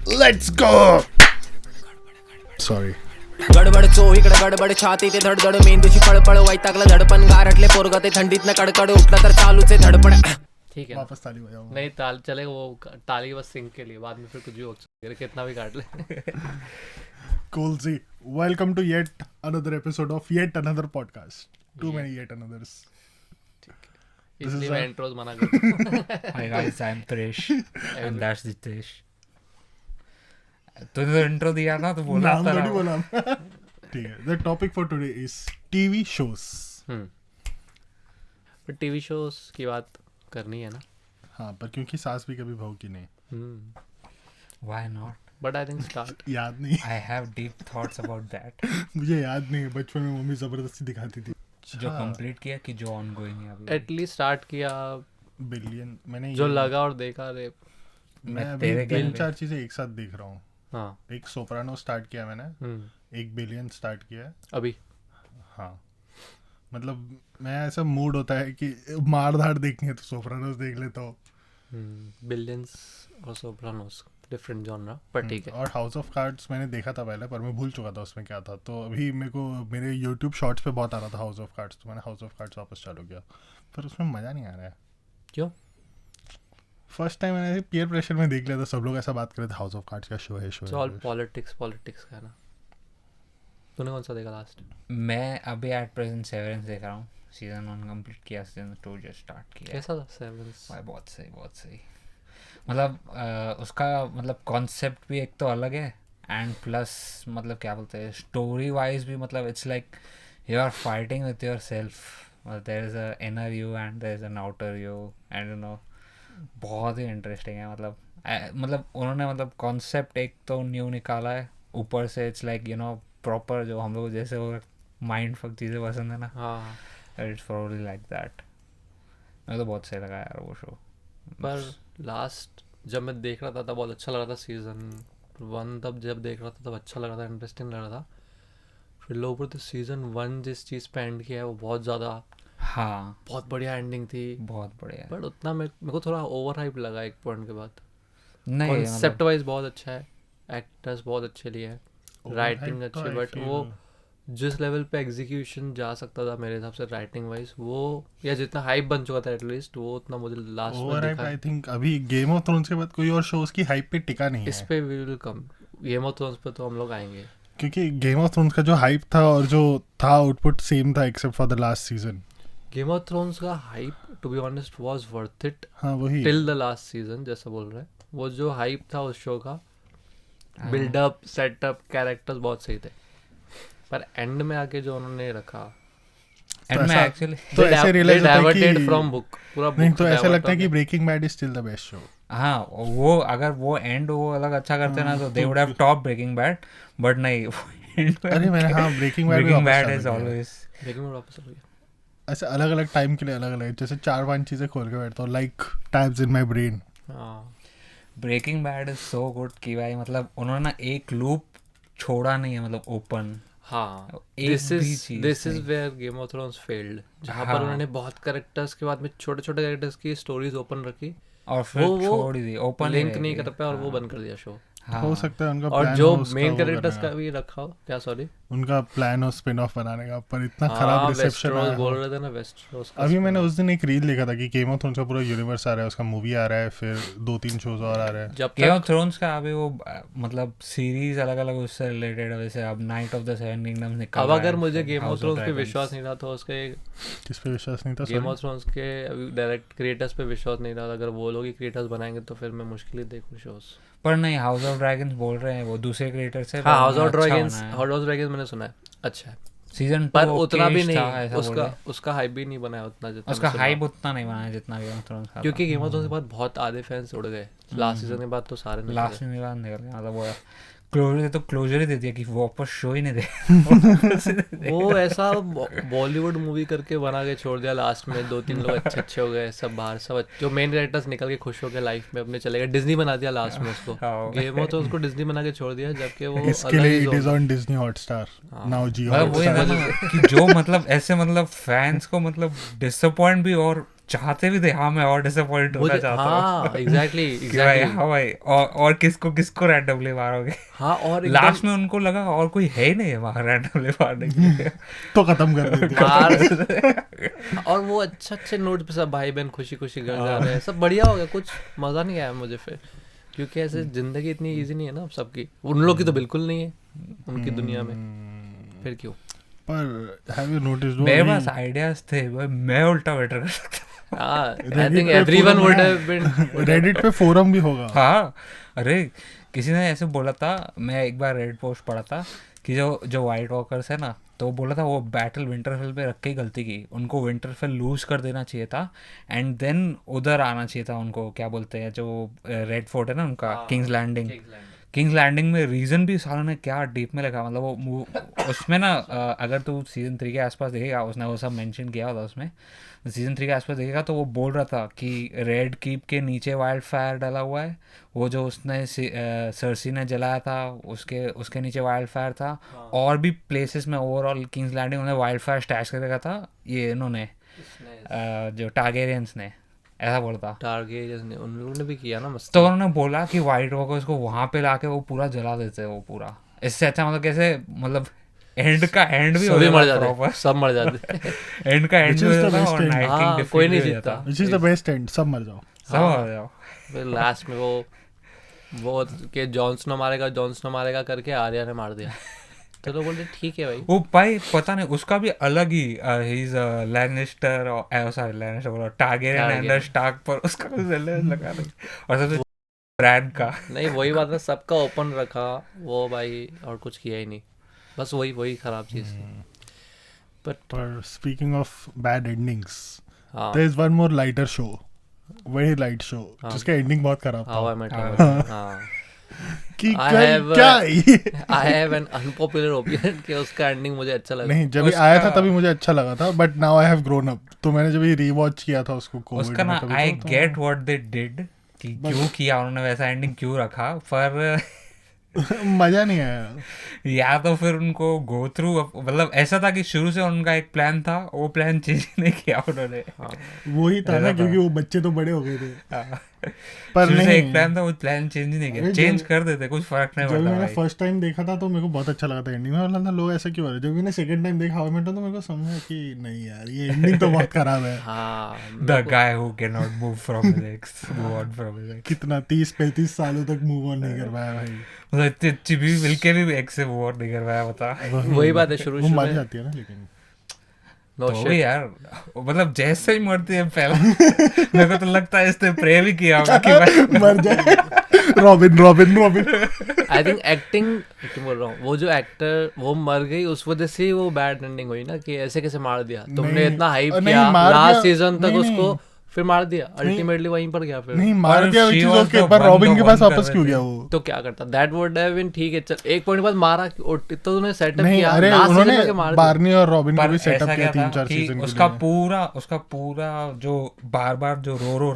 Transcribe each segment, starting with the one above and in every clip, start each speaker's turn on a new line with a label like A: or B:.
A: Let's go. Sorry.
B: गडबड चोहीकडे गडबड छाती ते धडधड मेंदूची फळफळ वैतागलं धडपण गारटले पोरग ते थंडीतनं कडकड उठलं तर चालूच आहे धडपड.
C: ठीक है
A: वापस ताली बजाओ.
C: नहीं ताल चलेगा, वो ताली बस सिंग के लिए, बाद में फिर कुछ भी हो सकता है, कितना भी काट ले.
A: Cool Z. Welcome to yet another episode of yet another podcast. Too many yet another's.
C: इसलिए मैं इंट्रोज मना करता.
D: Hi guys, I'm Trish and that's the Trish. तूने तो इंट्रो दिया ना तो बोला
A: नाम थोड़ी बोला. ठीक है. The topic for today is TV shows.
C: पर टीवी शोज की बात करनी है ना.
A: हाँ, पर क्योंकि सास भी कभी बहू की नहीं.
D: Why not?
C: But I think start
A: याद नहीं.
D: I have deep thoughts about that.
A: मुझे याद नहीं है. बचपन में मम्मी जबरदस्ती दिखाती थी.
D: जो कंप्लीट किया कि जो ऑनगोइंग है अभी.
C: एटलीस्ट स्टार्ट किया
A: बिलियन मैंने
C: जो लगा और देखा रे.
A: मैं अभी
D: तेरे
A: तीन
D: के
A: चार चीजें एक साथ देख रहा हूँ.
C: हाँ.
A: एक सोप्रानो स्टार्ट किया मैंने. एक बिलियन स्टार्ट किया.
C: अभी
A: हाँ, मतलब मैं ऐसा मूड होता है कि मार धाड़ देखनी है तो सोप्रानोस देख लेता हूँ.
C: बिलियंस और सोप्रानोस डिफरेंट जॉनरा, पर ठीक है.
A: और हाउस ऑफ कार्ड्स मैंने देखा था पहले, पर मैं भूल चुका था उसमें क्या था. तो अभी मेरे को मेरे यूट्यूब शॉर्ट्स पे बहुत आ रहा था हाउस ऑफ कार्ड्स, तो मैंने हाउस ऑफ कार्ड्स वापस चालू किया. पर उसमें मज़ा नहीं आ रहा है.
C: क्यों?
A: फर्स्ट टाइम मैंने पीयर प्रेशर में देख लिया था. सब लोग ऐसा बात कर रहे थे हाउस ऑफ कार्ड्स का शो है, शो
C: ऑल
A: है.
C: पॉलिटिक्स का है ना. तूने कौन सा देखा लास्ट?
D: मैं अभी एट प्रेजेंट सेवरेंस देख रहा हूँ. सीजन 1 कंप्लीट किया, सीजन 2 जस्ट स्टार्ट किया.
C: कैसा था सेवरेंस?
D: भाई बहुत सही. मतलब उसका मतलब कॉन्सेप्ट भी एक तो अलग है एंड प्लस मतलब क्या बोलते हैं स्टोरी वाइज भी, मतलब it's like you are fighting with yourself. There is a inner you and there is an outer you and you know बहुत ही इंटरेस्टिंग है. मतलब उन्होंने मतलब कॉन्सेप्ट एक तो न्यू निकाला है, ऊपर से it's like you know proper जो हम लोग जैसे वो माइंड फक चीज़ें पसंद है ना.
C: हाँ.
D: It's probably like that. मुझे तो बहुत सही लगा यार वो शो.
C: पर लास्ट जब मैं देख रहा था तब बहुत अच्छा लग रहा था. सीजन 1 तब जब देख रहा था तब अच्छा लग रहा था, इंटरेस्टिंग लग रहा था. फिर लोगों पर तो सीजन 1 जिस चीज़ पे एंड किया है वो बहुत ज़्यादा,
D: हाँ
C: बहुत बढ़िया एंडिंग थी.
D: बहुत बढ़िया.
C: बट उतना मेरे को थोड़ा ओवर हाइप लगा एक पॉइंट के बाद.
D: नहीं
C: कॉन्सेप्ट वाइज बहुत अच्छा है, एक्टर्स बहुत अच्छे लिए हैं, राइटिंग अच्छी, बट वो जिस लेवल पे एग्जीक्यूशन जा सकता था मेरे हिसाब से राइटिंग वाइज, वो या जितना हाइप बन चुका था एटलीस्ट वो उतना मुझे लास्ट में दिखा.
A: आई थिंक अभी गेम ऑफ थ्रोन्स के बाद कोई और शो उसकी हाइप पे टिका नहीं है.
C: इस पे we will come. Game of Thrones पे तो हम लोग आएंगे,
A: क्योंकि गेम ऑफ थ्रोन्स का जो हाइप था और जो था आउटपुट सेम था except for the last season.
C: Game of thrones का hype to be honest was worth it.
A: हाँ वही
C: टिल द लास्ट सीजन जैसा बोल रहे हैं. वो जो हाइप था उस शो का, बिल्डअप सेटअप कैरेक्टर्स बहुत सही थे, पर एंड में आके जो उन्होंने रखा
D: एंड में एक्चुअली
A: तो ऐसे रियलाइज होता है कि
C: फ्रॉम बुक पूरा
A: नहीं तो ऐसा लगता है कि Breaking bad is still the best show.
D: हाँ वो अगर वो एंड वो अलग अच्छा करते ना तो they would have top Breaking Bad, but नहीं.
A: अरे मैंने हाँ breaking
D: bad is always
C: Breaking Bad वापस आ गया.
A: ऐसे अलग अलग टाइम के लिए अलग अलग, जैसे 4-5 चीजें खोल के बैठता हूँ like tabs in my brain.
C: हाँ.
D: Breaking bad is so good कि भाई मतलब उन्होंने एक लूप छोड़ा नहीं है, मतलब ओपन.
C: हाँ,
D: this
C: is where Game of Thrones failed, जहाँ पर उन्होंने बहुत कैरेक्टर्स के बाद में छोटे छोटे कैरेक्टर्स की स्टोरीज ओपन रखी
D: और फिर छोड़ दी, ओपन
C: लिंक नहीं कर पाया और वो बंद कर दिया शो.
A: हो सकता है उनका
C: और
A: प्लान
C: जो
A: हो उसका
C: मेन
A: वो
C: कैरेक्टर्स
A: करने
C: का भी रखा हो क्या, सॉरी
A: उनका प्लान हो स्पिन ऑफ बनाने का, पर इतना खराब रिसेप्शन आया.
C: बोल रहे थे ना वेस्टरोस का.
A: अभी मैंने उस दिन एक रील देखा था कि गेम ऑफ थ्रोन्स का पूरा यूनिवर्स आ रहा है, उसका मूवी आ रहा है, फिर 2-3 शोज और आ रहे हैं.
C: जब
D: गेम ऑफ थ्रोन्स का अभी वो मतलब सीरीज अलग अलग उससे रिलेटेड है. वैसे अब night of the seven kingdoms निकल
C: अब
D: रहा है.
C: अगर मुझे गेम ऑफ थ्रोन्स पे विश्वास नहीं रहा तो उसके
A: किस पे विश्वास नहीं था?
C: गेम ऑफ थ्रोन्स के अभी डायरेक्ट क्रिएटर्स पे विश्वास नहीं रहा. अगर वो लोग ही क्रिएटर्स बनाएंगे तो फिर मैं मुश्किल ही देखूं शोज.
D: पर नहीं, हाउस ऑफ ड्रैगन्स बोल रहे हैं वो दूसरे क्रिएटर से.
C: हाँ, हाउस ऑफ ड्रैगन्स मैंने सुना है अच्छा है,
D: सीजन 2
C: पर उतना भी नहीं, उसका हाइप भी नहीं बनाया उतना जितना
D: उसका हाइप उतना नहीं बनाया जितना गेम ऑफ थ्रोन्स का.
C: क्योंकि गेम ऑफ थ्रोन्स के बाद बहुत आधे फैंस उड़ गए लास्ट सीजन के बाद, तो सारे
D: लास्ट में बाद निकल गया. मतलब वो क्लोजर ही दे दिया कि वो वापस शो ही नहीं दे.
C: वो ऐसा बॉलीवुड मूवी करके बना के छोड़ दिया लास्ट में. 2-3 लोग अच्छे हो गए, सब बाहर, सब जो मेन कैरेक्टर्स निकल के खुश हो गए लाइफ में अपने चले गए. डिज्नी बना दिया लास्ट में उसको. गेम ऑफ थ्रोन्स को डिज्नी बना के छोड़ दिया, जबकि वो
A: इसके लिए it is on Disney Hotstar now. Jio
D: कि जो मतलब ऐसे मतलब फैंस को मतलब डिसअपॉइंट भी और चाहते भी थे हाँ मैं और डिसअपॉइंट होना
C: मुझे
D: चाहता हूँ
C: हाँ एग्जैक्टली
D: कि भाई
C: एग्जैक्टली
D: हाँ भाई और किसको रैंडमली मारोगे
C: हाँ और
D: लास्ट में उनको लगा और कोई है ही नहीं है वहाँ रैंडमली मारने के लिए
A: तो खत्म कर देते
C: मार और वो अच्छे नोट पे सब भाई बहन खुशी खुशी घर जा रहे हैं सब बढ़िया हो गया कुछ मजा नहीं आया मुझे फिर क्योंकि ऐसे जिंदगी इतनी इजी नहीं है ना सबकी उन लोग की तो बिल्कुल नहीं है उनकी दुनिया में फिर क्यों
A: पर हैव यू नोटिस्ड
D: मेरे पास आइडियाज थे भाई मैं उल्टा बेटर कर सकता
C: I think everyone would have been
A: Reddit पे फोरम भी होगा
D: हाँ अरे किसी ने ऐसे बोला था मैं एक बार रेड पोस्ट पढ़ा था कि जो वाइट वॉकर्स है ना तो वो बोला था वो बैटल विंटरफेल पे रख के ही गलती की उनको विंटरफेल लूज कर देना चाहिए था एंड देन उधर आना चाहिए था उनको क्या बोलते हैं जो रेड फोर्ट है ना उनका किंग्स लैंडिंग में रीज़न भी सालों ने क्या डीप में लगा मतलब वो उसमें ना अगर तू सीजन 3 के आसपास देखेगा उसने वो सब मेंशन किया होता उसमें सीजन 3 के आसपास देखेगा तो वो बोल रहा था कि रेड कीप के नीचे वाइल्ड फायर डाला हुआ है वो जो उसने सर्सी ने जलाया था उसके नीचे वाइल्ड फायर था और भी प्लेसेस में ओवरऑल किंग्स लैंडिंग उन्होंने वाइल्ड फायर स्टैश करके रखा था ये इन्होंने जो टारगेरियंस ने ऐसा बोलता
C: टारगेरियंस ने उन लोगों ने भी किया ना मस्त
D: तो उन्होंने बोला कि वाइट वॉकर्स को वहाँ पे लाके वो पूरा जला देते हैं वो पूरा इससे अच्छा मतलब कैसे मतलब एंड का एंड भी हो
C: सभी मर
D: जाता
C: जाते
D: प्रॉपर
C: सब मर जाते
D: एंड का एंड
A: Which
D: भी हो
A: is the
D: जाता
A: best
D: और
A: end.
D: नाइट
C: हाँ,
D: किंग
C: कोई नहीं
D: भी हो
C: जीतता।
D: जाता
A: which is the best and सब मर जाओ
D: सब हो जाओ
C: फिर लास्ट में वो के जॉन स्नो मारेगा करके आर्या ने मार दिया तो लोग बोलते ठीक है भाई
D: वो भाई पता नहीं उसका भी अलग ही ही इज लैनिस्टर और सॉरी लैनिस्टर बोला टारगेरियन एंड स्टार्क पर उसका कुछ अलग लगा नहीं और सबसे ब्रैड का
C: नहीं वही बात है सबका ओपन रखा वो भाई और कुछ किया ही नहीं बस वही खराब चीज थी बट
A: पर स्पीकिंग ऑफ बैड एंडिंग्स
C: हाँ
A: there is one more lighter show very light show जिसका एंडिंग बहुत खराब
C: हाउ
A: था
C: आई मेट योर हाँ
A: कि
C: I
A: क्या
C: have,
A: क्या
C: I have an unpopular opinion कि उसका एंडिंग मुझे अच्छा लगा
A: नहीं जब ये आया था तभी मुझे अच्छा लगा था but now I have grown up तो मैंने जब ये रीवॉच किया था उसको कोविड
D: उसका
A: में
D: ना
A: कभी
D: आई
A: तो
D: गेट व्हाट दे डिड कि क्यों किया उन्होंने वैसा एंडिंग क्यों रखा पर
A: मजा नहीं आया
D: या तो फिर उनको गो थ्रू मतलब ऐसा था कि शुरू से उनका एक प्लान था वो प्लान चेंज नहीं किया उन्होंने
A: वही था ना
D: ऐसा था।
A: क्योंकि वो बच्चे तो बड़े हो गए थे
D: हाँ।
A: पर
D: शुरू से
A: नहीं
D: एक प्लान था वो प्लान चेंज ही नहीं किया
A: अरे
D: चेंज
A: जब-
D: कर देते कुछ फर्क नहीं
A: जब
D: पड़ता
A: मैंने
D: भाई
A: फर्स्ट टाइम देखा था तो मेरे को बहुत अच्छा लगा था एंडिंग में और लगा लोग ऐसा क्यों हो रहे जब मैंने सेकंड टाइम देखा हवा मेटल तो मेरे को समझा कि नहीं यार ये एंडिंग तो बहुत खराब है
C: हाँ
D: the guy who can not move from his ex move on from his ex
A: कितना 30-35 सालों तक मूव ऑन नहीं कर पाया भाई
D: मतलब इतनी अच्छी भी मिलके भी एक्स से मूव ऑन नहीं कर पाया बता
C: वही बात है शुरू
A: वो मर
C: में
A: जाती है ना लेकिन
C: नो
D: तो भी यार मतलब जैसे ही मरती है पहले मेरे को तो लगता है इसने प्रे भी किया होगा कि भाई
A: मर जाए रॉबिन
C: आई थिंक एक्टिंग बोल रहा हूँ वो जो एक्टर वो मर गई उस वजह से ही वो बैड एंडिंग हुई ना कि ऐसे कैसे मार दिया तुमने
A: नहीं,
C: इतना हाइप
A: नहीं,
C: किया
A: मार
C: लास्ट
A: दिया-
C: सीजन तक
A: नहीं,
C: उसको
A: नहीं।
C: फिर मार दिया अल्टीमेटली वहीं पर गया फिर
A: नहीं मार
D: और
A: दिया
D: she
A: which is
D: was
A: okay,
D: the
A: पर
D: one
A: रॉबिन के
D: the
A: पास
D: one कर
A: वापस
D: रहे
A: क्यों
D: थे।
A: गया वो
C: तो क्या करता दैट वुड हैव बीन ठीक है चल एक पॉइंट बाद मारा तो तूने सेटअप
A: नहीं
C: किया
A: अरे
C: लास्ट
A: उन्होंने
C: सीजन में मार दिया
A: बार्नी और रॉबिन को
D: पर
A: भी
D: ऐसा
A: सेटअप किया
D: क्या था
A: 3-4
D: कि
A: सीजन
D: उसका पूरा जो बार बार जो रो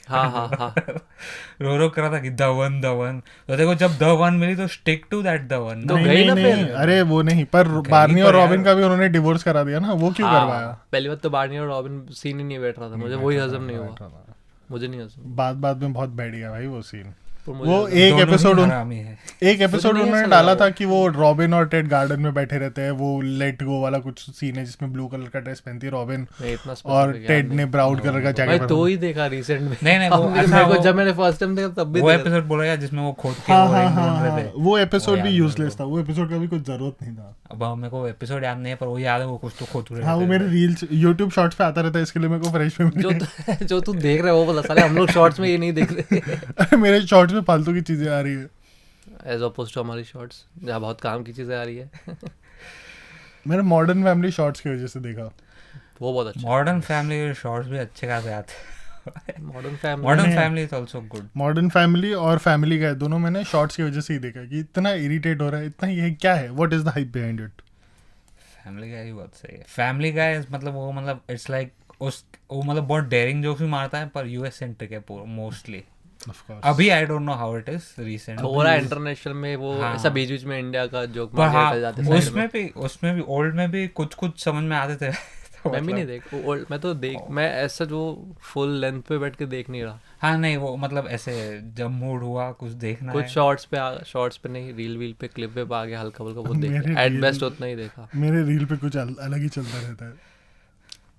C: हाँ हाँ हाँ
D: रो कर रहा था कि द वन तो देखो जब द वन मिली तो stick to that the one
C: तो
A: नहीं
C: गई
A: नहीं
C: ना
A: नहीं
C: फिर।
A: अरे वो नहीं पर बार्नी
D: पर
A: और
D: यार।
A: रॉबिन का भी उन्होंने डिवोर्स करा दिया ना वो क्यों करवाया
C: पहली बात तो बार्नी और रॉबिन सीन ही नहीं बैठ रहा था मुझे वही हजम नहीं हुआ मुझे नहीं हजम
A: बाद में बहुत बैठ गया भाई वो सीन
C: पर मुझे
A: वो
C: हजम-
A: एक एपिसोड
D: है
A: एक एपिसोड
C: नहीं
A: उन्होंने
C: ऐसा
A: डाला
C: लगा
A: था कि वो रॉबिन और टेड गार्डन में बैठे रहते हैं वो लेट गो वाला कुछ सीन है जिसमें ब्लू कलर का ड्रेस पहनती है रॉबिन
C: नहीं इतना
A: और
C: specific याद
A: टेड
C: नहीं।
A: ने ब्राउन कलर का
C: भाई
A: जैकेट
C: तो ही देखा रिसेंट में
D: नहीं, वो
C: हमने-
D: अच्छा,
C: मेरे को
D: वो-
C: जब मैंने फर्स्ट टाइम देखा तब भी
D: वो
C: देखा
D: एपिसोड बोला यार जिसमें वो खोद के
A: हाँ
D: वो
A: हाँ
D: ring
A: हाँ
D: ढूंढ रहे
A: हाँ,
D: थे
A: वो एपिसोड
D: वो
A: भी
D: याद है
A: यूजलेस
D: मेरे
A: था वो एपिसोड का भी कुछ जरूरत नहीं था
D: अब मेरे को एपिसोड याद नहीं है पर वो याद है वो कुछ तो खोद रहे
A: हाँ वो
D: थे।
A: मेरे रील्स यूट्यूब शॉर्ट्स पे आता रहता है इसके लिए मेरे को फ्रेश में
C: जो तू देख रहा है वो बोला साले हम लोग शॉर्ट्स में ये नहीं देख रहे
A: मेरे शॉर्ट्स में फालतू की चीजें आ रही है
C: एज अपोज टू हमारी शॉर्ट्स जहाँ बहुत काम की चीजें आ रही है
A: मैंने मॉडर्न फैमिली शॉर्ट्स की वजह से देखा
C: वो बहुत अच्छा
D: मॉडर्न फैमिली के शॉर्ट्स भी अच्छे खासे आते
C: modern family
D: modern family is also good
A: modern family और फैमिली गाय दोनों मैंने शॉर्ट्स की वजह से ही देखा कि इतना इरिटेट हो रहा है इतना ये क्या है what is the hype behind it
D: Family Guy ही बहुत सही है फैमिली गाय मतलब वो मतलब इट्स लाइक वो मतलब बहुत डेयरिंग जोक्स भी मारता है पर यूएस सेंट्रिक है पूरा मोस्टली
A: ऑफ कोर्स
D: अभी I don't know how it is recent
C: थोड़ा इंटरनेशनल में वो
D: हाँ।
C: ऐसा बीच बीच में इंडिया का जोक
D: पर
C: मार
D: हाँ
C: देते जाते side में।
D: उसमें भी ओल्ड में भी कुछ समझ में आते थे
C: मैं भी नहीं देख मैं तो मैं ऐसा जो फुल लेंथ पे बैठ के देख नहीं रहा।
D: हाँ नहीं वो मतलब ऐसे जब मूड हुआ कुछ देखना
C: कुछ
D: है
C: शॉर्ट्स पे नहीं, रील वील पे क्लिप पे आ गया हल्का फुल्का वो
A: मेरे
C: देख एट
A: reel-
C: बेस्ट उतना ही देखा।
A: मेरे रील पे कुछ अलग ही चलता रहता है।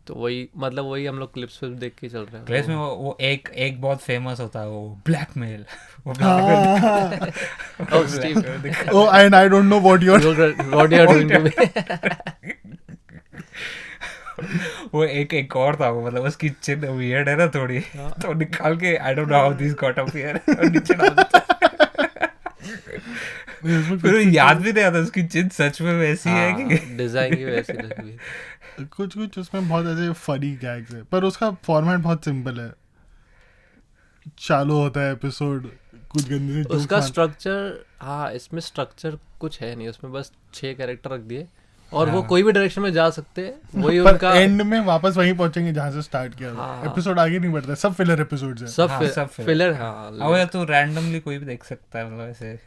C: तो वही मतलब वही हम लोग क्लिप्स पे देख के चल रहे हैं।
D: क्लेस में वो एक बहुत फेमस होता है वो ब्लैकमेल वो
C: Oh, Steve.
A: Oh, and I don't know what you're
C: What you are doing to me?
D: वो एक और था वो मतलब उसकी चिन वियर्ड है ना थोड़ी तो निकाल के I don't know how this got up here और नीचे डाल देता फिर याद भी नहीं आता उसकी चिन सच में वैसी है कि
C: डिजाइन की वैसी लगी है।
A: कुछ उसमें बहुत ऐसे फनी गैग्स है, पर उसका फॉर्मेट बहुत सिंपल है। चालू होता है एपिसोड कुछ गंदे से
C: उसका स्ट्रक्चर, हाँ इसमें स्ट्रक्चर कुछ है नहीं, उसमें बस 6 कैरेक्टर रख दिए और वो कोई भी डायरेक्शन में जा सकते हैं, वही उनका
A: एंड में वापस वहीं पहुंचेंगे जहाँ से स्टार्ट किया था।
C: हाँ।
A: एपिसोड आगे नहीं बढ़ता, सब फिलर एपिसोड्स हैं।
C: सब
D: हाँ, सब
C: फिलर। हाँ
D: अब या तो रैंडमली कोई भी देख सकता है मतलब ऐसे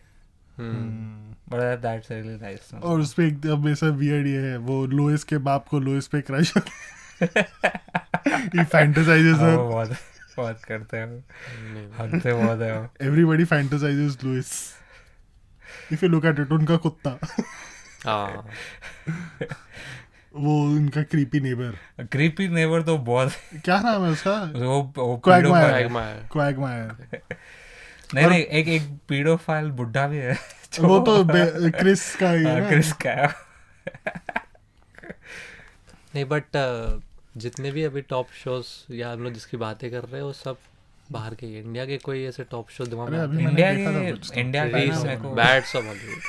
C: hmm.
D: But that's really nice.
A: और उसपे एकदम ऐसा वियर्ड ये है, वो लोएस के बाप को लोएस पे क्रश ही फैंटेसाइजेस
D: वो बहुत बहुत करते हैं हद से बहुत है वो।
A: Everybody fantasizes Lois if you look at it. उनका कुत्ता
C: हाँ
A: वो उनका क्रीपी नेबर,
D: क्रीपी नेबर तो बहुत
A: क्या नाम है उसका?
D: वो
A: क्वैगमायर।
C: Quagmire।
A: क्वैगमायर।
D: नहीं एक पीडोफाइल बुड्ढा भी है
A: वो तो क्रिस का ही है ना?
D: क्रिस का है।
C: नहीं बट जितने भी अभी टॉप शोज या हम लोग जिसकी बातें कर रहे हैं वो सब बाहर के ही। इंडिया के कोई ऐसे टॉप शो दिमाग
A: अरे
C: में
A: अभी मैंने देखा था कुछ तो।
D: इंडिया का ना मेरे को
C: bats of Bollywood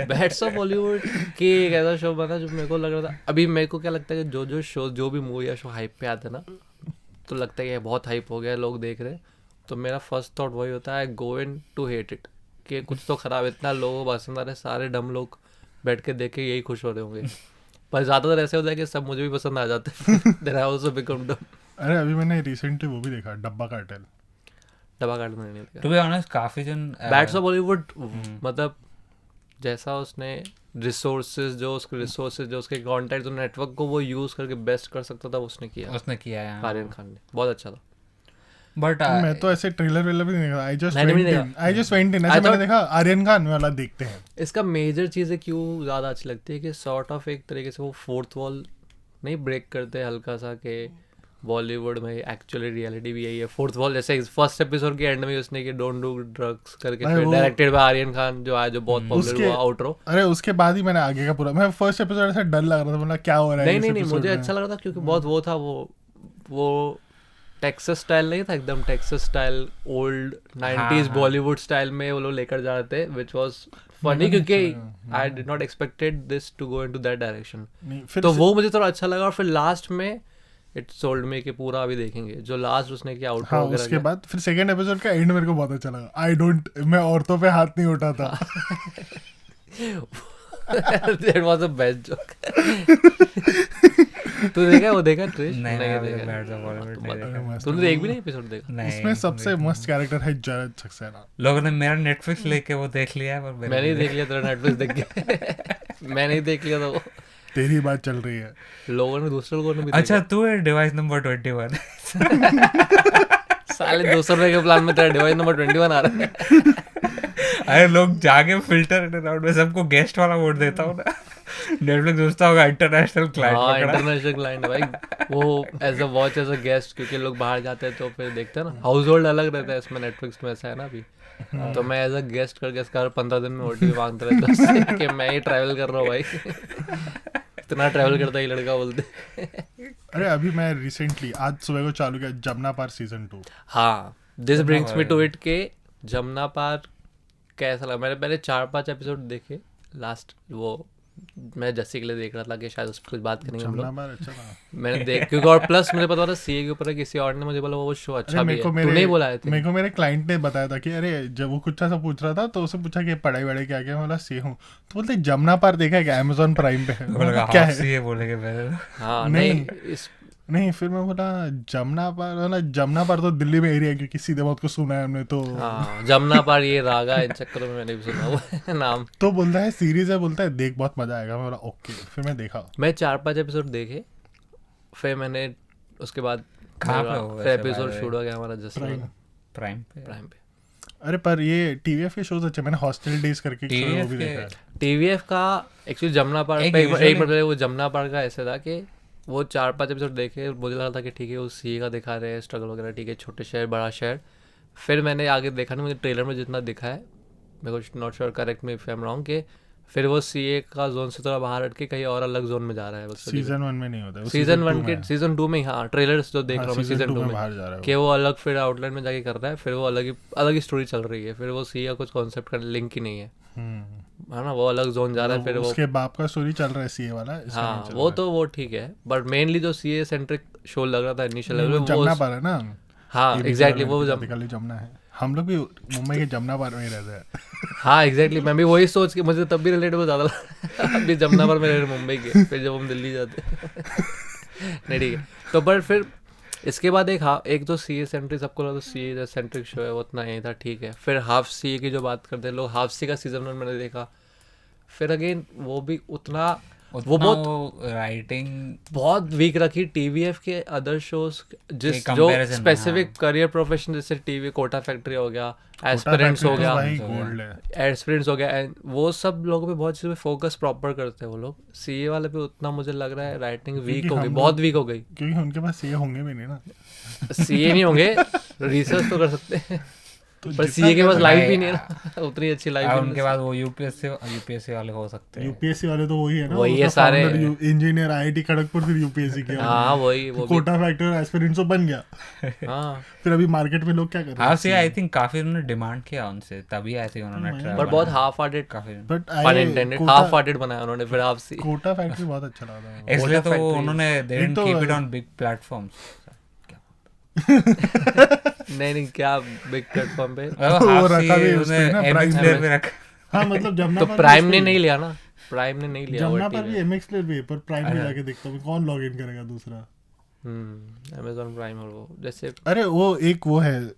C: bats of Bollywood की एक ऐसा शो बना जो मेरे को लग रहा था, अभी मेरे को क्या लगता है कि जो शो जो भी मूवी या शो हाइप पे आते हैं ना तो लगता है कि बहुत हाइप हो गया लोग देख रहे हैं, तो मेरा फर्स्ट थॉट वही होता है गो इन टू हेट इट कि कुछ तो खराब, इतना लोगों को पसंद आ रहा है, सारे डम लोग बैठ के देख के यही खुश हो रहे होंगे। पर ज़्यादातर ऐसे होता है कि सब मुझे भी पसंद आ जाते हैं देन आई आल्सो बिकम डम।
A: अरे अभी मैंने रिसेंटली वो भी देखा, डब्बा कार्टेल।
C: डब्बा कार्ड में नहीं देखा।
D: टू बी ऑनेस्ट काफी जन
C: बैट्स ऑफ बॉलीवुड मतलब जैसा उसने रिसोर्सेज जो उसके कॉन्टैक्ट जो नेटवर्क को वो यूज करके बेस्ट कर सकता था उसने किया
D: है
C: आर्यन खान ने, बहुत अच्छा था।
D: बट
A: मैं तो ऐसे ट्रेलर वेलर भी नहीं देखा,
C: मैंने भी नहीं
A: आई जस्ट वेंट इन। ऐसे मैंने देखा आर्यन खान वाला देखते हैं।
C: इसका मेजर चीज़ें क्यों ज़्यादा अच्छी लगती है कि सॉर्ट ऑफ एक तरीके से वो फोर्थ वॉल नहीं ब्रेक करते हल्का सा कि बॉलीवुड में एक्चुअली रियलिटी भी यही है। फोर्थ वॉल जैसे फर्स्ट एपिसोड के एंड में उसने कि डोंट डू ड्रग्स करके डायरेक्टेड बाय आर्यन खान जो आज जो बहुत पॉपुलर हुआ आउटरो।
A: अरे उसके बाद ही मैंने आगे का पूरा, मैं फर्स्ट एपिसोड ऐसा डर लग रहा था, मतलब क्या हो रहा है।
C: नहीं मुझे अच्छा लग रहा था क्योंकि बहुत वो था वो टेक्सास स्टाइल नहीं था, एकदम Texas style old 90s Bollywood style में वो लोग लेकर जा रहे थे व्हिच वाज फनी क्योंकि I did not expected this to go into that direction. तो वो मुझे थोड़ा अच्छा लगा और फिर लास्ट में इट सोल्ड मी कि पूरा अभी देखेंगे जो लास्ट उसने किया आउटरो वगैरह।
A: उसके बाद फिर सेकंड एपिसोड का एंड मेरे को बहुत अच्छा लगा। मैं औरतों पे हाथ नहीं उठाता।
C: That was a best joke. तू देखा वो देखा ट्रिश?
D: नहीं
C: देखा।
D: बैट्स ऑफ बॉलीवुड नहीं देखा।
C: तूने एक भी नहीं एपिसोड देखा?
D: नहीं
A: उसमें सबसे मस्त कैरेक्टर है जरद सक्सेना।
D: लोगों ने मेरा नेटफ्लिक्स लेके वो देख लिया है पर
C: मैंने ही देख लिया तेरा नेटफ्लिक्स देख के। मैंने ही देख लिया था वो।
A: तेरी बात चल रही है।
C: लोगों ने दूसरे लोगों ने भी
D: अच्छा तू है डिवाइस नंबर 21।
C: साले 200 रुपए के प्लान में तेरा डिवाइस नंबर 21 आ रहा है।
D: अरे लोग जाके फिल्टर इन राउंड में सबको गेस्ट वाला वोट देता हूँ ना। नेटफ्लिक्स सोचता होगा इंटरनेशनल क्लाइंट।
C: हाँ इंटरनेशनल क्लाइंट भाई वो as a watch as a guest क्योंकि लोग बाहर जाते हैं तो फिर देखते हैं ना हाउस होल्ड अलग रहता है इसमें नेटफ्लिक्स में ऐसा है ना अभी। तो मैं एज अ गेस्ट करके इसका 15 दिन में ओटीपी मांगता रहता हूँ कि मैं ही ट्रैवल कर रहा हूँ भाई। इतना ट्रैवल करता ही लड़का बोलते।
A: अरे अभी मैं रिसेंटली आज सुबह को चालू किया जमुना पार सीजन 2।
C: हाँ this brings me to it के जमुना पार कैसा लगा। मैंने पहले 4-5 एपिसोड देखे लास्ट वो मैं जस्सी के लिए देख रहा था कि शायद उस पर कुछ बात करेंगे हम लोग।
A: अच्छा था।
C: मैंने देख क्योंकि और प्लस मुझे पता था सीए के ऊपर किसी और ने मुझे बोला वो शो अच्छा भी है। तूने ही बोला है।
A: मेरे को मेरे क्लाइंट ने बताया था कि अरे जब वो कुछ ऐसा पूछ रहा था तो उससे पूछा कि पढ़ाई वढ़ाई क्या क्या, बोला सी हूँ। तो बोलते जमुना पार देखा है क्या, अमेज़न प्राइम पे है क्या है
D: बोलेंगे पहले।
C: हाँ
A: नहीं फिर मैं बोला जमुना पार तो दिल्ली में एरिया है क्योंकि सीधे बहुत को सुना है हमने तो।
C: हाँ जमुना पार ये रागा इन चक्करों में मैंने भी सुना वो नाम।
A: तो बोलता है सीरीज है, बोलता है देख बहुत मजा आएगा। मैं बोला ओके, फिर मैं देखा।
C: मैं 4-5 एपिसोड देखे फिर मैंने उसके बाद
D: कहाँ पे हो
C: फिर
D: वैसे
C: एपिसोड
D: by the
C: शूट हो गया हमारा जस्ट
D: प्राइम पे
C: प्राइम पे।
A: अरे पर ये टीवीएफ के शोज अच्छे, मैंने हॉस्टल डेज करके एक show है, वो भी
D: TVF
A: देखा है।
C: टीवीएफ का एक्चुअली जमुना पार्क
D: एक
C: पे एक
D: usually-
C: बार पहले वो जमुना पार्क का ऐसे था कि वो 4-5 एपिसोड देखे, मुझे लगा था कि ठीक है वो सीए का दिखा रहे हैं स्ट्रगल वगैरह, ठीक है छोटे शहर बड़ा शहर। फिर मैंने आगे देखा ना, मुझे ट्रेलर में जितना दिखा है, मेरे को not sure correct me if I am wrong, कि फिर वो सीए का जोन से थोड़ा बाहर हट के कहीं और अलग जोन में जा रहा है बस।
A: सीजन 1 में नहीं होता है, वो
C: सीजन 1
A: 2
C: के
A: में है।
C: सीजन 2 में, हाँ ट्रेलर्स जो देख रहा हूँ मैं
A: सीजन
C: सीजन 2
A: 2 में
C: में,
A: बाहर जा रहा है
C: कि वो अलग फिर आउटलाइन में जाके कर रहा है, फिर वो अलग ही स्टोरी चल रही है, फिर वो सीए का कुछ कॉन्सेप्ट का लिंक ही नहीं है, है ना, वो अलग जोन जा रहा है, फिर वो
A: उसके बाप का स्टोरी चल रहा है सीए वाला, इसका नहीं
C: हाँ
A: चल
C: वो
A: रहा है।
C: तो वो ठीक है, बट मेनली जो सीए सेंट्रिक शो लग रहा था इनिशियल लेवल
A: वो
C: में
A: जमुना
C: वो,
A: पर है ना,
C: हाँ
A: ABC
C: एग्जैक्टली
A: वाला
C: वो
A: बेसिकली जमुना है। हम लोग भी मुंबई के जमुना पार में ही रहते हैं।
C: हाँ एग्जैक्टली मैं भी वही सोच के, मुझे तब भी रिलेटेबल ज़्यादा लगा अभी जमुना पर में रह रहे मुंबई के, फिर जब हम दिल्ली जाते नहीं ठीक है। तो पर फिर इसके बाद एक तो सी ए सेंट्रिक, सबको लगा तो सी ए सेंट्रिक शो है, वो उतना यही था ठीक है। फिर हाफ सी ए की जो बात करते हैं लोग, हाफ सी का सीजन 1 मैंने देखा, फिर अगेन वो भी उतना वो
D: राइटिंग
C: बहुत वीक रखी टीवीएफ के अदर शोज, जिस जो
D: comparison में,
C: स्पेसिफिक करियर प्रोफेशन, जैसे टीवी कोटा फैक्ट्री हो गया, एस्पिरेंट्स हो गया,
A: भाई गोल्ड है।
C: एस्पिरेंट्स हो गया, and वो सब लोगों पे बहुत चीज़ों पे फोकस प्रॉपर करते हैं वो लोग। सीए वाले पे उतना मुझे लग रहा है राइटिंग वीक हो गई, बहुत वीक हो गई।
A: क्योंकि उनके पास सीए होंगे भी नहीं ना,
C: सीए नहीं होंगे, रिसर्च तो कर सकते हैं,
A: तो
C: पर
A: जितना
C: सीए के पास
A: कर-
C: लाइफ ही नहीं है ना उतनी अच्छी लाइफ
D: अब उनके बाद वो यूपीएससी वाले हो सकते हैं।
A: यूपीएससी वाले तो वही है ना,
C: वही है सारे।
A: इंजीनियर आईआईटी खड़गपुर, फिर यूपीएससी किया,
C: हाँ वही वो भी
A: कोटा फैक्टर एस्पिरेंट्स बन गया।
C: हाँ,
A: फिर अभी मार्केट में लोग क्या कर रहे
D: हाँ
A: हैं,
D: सी आई थिंक काफी उन्होंने डिमांड किया उनसे, तभी आई थिंक उन्होंने
A: पर
D: travel
C: पर बहुत
D: बनाया।
C: हाफ हार्टेड,
D: काफी
A: बट
C: पन इंटेंडेड, हाफ हार्टेड बनाया उन्होंने फिर हाफ सी।
A: कोटा फैक्ट्री बहुत अच्छा लगा था।
D: इसलिए तो
C: factory-
D: उन्होंने दे
A: एक
D: डिडंट
A: तो-
D: keep it on big platforms.
C: नहीं क्या बिग प्लेटफॉर्म पे,
A: वो रखा भी उस पे ना, प्राइम
D: प्लेयर पे रखा।
A: हाँ मतलब जमुना
C: तो
A: पर
C: प्राइम
A: भी
C: ने
A: उस पे-
C: नहीं लिया ना, प्राइम ने नहीं लिया वो
A: जमुना पर भी
C: टीवी।
A: एमएक्स प्लेयर भी है, पर प्राइम में जाके देखता हूँ कौन लॉग इन करेगा दूसरा।
C: अमेज़न प्राइम और वो जैसे
A: अरे वो एक वो है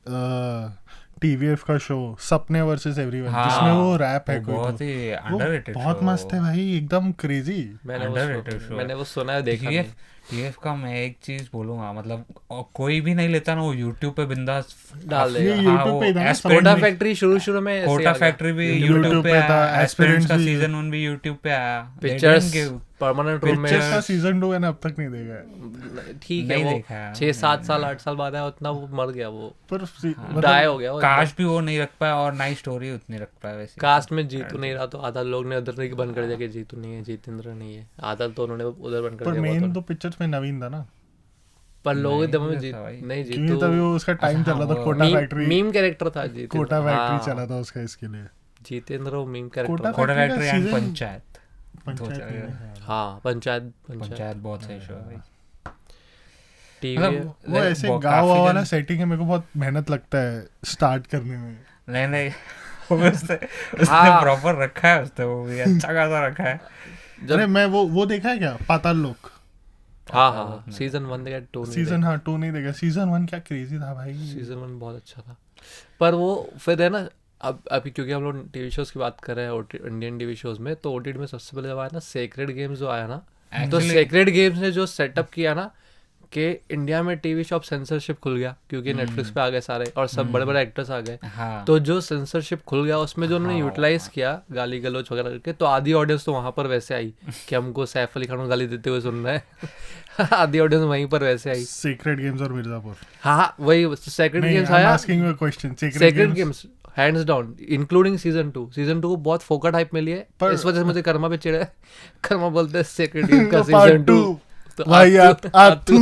A: टीवीएफ का शो सपने वर्सेस एवरीवन,
D: हाँ,
A: जिसमें वो रैप है
D: वो
A: कोई
D: बहुत
A: तो,
D: ही
A: वो
D: अंडररेटेड
A: बहुत मस्त है भाई, एकदम क्रेजी।
D: Underrated show
C: मैंने वो सुना है, देखा नहीं।
D: टीएफ का मैं एक चीज बोलूंगा, मतलब कोई भी नहीं लेता ना, वो यूट्यूब पे बिंदास
C: डाल
A: ये
C: देगा।
A: YouTube पे ही था ना,
D: Aspirant
C: कोटा
D: भी-
C: फैक्ट्री शुरू में ऐसे
D: कोटा
C: आ गया।
D: फैक्ट्री भी
A: YouTube
D: यूट्यूब पे
A: पे था,
D: आया, एस्पिरेंट्स का
A: Aspirants भी-
D: सीजन 1 भी यूट्यूब पे आया। They
C: pictures
D: didn't give-
C: permanent room में
A: पिक्चर्स का सीजन 2 मैंने अब तक नहीं देखा है,
C: ठीक है,
D: नहीं
C: वो
D: देखा है।
C: 6-7 साल 8 साल बाद आया, उतना वो मर गया, वो
A: पर मतलब
C: डाई हो गया वो।
D: काश भी वो नहीं रख पाया और ना ही स्टोरी उतनी रख पाया वैसे।
C: कास्ट में जीतू नहीं रहा तो आधा लोग ने उधर नहीं बंद कर दिया कि जीतू नहीं है, जितेंद्र नहीं है, आधा तो उन्होंने उधर बंद कर
A: पर
C: दिया
A: मेन
C: बहुत।
A: तो पिक्चर्स में नवीन था ना,
C: पर लोगों के दिमाग में
D: नहीं था भाई।
C: नहीं
A: क्योंकि
C: जीतू
A: तभी वो उसका टाइम चल रहा था, कोटा फैक्ट्री,
C: मीम कैरेक्टर था जीतू,
A: कोटा फैक्ट्री चला था उसका, इसके लिए
C: जितेंद्र वो मीम
A: कोटा
C: कैरेक्टर था।
D: कोटा
A: फैक्ट्री का
D: factory and
A: season-
D: panchayat
A: panchayat
D: दो-
A: में है।
C: हाँ पंचायत
D: पंचायत बहुत सही शो है भाई।
C: टीवी
D: मतलब
A: वो ऐसे
D: वो
A: गाँव
D: काफी
A: वाला
D: जन-
A: सेटिंग है, मेरे को बहुत मेहनत लगता है स्टार्ट करने में।
D: नहीं उसने
C: हाँ।
D: प्रॉपर रखा है, उसने वो भी अच्छा खासा रखा है।
A: अरे मैं वो देखा है क्या, पाताल लोक
C: हाँ सीजन 1 देखा, 2 नहीं
A: सीजन, हाँ 2 नहीं देखा, सीजन 1 क्या क्रेजी था भाई।
C: सीजन 1 बहुत अच्छा था, पर वो फिर है ना, अब अभी क्योंकि हम लोग टीवी शोज की बात कर रहे हैं इंडियन टीवी शोज में, तो ओटीटी में सबसे पहले जब आया ना सेक्रेड गेम्स जो आया ना, तो
D: Actually-
C: सेक्रेड गेम्स ने जो सेटअप किया ना कि इंडिया में टीवी शॉप सेंसरशिप खुल गया, क्योंकि नेटफ्लिक्स पे आ गए सारे और सब बड़े बड़े एक्टर्स आ गए,
D: हाँ
C: तो जो सेंसरशिप खुल गया उसमें जो उन्होंने यूटिलाइज किया गाली गलौज वगैरह करके, तो आधी ऑडियंस तो वहां पर वैसे आई कि हमको सैफ अली खान को गाली देते हुए सुन रहे हैं आधी ऑडियंस वहीं पर वैसे आई।
A: सीक्रेट गेम्स और मिर्जापुर।
C: हाँ वही सेक्रेड
A: नहीं,
C: गेम्स
A: I'm
C: आया,
A: asking you a question,
C: sacred games hands down including season 2 को बहुत फोकट हाइप मिली है,
A: पर-
C: इस वजह से मुझे कर्मा पे चिढ़ा है। कर्मा बोलते हैं सेक्रेड गेम का
A: Part
C: सीजन 2
A: two,
C: तो
A: भाई आतू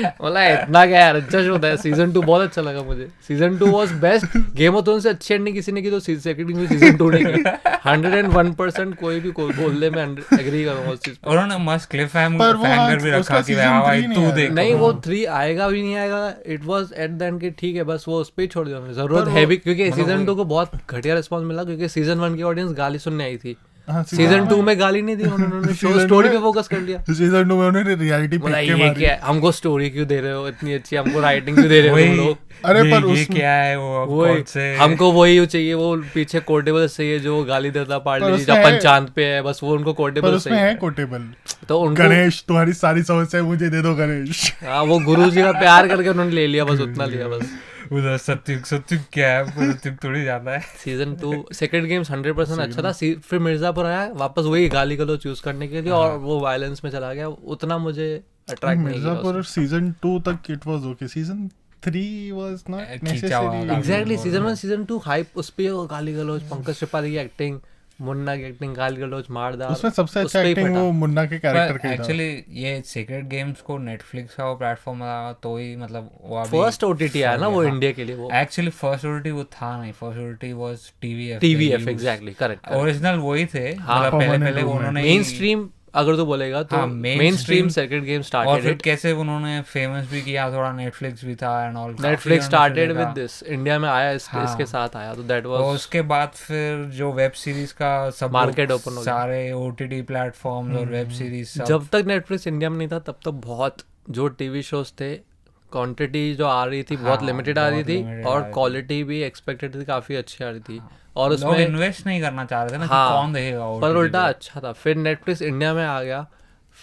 C: बोला इतना क्या यार, अच्छा शो था सीजन 2, बहुत अच्छा लगा मुझे। Season 2 was best, game of thrones से अच्छी एंडिंग किसी ने की तो सेक्रेड गेम सीजन 2 ने की। 101% कोई भी बोल दे, मैं एग्री करूंगा उस चीज पे।
D: उन्होंने मस्त क्लिफ
A: पर वो
D: हैंगर भी
A: उसका
D: रखा कि
A: season
D: भाई
A: 3 नहीं
D: तू
A: आया।
D: देख।
C: नहीं वो 3 आएगा भी नहीं आएगा, it was at the end कि ठीक है बस वो उस पे ही छोड़ दिया उन्होंने, जरूरत
A: पर
C: है
A: वो-
C: भी, क्योंकि
D: मतलब
C: सीजन
D: वो-
C: 2 को बहुत घटिया रिस्पांस मिला, क्योंकि सीजन 1 की ऑडियंस गाली सुनने आई थी,
A: हाँ,
C: सीजन 2 में गाली नहीं दी उन्होंने, शो
A: Season
C: स्टोरी
A: में-
C: पे फोकस कर लिया।
A: सीजन 2 में उन्होंने रियलिटी
C: बोला
A: पिक के
C: ये
A: मारी।
C: क्या है, हमको स्टोरी क्यों दे रहे हो इतनी अच्छी, हमको राइटिंग क्यों दे रहे हो तुम लोग,
A: अरे पर
D: ये
A: उसमें-
D: क्या है वो
C: वही
D: कौन से
C: हमको वही चाहिए, वो पीछे कोटेबल चाहिए जो गाली देता
A: पर
C: पार्ले जी
A: उसमें
C: अपन
A: है-
C: चांद पे है, बस वो उनको
A: पर
C: कोटेबल
A: उसमें है
C: चाहिए।
A: कोटेबल,
C: तो उनको
A: गणेश तुम्हारी सारी समस्याएं मुझे दे दो गणेश।
C: हाँ वो गुरु जी का प्यार करके उन्होंने ले लिया, बस उतना लिया बस।
D: उधर सत्युग क्या है, सत्युग थोड़ी जाता है।
C: सीजन 2 सेकंड गेम्स 100% अच्छा था। फिर मिर्जापुर आया वापस वही गाली गलौज चूज करने के लिए और वो वायलेंस में चला गया, उतना मुझे अट्रैक्ट नहीं किया।
A: मिर्जापुर सीजन 2 तक it was okay, season 3 was not
D: खींचा हुआ
A: नेसेसरी।
D: गाली
C: एग्जैक्टली सीजन 1 सीजन 2 हाइप उस पे, गाली गलौज, पंकज त्रिपाठी की एक्टिंग, मुन्ना की एक्टिंग, गाली गलौज, मारदार,
A: उसमें सबसे
C: उस
A: अच्छा
C: पे ही
A: एक्टिंग
C: फटा।
A: वो मुन्ना के कैरेक्टर का ही था।
D: एक्चुअली ये सीक्रेट गेम्स को नेटफ्लिक्स का वो प्लेटफॉर्म था, तो ही मतलब वो अभी
C: फर्स्ट ओटीटी आया ना वो
D: हाँ।
C: इंडिया के लिए, वो
D: एक्चुअली फर्स्ट ओटीटी वो था नहीं, first OTT was TVF.
C: TVF exactly correct.
D: Original वही थे,
C: हाँ,
D: मतलब पहले
A: permanent
D: पहले
A: movement।
D: उन्होंने
C: मेन स्ट्रीम अगर तो बोलेगा तो
D: हाँ,
C: main stream
D: mainstream
C: second game
D: और
C: स्टार्टेड
D: फिर
C: इट।
D: कैसे उन्होंने फेमस भी किया, थोड़ा नेटफ्लिक्स भी था and all.
C: Netflix started with this, India में आया
D: हाँ।
C: इसके साथ आया, तो दैट
D: और
C: वाज
D: उसके बाद फिर जो वेब सीरीज का सब
C: Market
D: लोग
C: open हो गया।
D: सारे ओटीटी प्लेटफॉर्म्स और वेब सीरीज सब
C: जब तक नेटफ्लिक्स इंडिया में नहीं था तब तक बहुत जो टीवी शोज थे क्वांटिटी जो आ रही थी बहुत
D: हाँ,
C: लिमिटेड आ रही
D: बहुत
C: थी
D: limited आ
C: और
D: रही थी।
C: क्वालिटी भी एक्सपेक्टेड थी काफी अच्छी आ रही थी और
D: लोग
C: उसमें
D: इन्वेस्ट नहीं करना चाह रहे थे ना कि
C: हाँ,
D: कौन देखेगा
C: पर
D: OTT
C: उल्टा
D: पे।
C: अच्छा था। फिर नेटफ्लिक्स इंडिया में आ गया,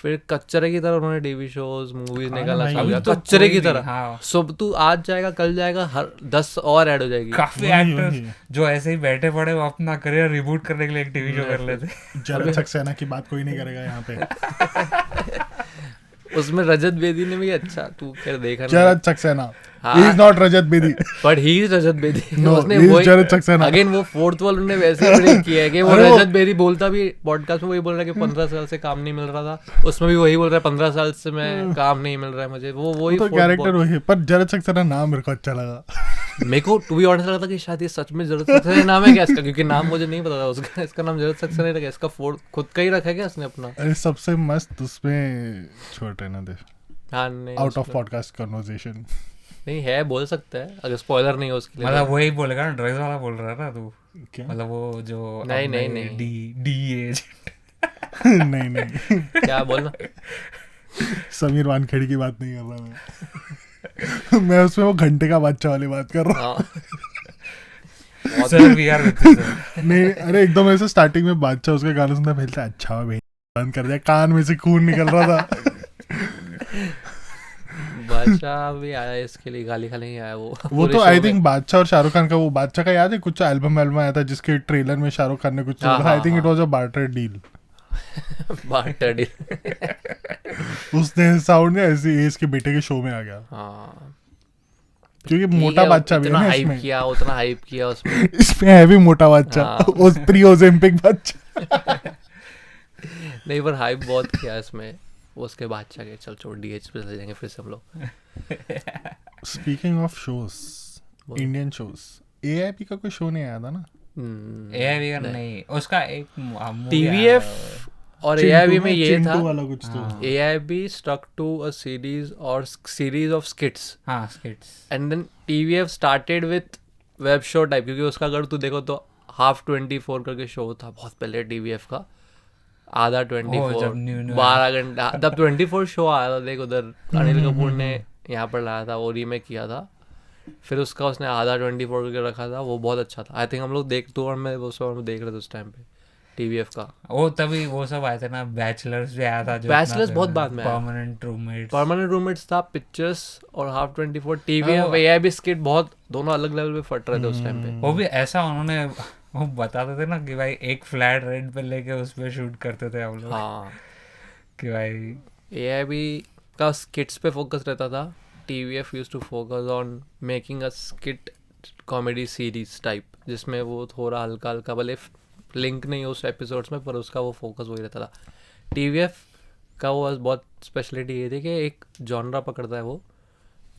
C: फिर कच्चरे की तरह उन्होंने टीवी शोज मूवीज
A: हाँ
C: निकालना
A: भाई,
C: शुरू
D: अभी
C: किया
D: तो
C: कच्चरे
D: कोई
C: की
D: भी,
C: तरह।
D: हाँ।
C: सुबह तू आज जाएगा कल जाएगा, हर 10 और ऐड हो जाएगी।
D: काफी
A: वही,
D: एक्टर्स
A: वही।
D: जो ऐसे ही बैठे पड़े वो अपना करियर रिबूट करने के लिए एक टीवी शो कर लेते।
A: जरद सक्सेना की बात कोई नहीं करेगा यहाँ पे।
C: उसमें रजत बेदी ने भी अच्छा, तू फिर देखा नहीं,
A: जरद सक्सेना
C: हाँ।
A: He is not Rajat Bedi.
C: But he is Rajat Bedi.
A: No,
C: उसने
A: he is
C: वही
A: Jared Saxena.
C: अगेन वो फोर्थ वॉल उन्होंने वैसे ही ब्रेक किया है कि वो
A: अरे वो-
C: रजत बेदी बोलता भी पॉडकास्ट में वही बोल रहा है कि 15 साल से काम नहीं मिल रहा था, उसमें भी वही बोल रहा है 15 साल से मैं काम नहीं मिल रहा है मुझे, वो वही
A: तो
C: fourth
A: कैरेक्टर
C: wall-
A: वही है, पर जरद सक्सेना नाम मेरे को अच्छा लगा।
C: मेरे को टू बी ऑनेस्ट लगा था कि शायद ये सच में जरूरत सक्सेना नाम है क्या इसका, क्योंकि नाम मुझे नहीं पता था उसका, इसका नाम जरूरत सक्सेना रखा, इसका खुद का ही रखा है क्या इसने अपना?
A: अरे सबसे मस्त उसमें छोड़ रहना दे,
C: हाँ नहीं
A: आउट ऑफ
C: उसमें-
A: पॉडकास्ट कन्वर्सेशन।
C: नहीं है, बोल सकता है अगर स्पॉइलर नहीं हो उसके लिए।
D: मतलब वही बोलेगा ना, ड्रग्स वाला बोल रहा था तू,
A: क्या?
D: मतलब वो जो
C: नहीं,
D: अपने
C: नहीं, नहीं।
D: डी एज
A: नहीं नहीं,
C: क्या बोलना?
A: समीर वानखेड़ी की बात नहीं कर रहा मैं। मैं उसमें वो घंटे का बादशाह वाली बात कर रहा
C: हाँ
D: सर वी आर विद
A: हूँ। नहीं अरे एकदम ऐसे स्टार्टिंग में बादशाह उसके गाने सुनता पहले अच्छा भाई बंद कर दिया, कान में से खून निकल रहा था।
C: बादशाह भी आया इसके लिए, गाली खाने ही आया वो
A: वो तो आई थिंक बादशाह और शाहरुख खान का, वो बादशाह का याद है कुछ एल्बम आया था जिसके ट्रेलर में शाहरुख खान ने कुछ
C: हाँ,
A: आई थिंक
C: हाँ,
A: it was a barter deal.
C: Barter
A: उसने साउंड ऐसे इसके बेटे के शो में आ गया,
C: हाँ
A: क्योंकि
C: ठीक
A: मोटा
C: है,
A: बादशाह भी है
C: इतना
A: ना
C: हाइप
A: इसमें।
C: किया, उतना हाइप किया उसमें।
A: इसमें है भी मोटा बादशाह,
C: हाँ।
A: उस प्री ओलंपिक बादशाह।
C: नहीं पर हाइप बहुत किया इसमें उसके बादशाह के। चल छोड़, डीएच पे चले जाएंगे फिर से हम लोग।
A: Speaking of shows, Indian shows, AIP का कोई शो नहीं आया था ना?
D: एआईवी का नहीं, उसका एक movie
C: टीवीएफ
D: आया
C: और
A: चिंटू
C: एआईबी में ये
A: चिंटू
C: था,
A: वाला कुछ तो।
D: हाँ।
C: AIB stuck to a series of skits
D: था। हाँ skits.
C: And then TVF started with web show type, क्योंकि उसका अगर तू देखो तो हाफ 24 करके शो था बहुत पहले टीवीएफ का, आधा 24
D: जब new
C: 12 घंटा, तब 24 शो आया था देख उधर, अनिल कपूर ने यहाँ पर लाया था, वो रीमेक किया था, फिर उसका उसने आधा 24 करके रखा था, वो बहुत अच्छा था। आई थिंक हम लोग तू और मैं वो सब देख रहे थे उस टाइम पे टीवीएफ का।
D: वो तभी वो सब आए थे ना, बैचलर्स भी आया था जो
C: Bachelors बहुत बाद में आया।
D: Permanent roommates.
C: परमानेंट रूममेट्स था, पिक्चर्स और हाफ 24, टीवीएफ एआईबी स्किट, बहुत दोनों अलग लेवल पे फट रहे थे उस टाइम पे।
D: वो भी ऐसा उन्होंने वो बताते थे ना कि भाई एक फ्लैट रेंट पे लेके उस पे शूट करते थे हम लोग।
C: हाँ
D: कि भाई
C: एआईबी का स्किट्स पे फोकस रहता था, TVF used to focus on making a skit comedy series type, जिसमें वो थोड़ा हल्का हल्का, भले लिंक नहीं हो उस एपिसोड्स में, पर उसका वो फोकस वही रहता था। टीवीएफ का वो बहुत स्पेशलिटी ये थी कि एक जॉनरा पकड़ता है वो,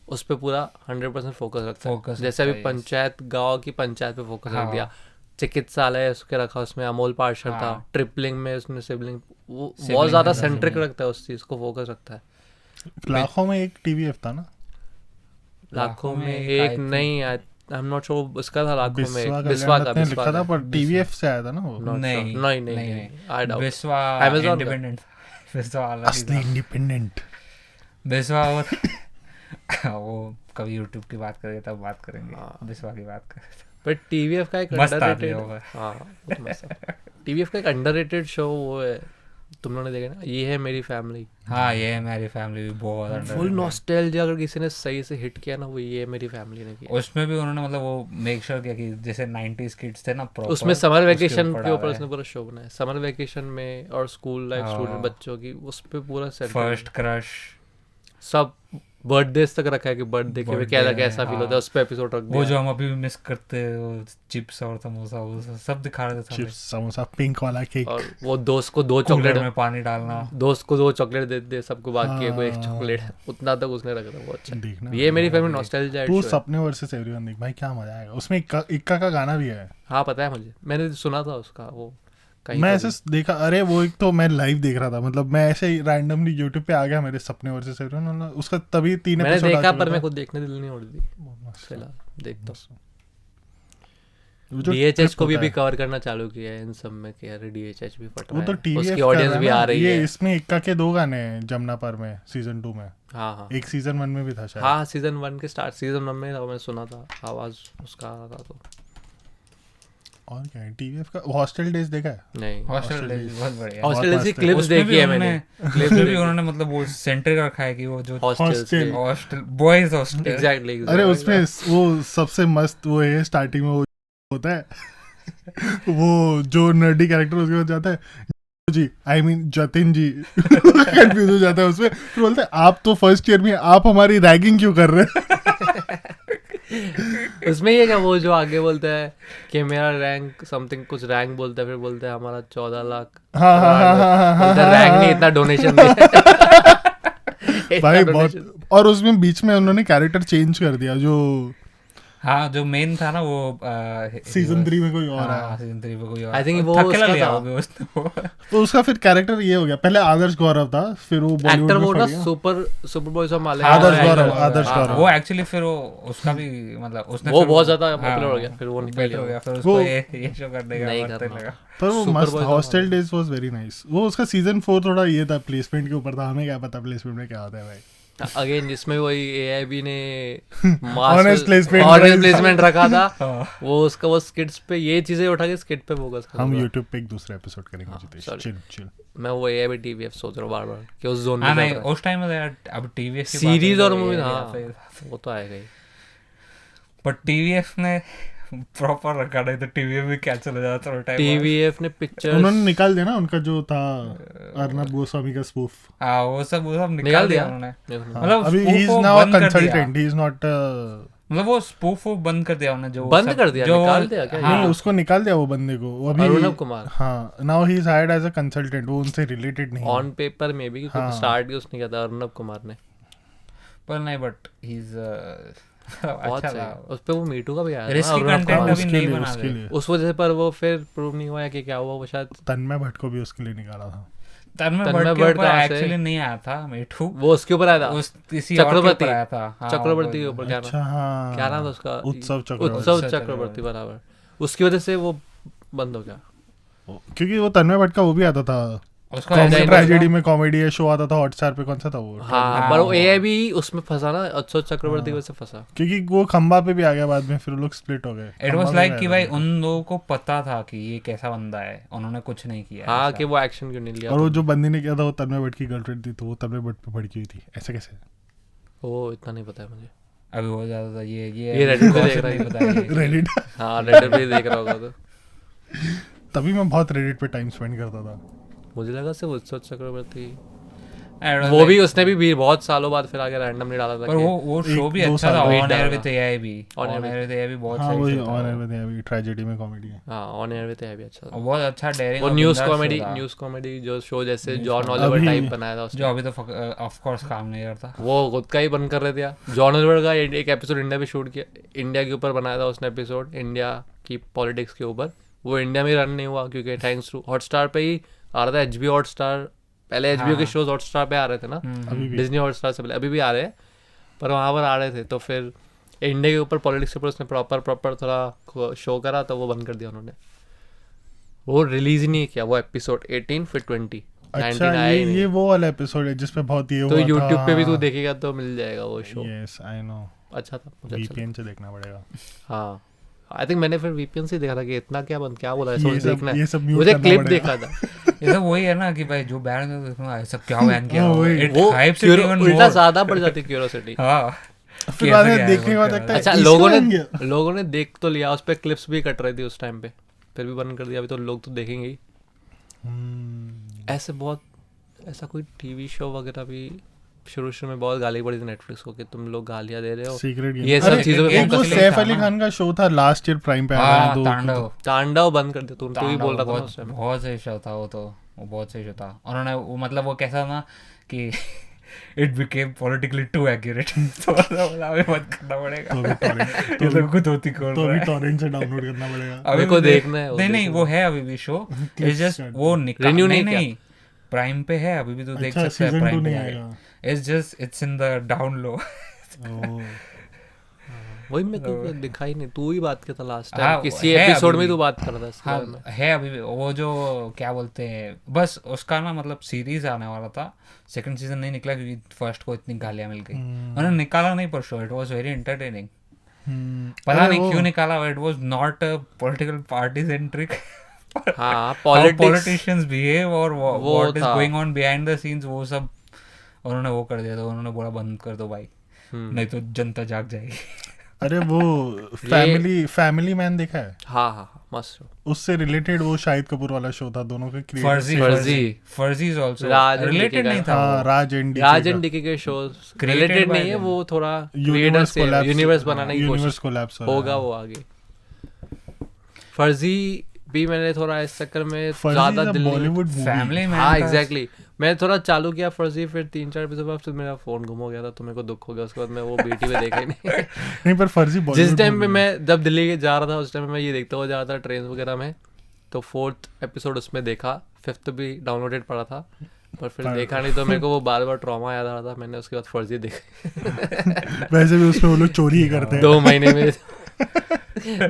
C: उस पर पूरा 100% फोकस रखता है।
D: Focus
C: जैसे
D: रखता
C: अभी
D: है,
C: पंचायत, गाँव की पंचायत पे फोकस
D: हाँ।
C: रख दिया, चिकित्सालय उसके रखा, उसमें अमोल पार्षद था,
D: हाँ।
C: ट्रिपलिंग में उसने सिबलिंग, वो बहुत
D: Sibling
C: ज़्यादा
D: में था,
C: सेंट्रिक
D: sibling।
C: रखता है उस चीज़ को, फोकस रखता है।
A: लाखों में एक टीवीएफ था ना?
C: लाखों में
D: I
C: एक
D: think-
C: नहीं, आई एम नॉट श्योर उसका था लाखों में
A: बिस्वा
C: एक,
A: का
C: बिस्वा का,
A: लिखा था, पर टीवीएफ से आया था ना वो।
D: नहीं
C: नहीं आई डाउट।
D: बिस्वा
C: Amazon का।
D: इंडिपेंडेंट बिस्वा अलग ही
A: असली
D: था।
A: इंडिपेंडेंट।
D: बिस्वा वो कभी यूट्यूब की बात करेंगे तब बात करेंगे,
C: हाँ।
D: बिस्वा की बात करें।
C: पर टीवीएफ का एक
D: मस्त आदमी
C: अंडररेटेड,
D: होगा।
C: हाँ टीवीएफ का एक अंडररेटेड शो वो है तुम लोगों ने देखा ना, ये है मेरी फैमिली,
D: हाँ ये है मेरी फैमिली भी बहुत
C: फुल
D: underrated है।
C: नॉस्टैल्जिया अगर किसी ने सही से हिट किया ना, वो ये है मेरी फैमिली ने किया।
D: उसमें भी उन्होंने मतलब वो मेक श्योर किया कि जैसे 90s किड्स थे ना proper,
C: उसमें समर वेकेशन के
D: डाला
C: ऊपर
D: है।
C: उसने पूरा शो बनाया, समर वेकेशन में और स्कूल लाइफ स्टूडेंट
D: हाँ।
C: बच्चों की, उस पे पूरा सेंटर
D: फर्स्ट क्रश,
C: सब बर्थडेज तक रखा है कि बर्थडे के
D: Birthday
C: क्या
D: में,
C: कैसा फील होता है,
D: हाँ।
C: उस पे एपिसोड रख
D: वो
C: दिया।
D: जो हम अभी भी मिस करते हैं, वो चिप्स और समोसा वो सब दिखा रहे थे सामने।
A: चिप्स समोसा पिंक वाला केक
C: और वो दोस्त को 2
D: कूलर
C: चॉकलेट,
D: में पानी डालना,
C: दोस्त को 2 चॉकलेट दे दे, सबको बाकी है को 1
A: हाँ।
C: चॉकलेट, उतना तक उसने रखा था, वो अच्छा।
A: देखना
C: ये मेरी फैमिली नॉस्टैल्जिया
A: तू
C: शो है।
A: सपने वर्सेस एवरीवन देख भाई, क्या मजा आएगा उसमें। इक्का का गाना भी है,
C: हाँ पता है मुझे, मैंने सुना था उसका वो कहीं
A: मैं
C: पर
A: ऐसे देखा। अरे वो एक तो मैं लाइव देख रहा था, मतलब मैं ऐसे ही रैंडमली यूट्यूब पे आ गया मेरे सपने वर्सेस एवरीवन, उसका तभी 3
C: मैंने
A: एपिसोड
C: देखा, पर मेरे को देखने दिल नहीं हो रही थी
A: मस्त
C: फिलहाल, देखता हूँ।
A: वो जो
C: DHH
A: trip
C: को भी
A: होता
C: अभी
A: है,
C: कवर करना चालू किया है इन सब में कि यार DHH भी फट
A: वो
C: रहा
A: तो
C: है,
A: टीवीएफ
C: उसकी
A: कर
C: ऑडियंस
A: रहा है
C: भी
A: ना।
C: आ रही
A: ये
C: है।
A: इसमें इक्का के 2 गाने हैं जमुना पर में, सीजन 2 में।
C: हाँ हाँ
A: एक सीजन 1 में भी था शायद।
C: हाँ, सीजन 1 के स्टार्ट, सीजन 1 में था, मैंने सुना था, आवाज उसका आ रहा था। तो
A: और क्या है टीवीएफ का हॉस्टल डेज देखा है?
C: नहीं,
D: हॉस्टल
A: Hostel
D: डेज
A: Days।
D: बहुत बढ़िया।
C: हॉस्टल
A: मस्त
C: की
A: है।
C: क्लिप्स
D: उसमें भी
C: देखी है मैंने,
D: उन्होंने उसमें भी उन्होंने मतलब वो सेंटर रखा है कि वो जो
A: Hostel।
D: Hostel boys hostel
C: exactly.
A: अरे उसमें वो सबसे मस्त वो है स्टार्टिंग में वो होता है वो जो नर्डी कैरेक्टर उसके बाद जाता है जी, I mean Jatin ji, confuse हो जाता है उसमें, फिर बोलते हैं आप तो फर्स्ट ईयर में, आप हमारी रैगिंग क्यों कर रहे हैं?
C: उसमें ये क्या, वो जो आगे बोलता है कि मेरा रैंक समथिंग कुछ रैंक बोलता है, फिर बोलता है हमारा 14 लाख,
A: हाँ हाँ हाँ हाँ हाँ
C: रैंक नहीं, इतना डोनेशन
A: भाई बहुत। और उसमें बीच में उन्होंने कैरेक्टर चेंज कर दिया, जो
D: हाँ जो मेन था ना वो
A: सीजन 3 में कोई और
D: हाँ
A: आया,
D: सीजन 3 में कोई और
C: I think वो
D: थकेला
C: उसका
D: लिया
C: था।
D: होगा उसने वो।
A: तो उसका फिर कैरेक्टर ये हो गया। पहले आदर्श गौरव था, फिर वो बॉलीवुड
C: एक्टर
A: में
C: वो
A: फट
C: ना
A: गया।
C: सुपर बॉयज ऑफ माले
A: आदर्श
C: का
A: गौरव,
C: actor।
A: आदर्श
C: हाँ,
A: गौरव।
D: वो एक्चुअली फिर वो उसका भी मतलब उसने
C: वो
D: फिर
C: बहुत ज्यादा popular
D: हाँ,
C: हो गया, फिर वो निकल
D: better हो
C: गया।
D: गया, फिर उसको
A: वो-
D: ये शो करने का
C: नहीं
D: वक्त
C: करना।
D: लगा।
A: पर वो
C: Super
A: मस्त
C: Boys
A: hostel days was very nice. वो उसका सीजन 4 थोड़ा ये था, प्लेसमेंट के ऊपर था, हमें क्या पता प्लेसमेंट में क्या होता है भाई।
C: अगेन जिसमें वही AIB ने
A: Honest placement
C: ऑनेस्ट प्लेसमेंट रखा था,
D: हाँ।
C: वो उसका वो स्किट्स पे ये चीजें उठा के स्किट पे फोकस कर
A: हम
C: रहा था।
A: यूट्यूब पे एक दूसरा एपिसोड करेंगे
C: हाँ,
A: जितेश,
C: sorry।
A: Chill chill.
C: मैं वो AIB TVF सोच रहा हूँ बार बार कि उस जोन
D: हाँ
C: में
D: नहीं
C: चल रहा है।
D: उस टाइम में यार अब टीवीएफ
C: सीरीज और मूवी, हाँ वो तो आएगा ही।
D: पर टीवीएफ ने प्रॉपर रखा, नहीं तो टीवीएफ भी क्या चला जाता थोड़ा टाइम
C: TVF ने पिक्चर
A: उन्होंने निकाल दिया ना उनका जो था अर्नब गोस्वामी का स्पूफ।
D: हाँ वो सब
C: निकाल
D: निकाल
C: दिया?
D: दिया उन्होंने।
A: हाँ,
D: मतलब
A: अभी
D: spoof
A: ही इज
D: वो
A: नाउ
D: बंद कर दिया।
A: Consultant, he is not.
D: मतलब वो स्पूफ वो बंद कर दिया उन्होंने, जो
C: बंद
D: सब-
C: कर दिया,
D: जो
C: निकाल दिया क्या?
D: हाँ,
A: नहीं उसको निकाल दिया वो बंदे को, वो अभी
C: अरुणव कुमार।
A: हाँ now he is hired as a consultant, वो उनसे रिलेटेड नहीं है।
C: ऑन पेपर में भी
A: हाँ।
C: स्टार्ट भी उसने किया था, अर्नब कुमार ने।
D: पर नहीं बट ही इज
C: बहुत
D: अच्छा
C: सही।
D: था।
C: उस पे वो मीटू का भी आया था ना,
D: Risky
C: अर्नब
D: content
C: कुमार।
D: अभी
A: उसके
D: नहीं
A: लिए
D: बना
A: उसके
D: रहे।
A: लिए
C: उस वजह पर वो फिर प्रूव नहीं हुआ है कि क्या हुआ, वो शायद
A: तन्मय भट्ट को भी उसके लिए निकाला था।
D: तन्मय
C: तन्मय
D: भट्ट के
C: भट्ट
D: ऊपर
C: कहाँ से?
D: एक्चुअली नहीं आया था मीठू,
C: वो उसके ऊपर आया था,
D: उस किसी और के
C: चक्रवर्ती।
D: ऊपर आया था। हाँ,
C: चक्रवर्ती के
D: वो-
C: ऊपर क्या
A: अच्छा
C: नाम,
A: हाँ,
C: क्या नाम था उसका?
A: उत्सव चक्रवर्ती।
C: उत्सव
D: चक्रवर्ती।
C: चक्रवर्ती, बराबर। उसकी वजह से वो बंद हो गया।
A: क्योंकि वो तन्मय भट्ट का वो भी आता था,
D: उसका
C: Comedy
D: ऐसा ही
A: ट्रेजेडी
D: बोला।
A: में कॉमेडी शो आता था हॉटस्टार पे, कौन सा था वो?
C: हाँ, पर वो AIB उसमें फंसा ना, उत्सव चक्रवर्ती की वजह से फंसा।
A: क्योंकि वो खंबा पे भी आ गया बाद में, फिर वो लोग स्प्लिट हो गए।
D: इट
A: खंबा
D: वाज
A: पे
D: लाइक
A: भी
D: कि
A: आया
D: भाई
A: था।
D: उन लोगों को पता था कि ये कैसा बंदा है, उन्होंने कुछ नहीं किया
C: हाँ,
D: ऐसा।
C: कि वो एक्शन क्यों नहीं लिया।
A: और वो जो बंदी ने किया था वो तन्मय भट्ट की गर्लफ्रेंड थी, तो वो तन्मय भट्ट पे भड़की हुई थी, ऐसे कैसे?
C: वो इतना नहीं पता है मुझे।
D: अभी हो जाता था
C: ये Reddit पे देख रहा
D: नहीं
C: है।
D: पता ये
A: रेडिट
C: हाँ, रेडिट पे देख रहा होगा तो।
A: तभी मैं बहुत रेडिट पे टाइम स्पेंड करता था।
C: मुझे लगा सिर्फ उत्सव चक्रवर्ती,
D: I don't
C: वो
D: like-
C: भी उसने भी बहुत सालों बाद फिर आगे रैंडमली डाला था
D: पर
C: कि
D: वो शो
A: एक
D: भी
A: दो
D: अच्छा
A: साल
D: था,
C: wait
D: ऑन एयर
C: डाला
D: with AIB,
C: On
D: on
C: Air
D: air with AIB बहुत
A: हाँ
D: सही
A: वही
D: show था
A: ऑन एयर
D: वो।
A: विद अभी ट्रेजेडी में कॉमेडी है।
C: हाँ, ऑन एयर पे भी अच्छा था।
D: और बहुत अच्छा डेयरिंग
C: वो न्यूज़ कॉमेडी जो शो जैसे जॉन ऑलिवर
A: अभी-
C: टाइप बनाया था
D: जो
C: उसने,
D: अभी तो ऑफ कोर्स काम नहीं करता।
C: वो खुद का ही बंद कर रहे थे। जॉन ऑलिवर का एक एपिसोड इंडिया पे शूट किया, इंडिया के ऊपर बनाया था उसने एपिसोड, इंडिया की पॉलिटिक्स के ऊपर। वो इंडिया में रन नहीं हुआ क्योंकि थैंक्स टू हॉटस्टार पे ही आ रहा था, HBO हॉटस्टार। पहले HBO के
D: हाँ।
C: शोज हॉटस्टार पे आ रहे थे ना,
A: अभी भी
C: डिज्नी हॉटस्टार से पहले, अभी भी आ रहे हैं, पर वहाँ पर आ रहे थे। तो फिर इंडिया के ऊपर पॉलिटिक्स के ऊपर उसने प्रॉपर थोड़ा शो करा, तो वो बंद कर दिया उन्होंने। वो रिलीज ही नहीं किया वो एपिसोड 18 फिर 20
A: अच्छा
C: 19 आया ही
A: ये
C: नहीं।
A: वो वाला एपिसोड है जिसपे बहुत ये
C: तो
A: हुआ था।
C: यूट्यूब पे भी तू देखेगा तो मिल जाएगा वो शो।
A: यस आई नो,
C: अच्छा था, मुझे अच्छा लगा।
A: VPN से देखना पड़ेगा।
C: हाँ, आई थिंक मैंने फिर VPN से देखा था कि इतना क्या बोला
A: ये
C: ऐसा
A: सब-
C: देखना है।
A: ये सब mute
C: मुझे
A: करना
C: क्लिप
A: पड़ेगा।
C: देखा था
D: ये तो वही है ना कि भाई जो बैन है ऐसा क्या बैन किया
A: हाँ, वही।
D: इट
C: वो
D: हाइप्स इट
C: क्यूरो-
D: इवन
C: उल्टा
D: मोर
C: ज्यादा बढ़ जाती क्यूरोसिटी।
D: हाँ
A: फिर बाद में देखने के बाद लगता है
C: अच्छा
A: इसका
C: लोगों
A: बन गया।
C: ने देख तो लिया, उस पे क्लिप्स भी कट रही थी उस टाइम पे, फिर भी बंद कर दिया। अभी तो लोग तो देखेंगे ही। ऐसे बहुत ऐसा कोई टीवी शो वगैरह भी शुरू में बहुत गाली पड़ी थी नेटफ्लिक्स को कि तुम लोग गालियां दे रहे हो।
A: सीक्रेट गेम,
C: ये सब चीजों पे
A: एक वो
C: focus
A: सैफ
D: था
A: अली
D: ना।
A: खान का शो था लास्ट ईयर प्राइम पे आया
D: हाँ
A: दो
D: तांडव
C: तांडव बंद कर दिया, तू ही बोल रहा था ना उस टाइम।
D: बहुत सही शो था वो, तो वो बहुत सही शो था। उन्होंने वो मतलब वो कैसा ना कि it became politically too accurate तो मतलब हमें मत करना पड़ेगा ये तो खुद होती खोल
A: तो
D: रहा
A: अभी
D: है
A: टॉरेंट से डाउनलोड करना पड़ेगा।
D: अभी
C: मेरे को
D: भी
C: देखना है, वो
D: नहीं नहीं
C: देखना
D: वो है अभी भी शो इट्स जस्ट वो
C: Renew
D: नहीं
C: नहीं
D: नहीं प्राइम पे है अभी भी, तो देख
A: अच्छा
D: सकता है
A: सीजन 2
D: प्राइम पे
A: नहीं
D: जाके।
A: आएगा।
D: It's just it's in the down low
A: oh,
C: वही मेरे को दिखाई नहीं, तू ही बात करता लास्ट
D: हाँ,
C: टाइम किसी
D: है
C: एपिसोड
D: अभी
C: में
D: भी।
C: तू बात कर रहा था इसके बारे में।
D: हाँ है अभी भी वो जो क्या बोलते हैं, बस उसका ना मतलब सीरीज आने वाला था, सेकंड सीजन नहीं निकला क्योंकि फर्स्ट को इतनी गालियां मिल गई। उन्होंने निकाला नहीं पर show it was very entertaining. पता
A: अरे
D: नहीं
A: वो-
D: क्यों निकाला, it was not a political party centric
C: हाँ
D: पॉलिटिक्स
C: पॉलिटिक्स
D: पॉलिटिशियंस बिहेव और
C: वो
D: व्हाट इज
C: था।
D: Going on behind the scenes वो सब उन्होंने वो कर दिया। तो उन्होंने बोला बंद कर दो भाई, नहीं तो जनता जाग जाएगी।
A: अरे वो फैमिली मैन देखा है,
C: हाँ हाँ हाँ मस्त show।
A: उससे रिलेटेड वो शाहिद कपूर वाला शो था, दोनों के
D: Farzi
A: creator
D: Farzi is also
C: Raj and
D: related
C: DK
D: नहीं
C: का।
D: था
A: हाँ
D: वो।
A: Raj and
C: Raj and DK के शोज
D: Created
C: रिलेटेड
D: by
C: नहीं है,
D: them.
C: वो थोड़ा
A: यूनिवर्स कोलैप्स
C: यूनिवर्स बनाने की
A: यूनिवर्स
C: कोशिश
A: कोलैप्स
C: होगा वो आगे। फर्जी भी मैंने थोड़ा इस चक्कर में
A: फर्जी
C: ज्यादा
A: इज अ
C: दिल नहीं-
A: बॉलीवुड
D: फैमिली मैन
C: हाँ एग्जैक्टली, मैं थोड़ा चालू किया फर्जी, फिर 3-4 एपिसोड बाद फिर मेरा फोन गुम हो गया था, तो मेरे को दुख हो गया। उसके बाद मैं वो बीटी पे देखा ही नहीं।
A: नहीं पर फर्जी
C: जिस
A: बॉलीवुड
C: टाइम पे मैं जब दिल्ली जा रहा था उस टाइम पे मैं ये देखता हुआ जा रहा था ट्रेन वगैरह में, तो 4th एपिसोड उसमें देखा, 5th भी डाउनलोडेड पड़ा था, पर फिर देखा नहीं, तो मेरे को वो बार बार ट्रॉमा याद आ रहा था। मैंने उसके बाद फर्जी देखा
A: वैसे भी उसमें वो लोग चोरी ही करते हैं।
C: 2 महीने में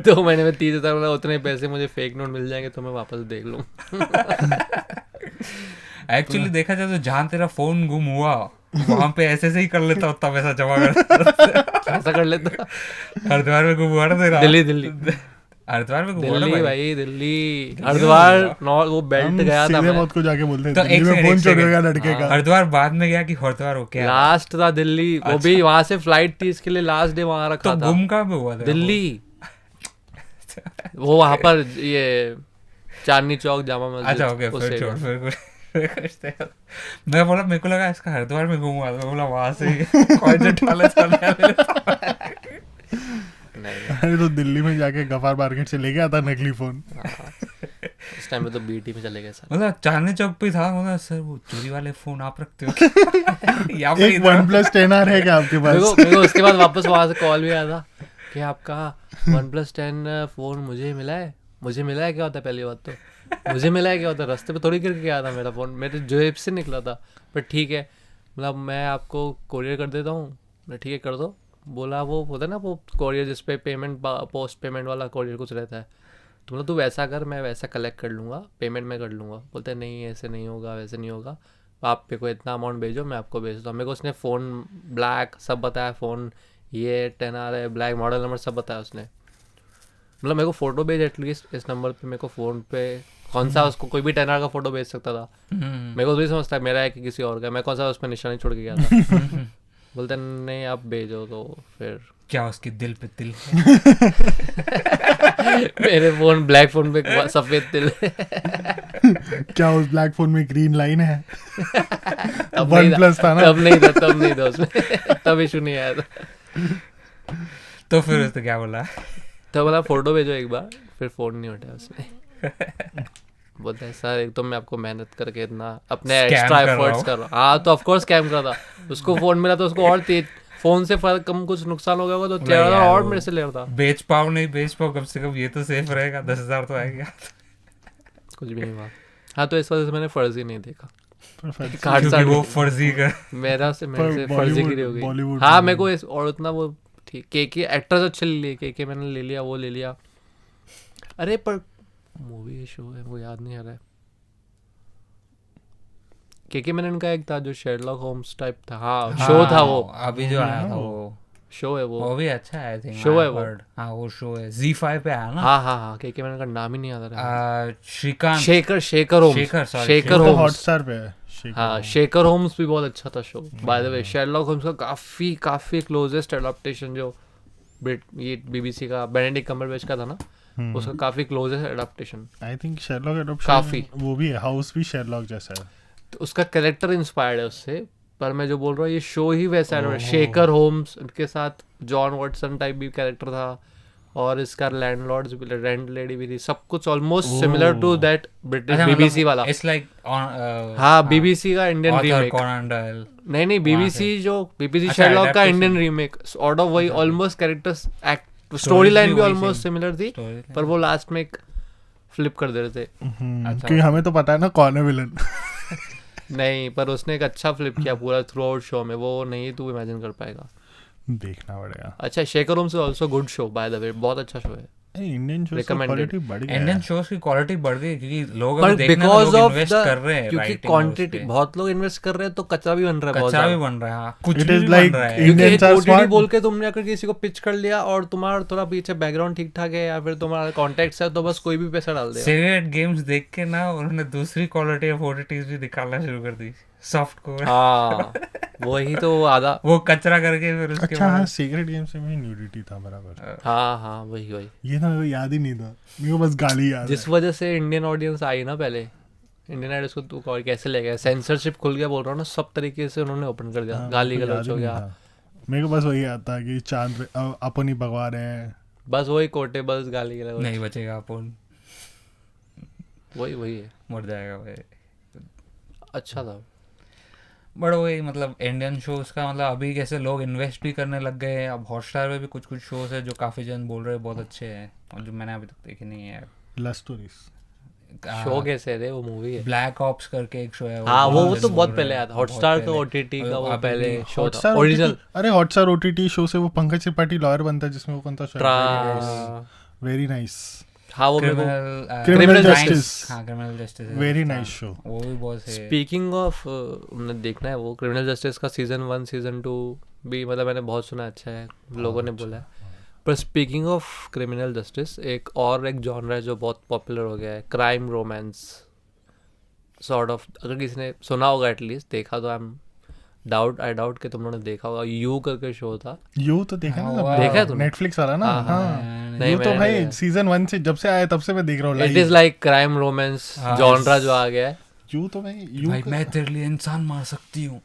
C: 2 महीने में 30,000 मतलब उतने पैसे मुझे फेक नोट मिल जाएंगे तो मैं वापस देख लूँ।
D: एक्चुअली देखा जाए तो जहाँ तेरा फोन गुम हुआ वहां पे ऐसे से ही कर लेता उतना पैसा जमा कर।
C: ऐसा कर लेता।
D: हरिद्वार में गुम हुआ ना तेरा,
C: दिल्ली
D: हरिद्वार में गुम हुआ ना
C: दिल्ली
D: भाई।
C: भाई दिल्ली हरिद्वार नॉर्थ वो बेल्ट
A: हम
C: गया था
A: सीधे
C: मैं।
A: मौत को जाके बोलते हैं
D: तो
A: दिल्ली
D: एक
A: में
D: सेकंड,
A: फोन
D: एक
A: चोरी हो
D: सेकंड।
A: गया लड़के का।
D: हरिद्वार बाद में गया कि हरिद्वार हो क्या
C: लास्ट था दिल्ली, वो भी वहां से फ्लाइट थी इसके लिए, लास्ट डे वहां
D: तो
C: रखा था।
D: गुम कहाँ पे हुआ था
C: दिल्ली वो वहां पर ये चांदनी चौक जामा मस्जिद।
D: अच्छा ओके
C: उस
D: फिर
C: area
D: छोड़
C: में।
D: फिर कुछ मैं बोला मेरे को लगा इसका हरिद्वार में गुम हुआ था, मैं बोला वहां से कौन से ठाले
C: नहीं
A: अरे तो दिल्ली में जाके गफार मार्केट से लेके आता नकली फोन।
C: इस टाइम में तो बीटी में चले गए सर।
D: मतलब चांदनी चौक पे था, मतलब सर वो चोरी वाले फोन आप रखते हो यहाँ पे
A: एक OnePlus 10R है क्या आपके
C: मेरे
A: पास?
C: को उसके बाद वापस वहां से कॉल भी आया था कि आपका OnePlus 10 फोन मुझे मिला है। मुझे मिला है क्या होता है, पहली बात तो मुझे मिला है क्या होता है, रास्ते पे थोड़ी गिर के आया था मेरा फोन, मेरे जेब से निकला था। पर ठीक है, मतलब मैं आपको कोरियर कर देता हूँ। मैं ठीक है कर दो। बोला वो होता है ना वो कोरियर जिसपे पेमेंट पोस्ट पेमेंट वाला कोरियर कुछ रहता है, तो मतलब तू वैसा कर, मैं वैसा कलेक्ट कर लूँगा, पेमेंट मैं कर लूँगा। बोलते हैं नहीं ऐसे नहीं होगा, वैसे नहीं होगा, आप पे को इतना अमाउंट भेजो मैं आपको भेजता हूँ। मेरे को उसने फ़ोन ब्लैक सब बताया, फ़ोन ये 10R है, ब्लैक मॉडल नंबर सब बताया उसने। मतलब मेरे को फ़ोटो भेज एटलीस्ट इस नंबर पे, मेरे को फ़ोन पे कौन सा उसको कोई भी 10R का फ़ोटो भेज सकता था। मेरे को तो नहीं समझता है मेरा है कि किसी और का, मैं कौन सा उसमें निशानी छोड़ के गया था। बोलते नहीं आप भेजो, तो फिर
D: क्या उसके दिल पे तिल
C: मेरे फोन ब्लैक फोन पे सफेद तिल
A: क्या उस ब्लैक फोन में ग्रीन लाइन है?
C: तब नहीं
A: OnePlus था ना?
C: तब नहीं था उसमें तब इशू नहीं आया था।
D: तो फिर उसने क्या बोला?
C: तो बोला फोटो भेजो एक बार, फिर फोन नहीं उठाया उसने। बोलता है सर एक तो मैं आपको मेहनत करके इतना अपने
D: Scam
C: एक्स्ट्रा
D: कर रहा
C: एफर्ट्स
D: हूँ।
C: कर रहा हूँ। हाँ तो ऑफकोर्स स्कैम कर रहा था। उसको फोन मिला तो उसको और तेज फोन से फर्क कम कुछ नुकसान हो गया होगा तो
D: नहीं
C: 13,000
D: यार,
C: और
D: वो
C: मेरे से ले रहा था।
D: बेच पाओ नहीं बेच पाओ, कम से कम ये तो सेफ रहेगा, 10,000 तो आएगा।
C: कुछ भी नहीं हुआ। हाँ तो इस वजह से मैंने फर्जी नहीं देखा।
A: Perfect.
C: काट
D: क्योंकि
C: साट
D: वो फर्जी का
C: मेरे से
A: पर
C: फर्जी
A: Bollywood-
C: गिरी हो गई।
A: Bollywood
C: हाँ
A: में-
C: मेरे को और उतना वो ठीक के एक्टर्स अच्छे ले लिए, के मैंने ले लिया, वो ले लिया। अरे पर मूवी शो है वो याद नहीं आ रहा है। के मैंने उनका एक था जो शेरलॉक होम्स टाइप था। हाँ शो था वो।
D: अभी जो आया था वो
C: शो है
D: वो
C: वो।
D: भी अच्छा है आई थिंक
C: Show है वो।
D: हाँ वो शो है Z5 पे आया ना
C: हाँ के मैंने का नाम ही नहीं याद आ रहा।
D: श्रीकांत
C: शेखर होम्स।
D: शेखर, sorry,
C: शेखर
D: शेखर
A: तो
C: होम्स।
A: हॉटस्टार पे है
C: हाँ शेखर होम्स भी बहुत अच्छा था show by the way. Sherlock Holmes का काफी क्लोजेस्ट एडाप्टेशन जो ये BBC का बेनेडिक्ट कम्बरबैच का था ना, उसका काफी closest adaptation.
A: I think Sherlock adoption
C: काफी।
A: वो भी है, हाउस भी शेरलॉक जैसा है।
C: तो उसका कैरेक्टर इंस्पायर्ड है उससे, पर मैं जो बोल रहा हूँ ये शो ही वैसा है। शेखर होम्स के साथ जॉन वॉटसन टाइप भी कैरेक्टर था, और इसका लैंडलॉर्ड्स भी, लैंड लेडी भी थी, सब कुछ almost similar to that British BBC वाला।
D: इट्स लाइक
C: हाँ BBC का इंडियन रीमेक।
D: कॉनन डॉयल
C: नहीं BBC जो BBC
D: अच्छा,
C: शेरलॉक का
D: adaptation।
C: इंडियन रीमेक ऑर्डर वही almost characters act story line भी
D: वही
C: ऑलमोस्ट
D: same।
C: सिमिलर थी,
D: Storyline।
C: पर वो लास्ट में एक फ्लिप कर दे रहे थे।
D: अच्छा।
A: क्योंकि हमें तो पता है ना कौन है विलन।
C: नहीं पर उसने एक अच्छा फ्लिप किया पूरा थ्रू आउट शो में, वो नहीं तू इमेजिन कर पाएगा।
A: देखना पड़ेगा।
C: अच्छा Shekhar Holmes is also good show by the way, बहुत अच्छा शो है।
A: इंडियन शोज की
C: Recommended।
A: क्वालिटी बढ़ गई
D: इंडियन
A: है।
D: शोज की क्वालिटी बढ़ गई क्योंकि लोग
C: पर
D: अभी देखने में
C: बिकॉज
D: लोग
C: ऑफ
D: इन्वेस्ट कर रहे हैं
C: क्योंकि
D: writing और
C: क्वांटिटी
D: उस पे।
C: बहुत लोग इन्वेस्ट कर रहे हैं तो कचरा भी बन रहा है बहुत
D: कच्चा भी
C: ज्यादा।
D: बन रहा है हाँ, कुछ
A: It
D: भी
A: is
D: बन
A: like
D: रहा है
C: क्योंकि
A: Indians
C: एक
A: are
C: OTT
A: smart।
C: बोल के तुमने अगर किसी को पिच कर लिया और तुम्हारा थोड़ा पीछे बैकग्राउंड ठीक ठाक है या फिर तुम्हारा कॉन्टेक्ट है तो बस कोई भी पैसा डाल देगा।
D: सिगरेट गेम्स देख के ना उन्होंने दूसरी क्वालिटी ऑफ OTTs भी निकालना शुरू कर दी सॉफ्ट कोर।
C: हाँ वही तो आधा।
D: वो कचरा करके फिर उसके
A: अच्छा हाँ
D: बाद
A: सीक्रेट गेम से भी न्यूडिटी था बराबर।
C: हाँ वही
A: ये ना मेरे को याद ही नहीं था, मेरे को बस गाली याद
C: जिस
A: है।
C: वजह से इंडियन ऑडियंस आई ना पहले, इंडियन आइडल्स को तू कैसे ले गया, सेंसरशिप खुल गया बोल रहा हूँ ना, सब तरीके से उन्होंने ओपन कर दिया,
A: हाँ,
C: गाली
A: मेरे को
C: गलौज
A: याद
C: हो
A: ही नहीं
C: गया।
A: था। मेरे को बस वही याद था कि चांद पे अपन ही भगवा रहे हैं।
C: बस वही कोटेबल्स गाली गलौज,
D: नहीं बचेगा अपन
C: वही है।
D: मर जाएगा भाई।
C: अच्छा था।
D: बट वही मतलब इंडियन शोज का मतलब अभी कैसे लोग इन्वेस्ट भी करने लग गए हैं। अब हॉटस्टार में भी कुछ शोज है जो काफी जन बोल रहे हैं बहुत अच्छे हैं और जो मैंने अभी तक देखे नहीं है।
A: लव स्टोरीज
C: शो कैसे रे, वो मूवी है।
D: ब्लैक ऑप्स करके एक शो है
C: हाँ वो
D: बहुत
C: तो
D: जन
C: बहुत
D: बोल
C: पहले
D: रहे
C: आया
D: हैं,
C: था,
D: बहुत
C: हॉटस्टार का
D: पहले।
C: OTT का वो
D: अभी
C: पहले
D: भी
C: शो था
A: हॉटस्टार
C: ओरिजिनल।
A: अरे हॉटस्टार OTT शो से वो पंकज त्रिपाठी लॉयर बनता है जिसमें वो कौन था वेरी नाइस।
C: हाँ वो मेरे को
A: Criminal
C: Justice।
A: Justice।
D: हाँ criminal justice
A: very nice show.
D: वो भी बहुत है।
C: स्पीकिंग ऑफ हमने देखना है वो क्रिमिनल जस्टिस का सीजन 1 सीजन 2 भी, मतलब मैंने बहुत सुना अच्छा है, लोगों ने बोला है। पर स्पीकिंग ऑफ क्रिमिनल जस्टिस एक जॉनर है जो बहुत पॉपुलर हो गया है, क्राइम रोमांस सॉर्ट ऑफ। अगर किसी ने सुना होगा एटलीस्ट, देखा तो आई डाउट कि तुम लोगों ने देखा होगा। यू करके शो था,
A: यू तो देखा
D: हाँ,
A: ना
D: वो-
C: देखा है तूने?
A: नेटफ्लिक्स वाला ना।
C: हाँ,
A: हाँ
C: नहीं,
A: यू तो
C: मैंने
A: भाई
C: देखा।
A: सीजन 1 से जब से आया तब से मैं देख रहा हूँ
C: it is like crime romance
D: हाँ,
C: जॉनरा जो आ गया है।
A: यू तो भाई यू
D: भाई मैं तेरे लिए इंसान मार सकती हूँ।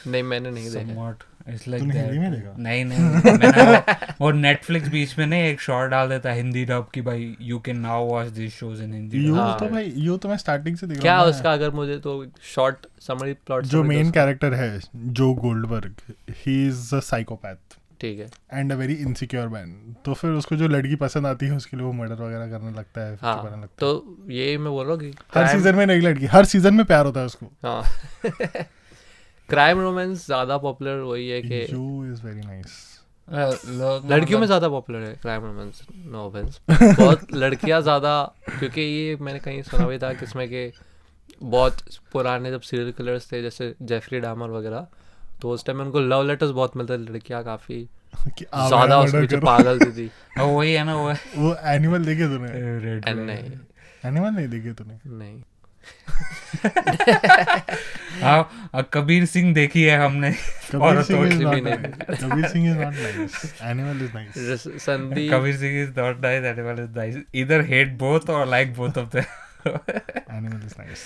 C: नहीं मैंने नहीं देखा।
D: Somewhat, it's like
A: तूने
D: that.
A: हिंदी में देखा?
D: नहीं मैंने वो नेटफ्लिक्स बीच में नहीं एक शॉर्ट डाल देता है हिंदी डब की, भाई you can now watch this shows in Hindi
A: you
C: हाँ।
A: तो भाई यू तो मैं स्टार्टिंग से देख
C: क्या
A: रहा हूँ।
C: उसका, अगर मुझे तो शॉर्ट समरी प्लॉट
A: जो मेन कैरेक्टर है जो Goldberg, he is a psychopath
C: ठीक है।
A: And a very insecure man. तो फिर उसको जो लड़की पसंद आती है उसके लिए वो मर्डर वगैरह करने लगता है,
C: हाँ
A: करने लगता
C: तो
A: है।
C: ये मैं बोल रहा हूँ कि
A: हर सीजन में नई लड़की, हर सीजन में प्यार होता है उसको।
C: हाँ क्राइम रोमांस ज्यादा पॉपुलर वही है कि
A: यू इज वेरी नाइस।
C: लड़कियों में ज्यादा पॉपुलर है क्राइम रोमांस, नो ऑफेंस। बहुत लड़कियां ज्यादा, क्योंकि ये मैंने कहीं सुना भी था किसमें कि बहुत पुराने जब सीरियल किलर्स थे जैसे जेफरी डामर वगैरह, तो उस टाइम में उनको लव लेटर्स बहुत मिलते थे, लड़कियां काफी
A: कि आप
C: ज्यादा
A: मेरा
C: उसके
A: murder
C: पीछे
A: करो।
C: पागल थी।
D: वही है ना
A: वो एनिमल देखे तूने?
D: रेड
C: नहीं
A: एनिमल नहीं देखे तूने?
C: नहीं
D: हाँ कबीर सिंह देखी है हमने।
A: कबीर सिंह इज
C: भी
A: नॉट
C: नहीं।
A: Nice. Kabir Singh is not nice. Animal is nice.
C: Sandeep
D: Kabir Singh is not nice, Animal is nice. Either hate both और like both of them.
A: Animal is nice.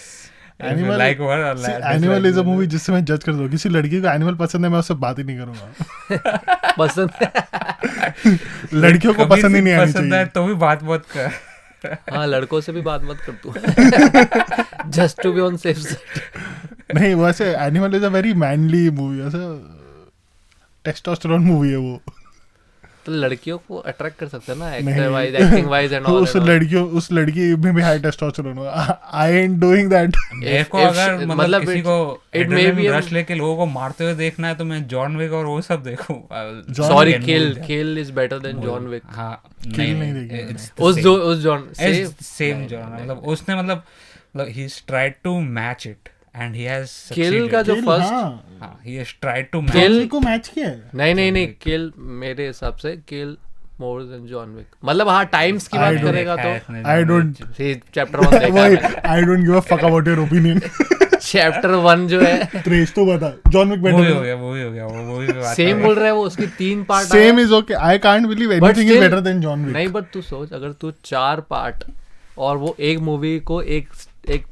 D: Animal like one और
A: एनिमल इज अ मूवी जिससे मैं जज कर दूं। किसी लड़की को एनिमल पसंद है मैं उससे बात ही नहीं करूंगा।
C: पसंद
A: लड़कियों को पसंद ही नहीं आनी
D: पसंद है
A: चाहिए।
D: तो भी बात मत कर।
C: हाँ लड़कों से भी बात मत कर तू, just to be on safe side.
A: नहीं वैसे Animal is a very manly movie, ऐसा टेस्टोस्टेरोन मूवी है वो।
C: तो लड़कियों को अट्रैक्ट कर सकते हैं ना,
A: नहीं।
C: Actor wise, acting wise and all.
A: उस लड़की में भी high testosterone. I am doing that.
D: मेरे को
C: if-
D: अगर
C: मतलब
D: मतलब किसी को
C: it may be a-
D: rush लेके लोगों को मारते हुए देखना है तो मैं जॉन विक और वो सब देखूं।
C: Sorry Kill is better than John Wick.
D: हाँ
A: नहीं देखी
C: उस जॉन
D: सेम जॉन मतलब उसने मतलब he tried to match it and he has
C: Kill
D: succeeded.
C: का जो
A: Kill,
C: फर्स्ट
A: हाँ,
D: He has tried to match.
C: Kill-
A: John Wick को मैच किया है.
C: नहीं किल मेरे हिसाब से किल मोर देन जॉन विक, मतलब हाँ टाइम्स की
A: I
C: बात
A: don't-
C: करेगा तो
A: I don't-
C: चैप्टर 1 देखा
A: वही,
C: है
A: I don't give a fuck about your opinion.
C: Chapter 1 जो है
A: Trace तो बता. John Wick
D: वो
A: better.
D: भी हो गया वो मूवी पे बात
C: सेम
D: कर
C: बोल रहा है वो, उसकी 3 part
A: Same is okay. I can't believe
C: But
A: anything is
C: still-
A: better than John Wick.
C: नहीं, बट तू सोच अगर तू 4 पार्ट और वो एक मूवी को एक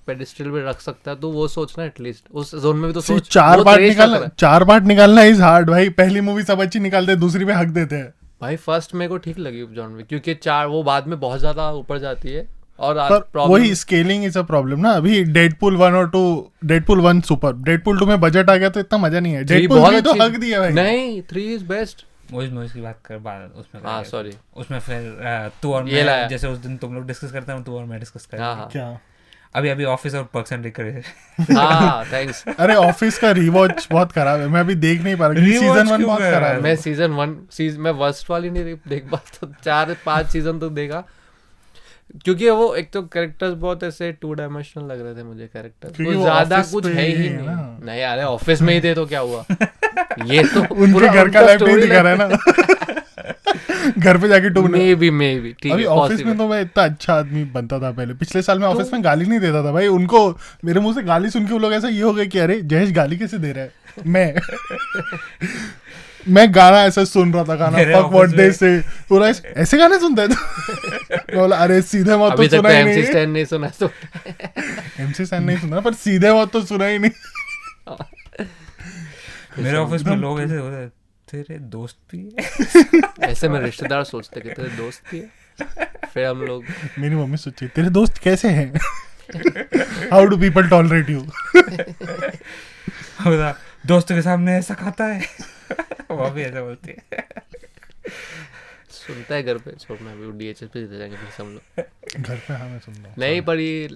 C: पेडिस्टल पे रख सकता है तो वो सोचना एटलीस्ट उस जोन में भी तो
A: See,
C: सोच।
A: चार
C: वो
A: पार्ट
C: trace
A: निकालना,
C: कर रहा है।
A: 4 पार्ट निकालना इज हार्ड भाई. पहली मूवी सब अच्छी निकालते हैं, दूसरी पे हक देते हैं.
C: भाई फर्स्ट मेरे को ठीक लगी जॉन विक, क्योंकि 4 वो बाद में बहुत ज्यादा ऊपर जाती है और
A: पर
C: problem-
A: वही स्केलिंग इज अ प्रॉब्लम ना. अभी डेडपूल 1 और 2, डेडपूल 1 सुपर, डेडपूल 2 में बजट आ गया तो इतना मजा नहीं है.
C: 3
A: डेडपूल
C: बहुत
A: 3 तो
C: अच्छी-
A: हक दिया भाई.
C: नहीं 3 इज बेस्ट।
D: मूवीज की बात कर बाद उसमें
C: हाँ
D: करेंगे।
C: सॉरी
D: उसमें फिर तू और
C: ये लाया।
D: मैं जैसे उस दिन तुम लोग डिस्कस करते हैं तू और मैं डिस्कस
C: हाँ
D: करेंगे।
C: हाँ
A: क्या?
D: अभी ऑफिस और पर्क्स एंड रिक्रेशन
C: हाँ थैंक्स।
A: अरे ऑफिस का रिवॉच बहुत खराब है. मैं अभी देख नहीं पा रहा क्योंकि
D: Rewatch
A: सीजन 1
D: क्यों
A: बहुत
D: कर रहा
A: खराब
D: है?
A: है.
C: मैं सीजन 1 मैं वर्स्ट वाली नहीं देख पाता, 4-5 सीजन तो देखा, क्योंकि वो एक तो कैरेक्टर्स बहुत ऐसे 2 डायमेंशनल लग रहे थे मुझे कैरेक्टर्स,
A: क्योंकि
C: कुछ
A: वो
C: ज्यादा
A: office
C: कुछ
A: पे
C: है
A: ही
C: ही
A: है
C: नहीं।
A: ना।
C: नहीं अरे ऑफिस में ही थे तो क्या हुआ ये तो
A: उनके घर का लाइफ नहीं दिखा रहा है ना. घर पे जाके टूने.
C: मे बी ठीक
A: अभी
C: है
A: ऑफिस में
C: possible।
A: तो मैं इतना अच्छा आदमी बनता था पहले. पिछले साल में ऑफिस में गाली नहीं देता था भाई. उनको मेरे मुंह से गाली सुन के वो लोग ऐसा ये हो गए कि अरे जयेश गाली कैसे दे रहा है. मैं गाना ऐसा सुन रहा था, गाना
D: मेरे
A: फक व्हाट
D: office
A: दे
D: में-
A: से पूरा ऐसे गाने सुनता है. मैं बोला अरे सीधे मत
C: अभी
A: तो
C: तक
A: सुना
C: तो
A: ही
C: एमसी
A: नहीं.
C: स्टैन नहीं सुना तो
A: एमसी सैन नहीं सुना पर सीधे मत तो सुना ही नहीं.
D: मेरे ऑफिस में लोग ऐसे होते हैं, तेरे दोस्त भी है
C: ऐसे में रिश्तेदार सोचते कि तेरे दोस्त ही है, फिर हम लोग
A: मेरी मम्मी सोची तेरे दोस्त कैसे हैं. How do people tolerate you.
D: होता दोस्तों के सामने ऐसा खाता है वो भी ऐसा बोलती है।
C: सुनता है घर पे, छोड़ मैं अभी डीएचएस पे दे जाएंगे फिर से हम लोग।
A: घर पे हाँ मैं सुन रहा हूँ.
C: नहीं पर ये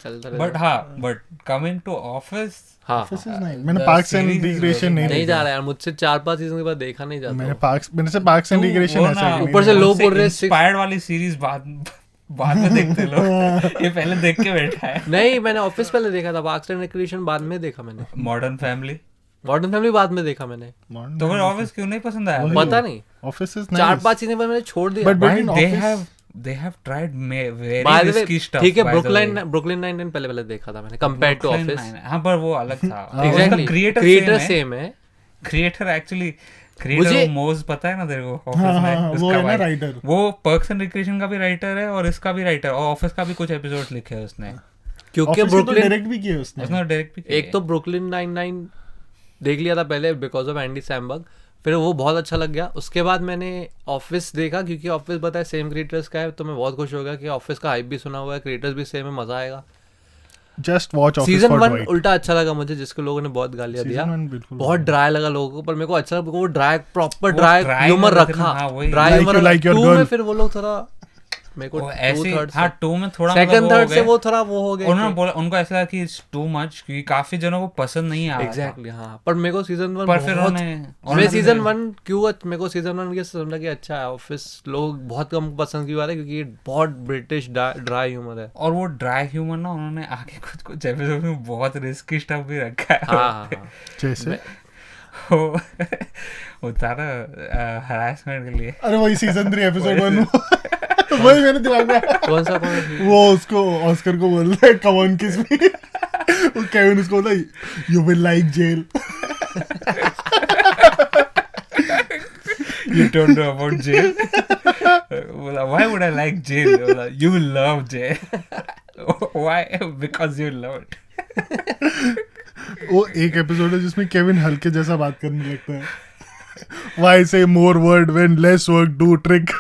C: चलता रहता
D: बट हाँ बट कमिंग टू ऑफिस
C: हाँ
A: Office is nice. मैंने
D: The
A: parks and
D: series is
A: recreation
D: very
A: नहीं
C: नहीं
A: देखा.
C: जा रहा यार, मुझसे 4-5 सीजन के बाद देखा नहीं जाता
A: मैंने
C: वो।
A: मेरे से पार्क्स एंड रिक्रिएशन
D: वो
A: ऐसा
D: ना,
A: है कि नहीं
C: ऊपर से
A: देखा.
C: लोग बोल रहे हैं
D: इंस्पायर्ड वाली सीरीज बाद में देखते लोग ये पहले देख के बैठा है।
C: नहीं मैंने ऑफिस पहले देखा था, पार्क्स एंड रिक्रिएशन बाद में देखा मैंने,
D: मॉडर्न फैमिली
C: मॉडर्न फैमिली बाद में देखा मैंने,
D: तो फिर ऑफिस क्यों नहीं पसंद आया?
A: वही।
C: पता नहीं
A: ऑफिस इज
C: 4-5 सीजन बाद मैंने छोड़ दिया।
A: But
D: Why
A: between
D: they
A: office-
D: have tried very
C: By the way,
D: risky stuff.
C: ठीक है
D: by the way.
C: ब्रुकलिन 99 पहले देखा था मैंने compare to
D: Brooklyn
C: office.
D: Nine-Nine, हाँ पर वो अलग था।
C: एग्जैक्टली क्रिएटर सेम है।
D: क्रिएटर एक्चुअली क्रिएटर
C: मुझे-
D: वो मोज पता है ना तेरे को
A: हाँ,
D: ऑफिस
A: हाँ,
D: में
A: वो
D: उसका
A: है ना
D: भाई।
A: राइटर.
D: वो पर्क्स एंड रिक्रिएशन का भी राइटर है और इसका भी राइटर और ऑफिस का भी कुछ एपिसोड लिखे है उसने।
C: क्योंकि
A: ऑफिस को तो
C: ब्रुकलिन
A: डायरेक्ट भी किया उसने.
D: उसने डायरेक्ट भी किया
C: एक तो ब्रुकलिन 99 देख लिया था पहले बिकॉज ऑफ एंडी सैमबर्ग, फिर वो बहुत अच्छा लग गया। उसके बाद मैंने ऑफिस देखा क्योंकि ऑफिस पता है सेम क्रिएटर्स का है, तो मैं बहुत खुश हो गया कि ऑफिस का हाइप भी सुना हुआ है, क्रिएटर्स भी सेम है, मजा आएगा।
A: Just watch office
C: season
A: for
C: 1
A: ट्वाइट.
C: उल्टा अच्छा लगा मुझे, जिसको लोगों ने बहुत गालियां दिया,
A: सीजन 1 बिल्कुल
C: बहुत ड्राई लगा लोगों को, पर मेरे को अच्छा लगा, वो ड्राई प्रॉपर
D: वो
C: ड्राई
D: dry
C: ह्यूमर
D: लग रहा था
C: रखा,
D: ना, हाँ, वही।
C: Dry
A: Like
C: humour
A: you like your
C: 2 में
A: girl.
C: फिर वो लोग थोड़ा मेरे को
D: वो ऐसे
C: 2/3
D: हाँ 2 में थोड़ा
C: सेकंड
D: मतलब
C: थर्ड
D: हो
C: से
D: गए।
C: वो थोड़ा वो हो गया
D: उन्होंने बोला उनको ऐसा लगा कि इट्स टू मच क्योंकि काफी जनों को पसंद नहीं आ रहा था।
C: एग्जैक्टली हाँ, पर मेरे को सीजन 1
D: पर फिर
C: बहुत मैं सीजन 1 क्यों मेरे को सीजन 1 ये समझा कि अच्छा है, ऑफिस लोग बहुत कम पसंद क्यों आ रहे हैं क्योंकि बहुत ब्रिटिश ड्राई ह्यूमर है।
D: और वो ड्राई ह्यूमर ना उन्होंने आगे कुछ एपिसोड में बहुत रिस्की स्टफ भी रखा है।
C: हाँ हाँ
A: जैसे
D: वो था ना हरासमेंट के लिए।
A: अरे वही सीजन 3 एपिसोड 1 वही मेरे दिमाग में आया.
C: कौन सा
A: वो उसको ऑस्कर को बोल रहा है कम ऑन किस मी. वो केविन उसको बोलता है you will like jail.
D: You don't know about jail? बोला why would I like jail? बोला you love jail. Why? Because you love it.
A: वो एक एपिसोड है जिसमें केविन हल्के जैसा बात करने लगता है. Why say more word when less work do trick.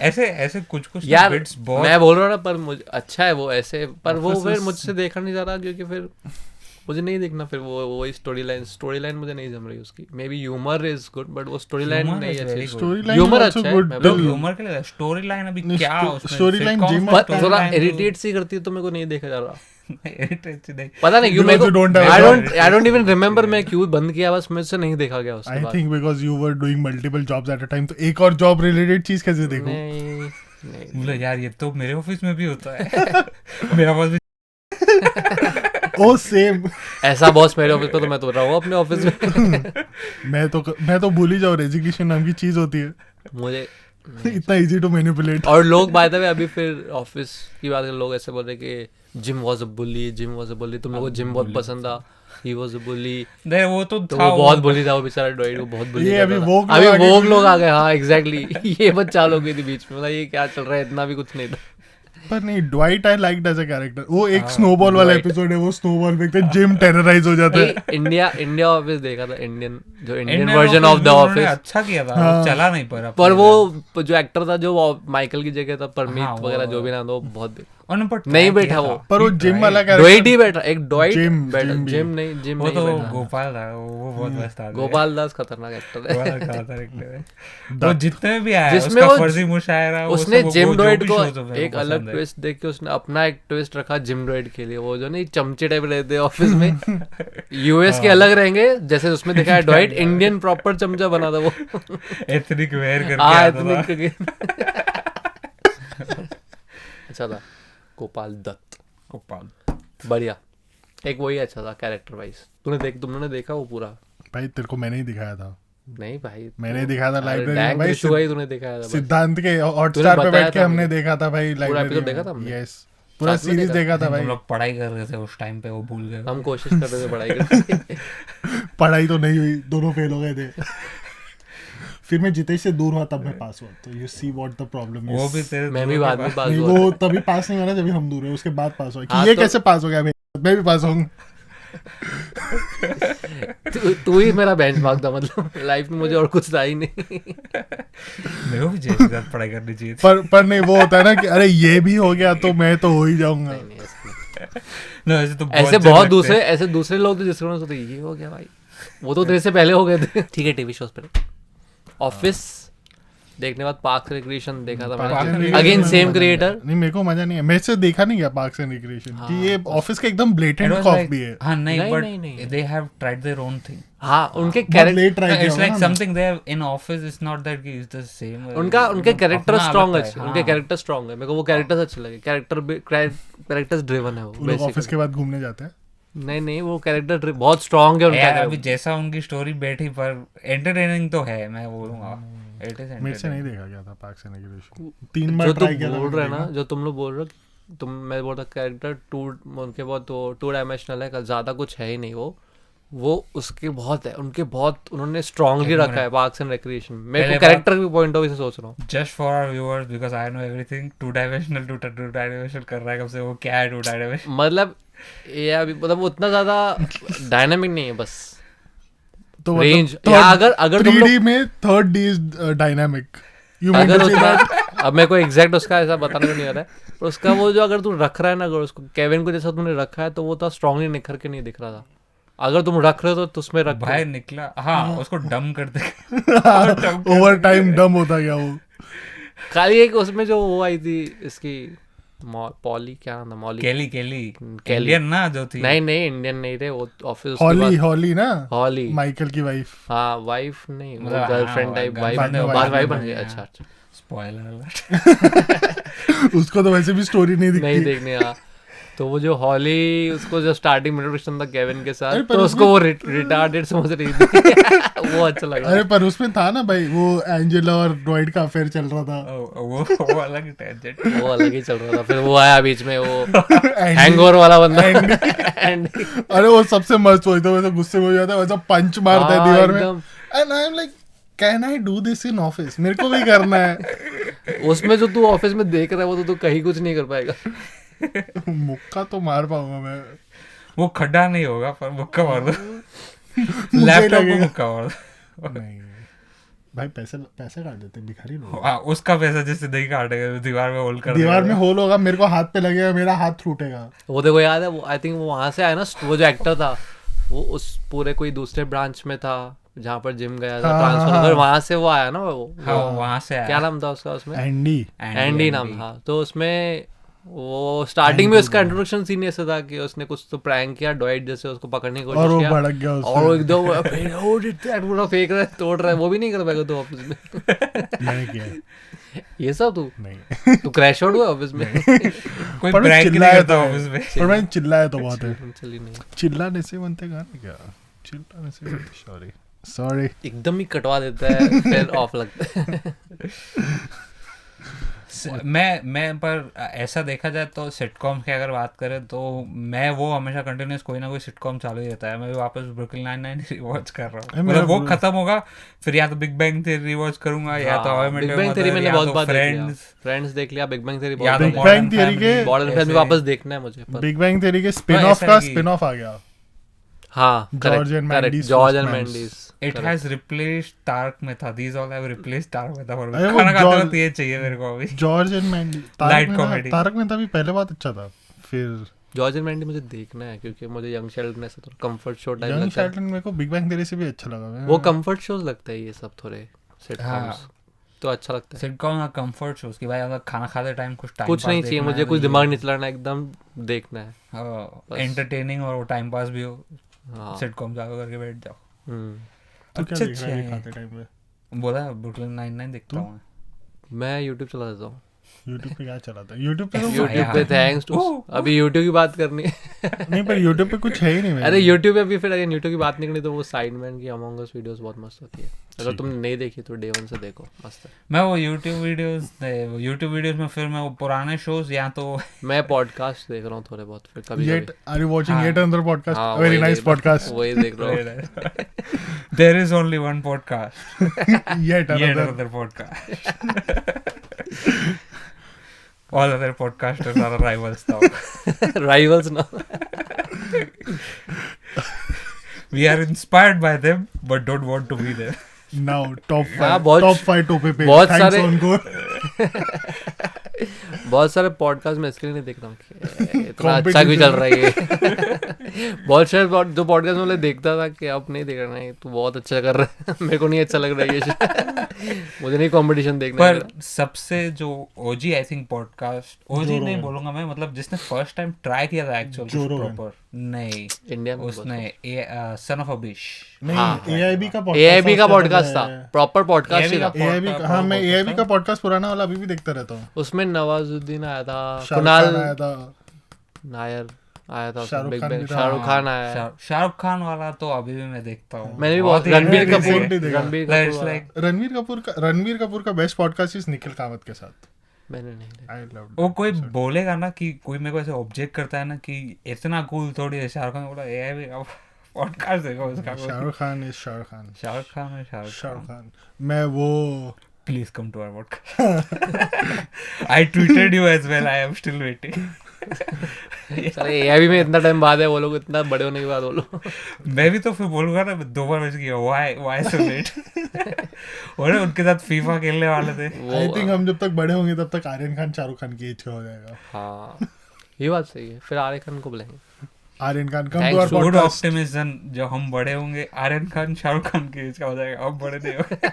D: ऐसे कुछ
C: यार
D: बिट्स बहुत
C: मैं बोल रहा हूँ ना, पर मुझे अच्छा है वो ऐसे, पर वो
A: Office
C: फिर
A: is-
C: मुझसे देखा नहीं जा रहा क्योंकि फिर मुझे नहीं देखना फिर वो स्टोरी लाइन मुझे नहीं जम रही उसकी। May be humour is good but वो स्टोरी लाइन
D: Humor
C: नहीं
D: is
C: अच्छी।
D: very good.
A: Story line
C: Humor
A: is also
C: अच्छा है,
A: good.
C: मैं
D: तो
C: बोल-
D: ह्यूमर के लिए स्टोरी लाइन अभी
A: नहीं,
D: क्या
A: sto-
D: उसमें
A: storyline
D: sitcom
A: Jim
D: का
A: और
C: पर थोड़ा
D: storyline तो-
C: इरिटेट सी करती है तो मेरे को नहीं देखा जा रहा।
D: irritate नहीं।
C: पता नहीं क्यों
A: Because
C: मेरे
A: you don't
C: को
A: have
C: I don't even remember मैं क्यों बंद किया, बस मुझसे नहीं देखा गया उसके
A: I
C: बाद।
A: think because you were doing multiple jobs at a time. तो एक और जॉब रिलेटेड चीज कैसे देखूं?
C: नहीं
D: बोला यार ये तो मेरे ऑफिस में भी होता है। मेरा बॉस भी
A: ओ सेम
C: ऐसा बॉस मेरे ऑफिस पे तो मैं तो रहा हूँ अपने ऑफिस में।
A: मैं तो भूल ही जाऊँ रेजिग्नेशन नाम की चीज होती है।
C: मुझे
A: इतना इजी टू मैनिपुलेट।
C: और लोग बाय द वे अभी फिर ऑफिस की बात कर, लोग ऐसे बोल रहे कि Jim was a bully, Jim was a bully, तुम लोगों को जिम बहुत पसंद था, ही वाज अ बुली।
D: नहीं वो तो
C: तो
D: था,
C: वो बहुत बुली था, वो बेचारा डॉइड, वो बहुत बुली
A: ये अभी
C: करता था।
A: woke
C: अभी
A: लोग आ गए
C: वोग
A: थे।
C: लोग आ गए, हाँ एग्जैक्टली। ये बात चालू हो गई थी बीच में, मतलब ये क्या चल रहा है, इतना भी कुछ नहीं था।
A: पर नहीं, Dwight I liked as a character. वो एक
D: हाँ,
A: स्नोबॉल वाला
C: Dwight।
A: एपिसोड है, वो स्नोबॉल फेंकते हैं, जिम टेरराइज हो जाता है।
C: इंडिया ऑफिस देखा था, Indian
D: Indian
C: version of the
D: भी उन्होंने
C: ऑफिस।
D: अच्छा किया था,
A: हाँ।
D: वो चला नहीं
C: पर वो जो एक्टर था, जो माइकल की जगह था,
D: हाँ,
C: परमीत
D: वो-
C: वगैरह जो भी नाम था, वो बहुत
D: उन्होंने पर
C: नहीं
D: try
C: बैठा
D: किया
C: वो।
D: था।
A: पर वो
D: He
A: जिम
D: tried।
A: वाला
C: डॉइट
A: कैरेक्टर
C: ही बैठा, एक डॉइट
A: जिम
C: बैठा,
A: भी।
C: जिम नहीं, जिम
D: वो
C: नहीं
D: तो
C: बैठा।
D: गोपाल था, वो बहुत मस्त आदमी है।
C: गोपाल दास खतरनाक एक्टर है।
D: गोपाल था character है। वो जितने भी आया
C: जिसमें
D: उसका
C: वो-
D: फर्जी मुशायरा, वो
C: उसने
D: सब, वो
C: जिम
D: जो
C: डॉइट
D: भी
C: को
D: shows होते हैं,
C: एक
D: वो
C: अलग
D: पसंद है।
C: ट्विस्ट देख के उसने अपना एक ट्विस्ट रखा जिम डॉइट के लिए। वो जो नहीं चमचे टाइप रहते हैं ऑफिस में, यूएस के अलग रहेंगे, जैसे उसमें देखा है डॉइट इंडियन प्रॉपर चमचा बना था वो।
D: एथनिक वेयर करके
C: हाँ
D: आता था।
C: अच्छा था गोपाल दत्त,
D: गोपाल।
C: बढ़िया। एक वही अच्छा था कैरेक्टर वाइज। तुमने देखा वो पूरा?
A: भाई तेरे को मैंने ही दिखाया था,
C: नहीं भाई,
A: मैंने दिखाया था
C: अरे
A: लाइब्रेरी
C: डैंग
A: में भाई।
C: त्रिशु भाई तूने दिखाया था बस।
A: सिद्धांत के हॉटस्टार पे
C: बताया
A: बैठ के
C: था
A: हमने
C: मुझे।
A: देखा था भाई लाइब्रेरी
C: episode
A: में।
C: देखा था हमने?
A: यस, पूरा
C: साथ में
A: सीरीज देखा था
D: हम
A: भाई।
D: लोग पढ़ाई कर रहे थे उस टाइम पे, वो भूल गए।
C: हम कोशिश कर रहे थे पढ़ाई करने।
A: पढ़ाई तो नहीं हुई, दोनों फेल हो गए थे। फिर मैं जितेश से दूर हुआ, तब मैं पास हुआ। तो you see what the problem
D: वो
A: इज।
D: भी तेरे
C: मैं भी बाद में पास
A: नहीं,
C: हुआ
A: वो तभी पास नहीं हुआ ना जब हम दूर हुए, उसके बाद पास हुआ। कि
C: हाँ,
A: ये
C: तो-
A: कैसे पास हो गया भाई, मैं भी पास होऊंगा।
C: तू ही मेरा बेंचमार्क था, मतलब लाइफ में मुझे और कुछ था ही नहीं।
D: मेरे को भी जेल के साथ पढ़ाई करनी चाहिए थी।
A: पर नहीं, वो होता है ना कि अरे ये भी हो गया तो मैं तो हो ही जाऊंगा।
C: नहीं, नहीं, ऐसा नहीं।
D: No, ऐसे तो
C: ऐसे
D: जन
C: बहुत
D: लगते हैं।
C: ऐसे दूसरे लोग थे जिसके उन्होंने सोचा ये हो गया भाई, वो तो तेरे से पहले हो गए थे। ठीक है, टीवी शोज पे ऑफिस देखने के बाद पार्क रिक्रिएशन देखा था
A: Parks and
C: मैंने,
A: Recreation
C: अगेन
A: में
C: सेम
A: मजा
C: क्रिएटर।
A: नहीं आया। नहीं, मेरे को मजा नहीं है। मैं से देखा नहीं गया पार्क्स एंड रिक्रिएशन कि ये ऑफिस का एकदम
D: It
A: blatant
D: was
A: cop
D: like-
A: भी है।
D: हाँ नहीं,
C: नहीं,
D: but
C: नहीं, नहीं।
D: they have tried their own thing.
C: हाँ, उनके
A: बहुत
C: character,
A: late try
D: It's like
A: किया
D: something they have in office. It's not that it's the same.
C: उनके कैरेक्टर
D: अपना
C: स्ट्रॉन्ग
D: अलग
C: अच्छे,
D: है,
C: उनके
D: हाँ।
C: कैरेक्टर स्ट्रॉन्ग है। मेरे को वो कैरेक्टर्स अच्छे लगे। कैरेक्टर्स ड्रिवन है वो
A: वो लोग ऑफिस
C: basically।
A: के बाद घूमने जाते हैं।
C: नहीं, वो कैरेक्टर बहुत स्ट्रॉन्ग है
D: यार अभी
C: उनका।
D: जैसा उनकी स्टोरी बैठी, पर एंटरटेनिंग तो है, मैं बोलूंगा। It is
A: मेरे से नहीं
D: entertaining.
A: देखा गया था पार्क्स एंड रिक्रिएशन। 3 बार
C: जो
A: ट्राई
C: तुम
A: किया था
C: बोल
A: मैंने
C: रहे हो ना,
A: देखना।
C: जो तुम लोग बोल रहे हो, मैं बोल रहा कैरेक्टर उनके बहुत टू डायमेंशनल है, ज्यादा कुछ है ही नहीं। वो उसके बहुत है, उनके बहुत उन्होंने स्ट्रांगली
D: एक
C: रखा है पार्क्स एंड रिक्रिएशन। मैं
D: पहले
C: कैरेक्टर के पॉइंट ऑफ व्यू से सोच रहा हूँ।
D: Just for our viewers, because I know everything. Two dimensional कर रहा है कब से, वो क्या है two dimensional?
C: मतलब ये अभी मतलब उतना ज्यादा डायनामिक नहीं है, बस
A: तो
C: रेंज। या अगर तुम
A: 3D में 3D is dynamic. You mean
C: अगर
A: टू से
C: उतना,
A: दैट
C: अब मेरे को एग्जैक्ट उसका ऐसा बताने को नहीं आ रहा है, पर उसका वो जो अगर तू रख रहा है ना, अगर उसको केविन को जैसा तूने रखा है, तो वो तो स्ट्रांगली निखर के नहीं दिख रहा था। अगर तुम रख रहे हो तो उसमें रख
D: भाई निकला, हाँ उसको डम करते।
A: ओवर टाइम डम होता गया वो।
C: खाली एक उसमें जो वो आई थी इसकी पॉली, क्या नाम था, मॉली,
D: केली
C: केली।
D: इंडियन ना जो थी।
C: नहीं इंडियन नहीं थे वो, ऑफिस
A: हॉली ना,
C: हॉली,
A: माइकल की वाइफ।
C: हाँ वाइफ नहीं, वो
D: मतलब
C: गर्लफ्रेंड
D: हाँ,
C: टाइप,
D: girlfriend
C: वाइफ
A: है,
C: बाद
A: wife
C: वाइफ
A: बन
C: बन गई।
D: गई,
C: अच्छा
D: हाँ।
C: अच्छा,
D: स्पॉइलर अलर्ट।
A: उसको तो वैसे भी स्टोरी नहीं
C: नहीं
A: दिखती।
C: देखने। हाँ, तो वो जो हॉली, उसको जो स्टार्टिंग में इंट्रोडक्शन था केविन के
A: अरे
C: साथ,
A: पर
C: तो उसको वो रिटार्डेड समझ रही थी। वो अच्छा लगा।
A: अरे पर उसमें था ना भाई, वो एंजेला और ड्वाइट का अफेयर चल रहा था।
D: वो अलग टेंजेंट।
C: वो अलग ही चल रहा था, फिर वो आया बीच में, वो
A: Andy-
C: हैंगओवर वाला बंदा।
A: अरे वो सबसे मस्त वही तो, वैसे गुस्से में हो जाता है, वैसा पंच मारता है
C: हाँ,
A: दीवार में।
C: एकदम।
A: And I am like, can I do this in office? मेरे को भी करना है।
C: उसमें जो तू ऑफिस में देख रहा है, वो तो तू कहीं कुछ नहीं कर पाएगा।
A: मुक्का तो मार पाऊंगा मैं।
D: वो खड्डा नहीं होगा, पर मुक्का मार दो।
A: मुझे
D: लैपटॉप में
A: लगेगा।
D: मुक्का मार दो।
A: नहीं भाई, पैसे काट देते हैं भिखारी लोग।
D: हाँ, उसका पैसा जिससे नहीं काटेगा, दीवार में होल कर
A: दीवार
D: देगा।
A: में होल होगा, मेरे को हाथ पे लगेगा, मेरा हाथ टूटेगा।
C: वो देखो याद है, वो आई थिंक वो वहां से आया ना, वो जो एक्टर था, वो उस पूरे कोई दूसरे ब्रांच में था जहाँ पर जिम गया था,
A: हाँ,
C: ट्रांसफर
A: हाँ,
C: होकर
A: हाँ।
C: वहां से वो आया ना। वो
D: हाँ वहां से आया।
C: क्या नाम था उसका उसमें?
A: एंडी।
C: एंडी नाम था। तो उसमें वो स्टार्टिंग में उसका इंट्रोडक्शन सीन ऐसा था कि उसने कुछ तो प्रैंक किया, डॉइट जैसे उसको पकड़ने की
A: और
C: कोशिश
A: वो
C: किया,
A: भड़क गया उससे।
C: और वो एकदम पूरा फेंक रहा है, तोड़ रहा है। वो भी नहीं कर पाएगा तो ऑफिस में।
A: मैंने किया है।
C: ये सब तू
A: नहीं
C: क्रैश आउट हुआ ऑफिस में?
D: कोई
A: पर मैं
D: ब्रैग नहीं
A: चिल्लाया
D: करता
A: तो
D: ऑफिस में।
A: पर मैंने चिल्लाया तो बहुत है।
C: चली नहीं,
A: चिल्लाने से बनते गाने क्या? चिल्लाने से बनते सॉरी
C: एकदम ही कटवा देता है फिर ऑफ लगता है।
D: मैं पर ऐसा देखा जाए तो सिटकॉम की अगर बात करें तो मैं वो हमेशा कंटिन्यूस कोई ना कोई सिटकॉम चालू ही रहता है। मैं भी वापस ब्रुकलिन नाइन-नाइन रिवॉच कर रहा हूँ, मतलब वो खत्म होगा फिर या तो बिग बैंग थ्योरी रिवॉच करूंगा या तो how I met
C: big
D: your
C: bang theory
D: mother
C: मैंने
D: या
C: बहुत
D: तो
C: बार देख लिया,
D: फ्रेंड्स।
C: फ्रेंड्स देख लिया, बिग बैंग थ्योरी
D: या
C: बहुत
D: तो
A: Big Bang Theory के-
C: मॉडर्न फैमिली
D: ऐसे-
C: वापस देखना है मुझे पर।
A: बिग बैंग थ्योरी के स्पिन ऑफ
D: ऐसा
A: का
D: नहीं कि-
A: स्पिन ऑफ आ गया।
C: हाँ
A: George and Mandy's
C: George
A: First
C: and
A: Mans.
C: Mandy's
D: it has replaced Tarak Mehta, these all have replaced Tarak Mehta for
A: अरे वो
D: खाना खाते
A: George-
D: वक्त ये चाहिए मेरे को अभी।
A: George and Mandy
D: Light comedy.
A: Tarak Mehta भी पहले बहुत अच्छा था। फिर
C: जॉर्ज एंड मैंडी मुझे देखना है क्योंकि मुझे यंग शेल्डन ऐसा थोड़ा कंफर्ट शो टाइप
A: यंग
C: लगता है।
A: शेल्डन मेरे को बिग बैंग थ्योरी से भी अच्छा लगा।
C: वो कंफर्ट शोज लगता है ये सब थोड़े सिटकॉम्स, तो अच्छा लगता है।
D: सिटकॉम का कंफर्ट शोज की भाई अगर खाना खाते टाइम कुछ टाइम
C: कुछ नहीं चाहिए मुझे, कुछ दिमाग नहीं चलाना, एकदम देखना है। बस।
D: एंटरटेनिंग और टाइम पास भी हो,
C: हाँ
D: सिटकॉम चालू करके बैठ जाओ।
A: तो क्या
D: अच्छे
A: देख रहा है
D: हैं।
A: खाते टाइम पे?
D: बोला ब्रुकलिन नाइन-नाइन देखता हूँ
C: मैं यूट्यूब चला देता हूँ।
A: यूट्यूब पे क्या चलाता है? यूट्यूब पे तो
C: यूट्यूब पे थैंक्स टू, अभी यूट्यूब की बात करनी है।
A: नहीं, पर यूट्यूब पे कुछ है ही नहीं मेरे।
C: अरे यूट्यूब पे भी फिर अगर यूट्यूब की बात नहीं करनी तो वो साइडमैन की अमंग अस वीडियोस बहुत मस्त होती है। अगर तुमने नहीं देखी तो डे 1 से देखो, मस्त है।
D: मैं वो यूट्यूब वीडियोस में फिर मैं वो पुराने शोज या तो
C: मैं पॉडकास्ट देख रहा हूँ थोड़े बहुत, फिर कभी
A: Yet are you watching yet another podcast?
C: हाँ,
A: Very
C: वही
A: nice
C: देख रहा हूँ,
A: podcast.
C: वही देख रहा हूँ।
D: There is only one podcast,
A: Yet
D: yet
A: another.
D: another podcast. All other podcasters are rivals now.
C: Rivals ना।
D: We are inspired by them but don't want to be there.
A: Now top
C: हाँ,
A: 5
C: बहुत-
A: top 5 Tope पे।
C: बहुत
A: Thanks
C: सारे-
A: Encore.
C: बहुत सारे podcast में इसके लिए नहीं देख रहा हूँ कि इतना अच्छा
A: Competition.
C: भी चल रहा है ये। बहुत सारे जो पॉडकास्ट में देखता था कि अब नहीं देख रहा है, तू बहुत अच्छा कर रहा है, मेरे को नहीं अच्छा लग रहा है ये। मुझे नहीं कंपटीशन देखना है
D: पर सबसे जो ओजी आई थिंक पॉडकास्ट, ओजी नहीं बोलूंगा मैं, मतलब जिसने फर्स्ट टाइम ट्राई किया था एक्चुअल
A: Joe Rogan.
D: प्रॉपर, नहीं
C: इंडिया में।
D: उसने सन ऑफ अ बिश,
A: नहीं, AIB का podcast
C: AIB का
A: आता
C: पॉडकास्ट था,
A: है।
C: प्रॉपर पॉडकास्ट ही
D: AIB
C: था।
D: का
A: AIB का, हाँ, मैं AIB का पॉडकास्ट पुराना वाला अभी भी देखता रहता हूँ।
C: उसमें नवाजुद्दीन आया था,
A: शाहरुख
C: कुणाल
A: खान आया था।
C: नायर आया था,
A: शाहरुख
C: बिग
A: खान
C: बैंग,
A: भी था।
C: शाहरुख खान आया है।
D: शाहरुख खान वाला तो अभी भी मैं देखता हूँ।
C: मैंने भी बहुत
D: ही
C: रणबीर
A: recently
C: कपूर
A: देखा।
C: रणबीर
D: It's
C: कपूर
D: like
C: वाला।
A: रणवीर कपूर का best podcast is Nikhil Kamat के साथ।
C: मैंने नहीं देखा।
A: आई लव
D: वो कोई बोलेगा ना कि कोई मेरे को ऐसे ऑब्जेक्ट करता है ना कि इतना कूल थोड़ी है, शाहरुख खान बोला ए भी अब पॉडकास्ट देखो उसका।
A: शाहरुख खान इज शाहरुख खान।
D: शाहरुख खान है शाहरुख
A: शाहरुख
D: खान,
A: खान। मैं वो
D: please come to our podcast. I tweeted you as well, I am still waiting.
C: चले AIB में इतना टाइम बाद है, वो लोग इतना बड़े होने के बाद वो लोग।
D: मैं भी तो फिर बोलूंगा ना, 2 बार मैच किया, व्हाई सो लेट। और उनके साथ फीफा खेलने वाले थे।
A: आई थिंक हम जब तक बड़े होंगे तब तक आर्यन खान शाहरुख खान की एज का हो जाएगा।
C: हाँ ये बात सही है, फिर आर्यन खान को बुलाएंगे।
A: Aryan Khan come
C: Thanks
A: to our
D: good
A: podcast.
D: Optimism, जब हम बड़े होंगे आर्यन खान शाहरुख खान की एज का हो जाएगा, अब बड़े नहीं होंगे।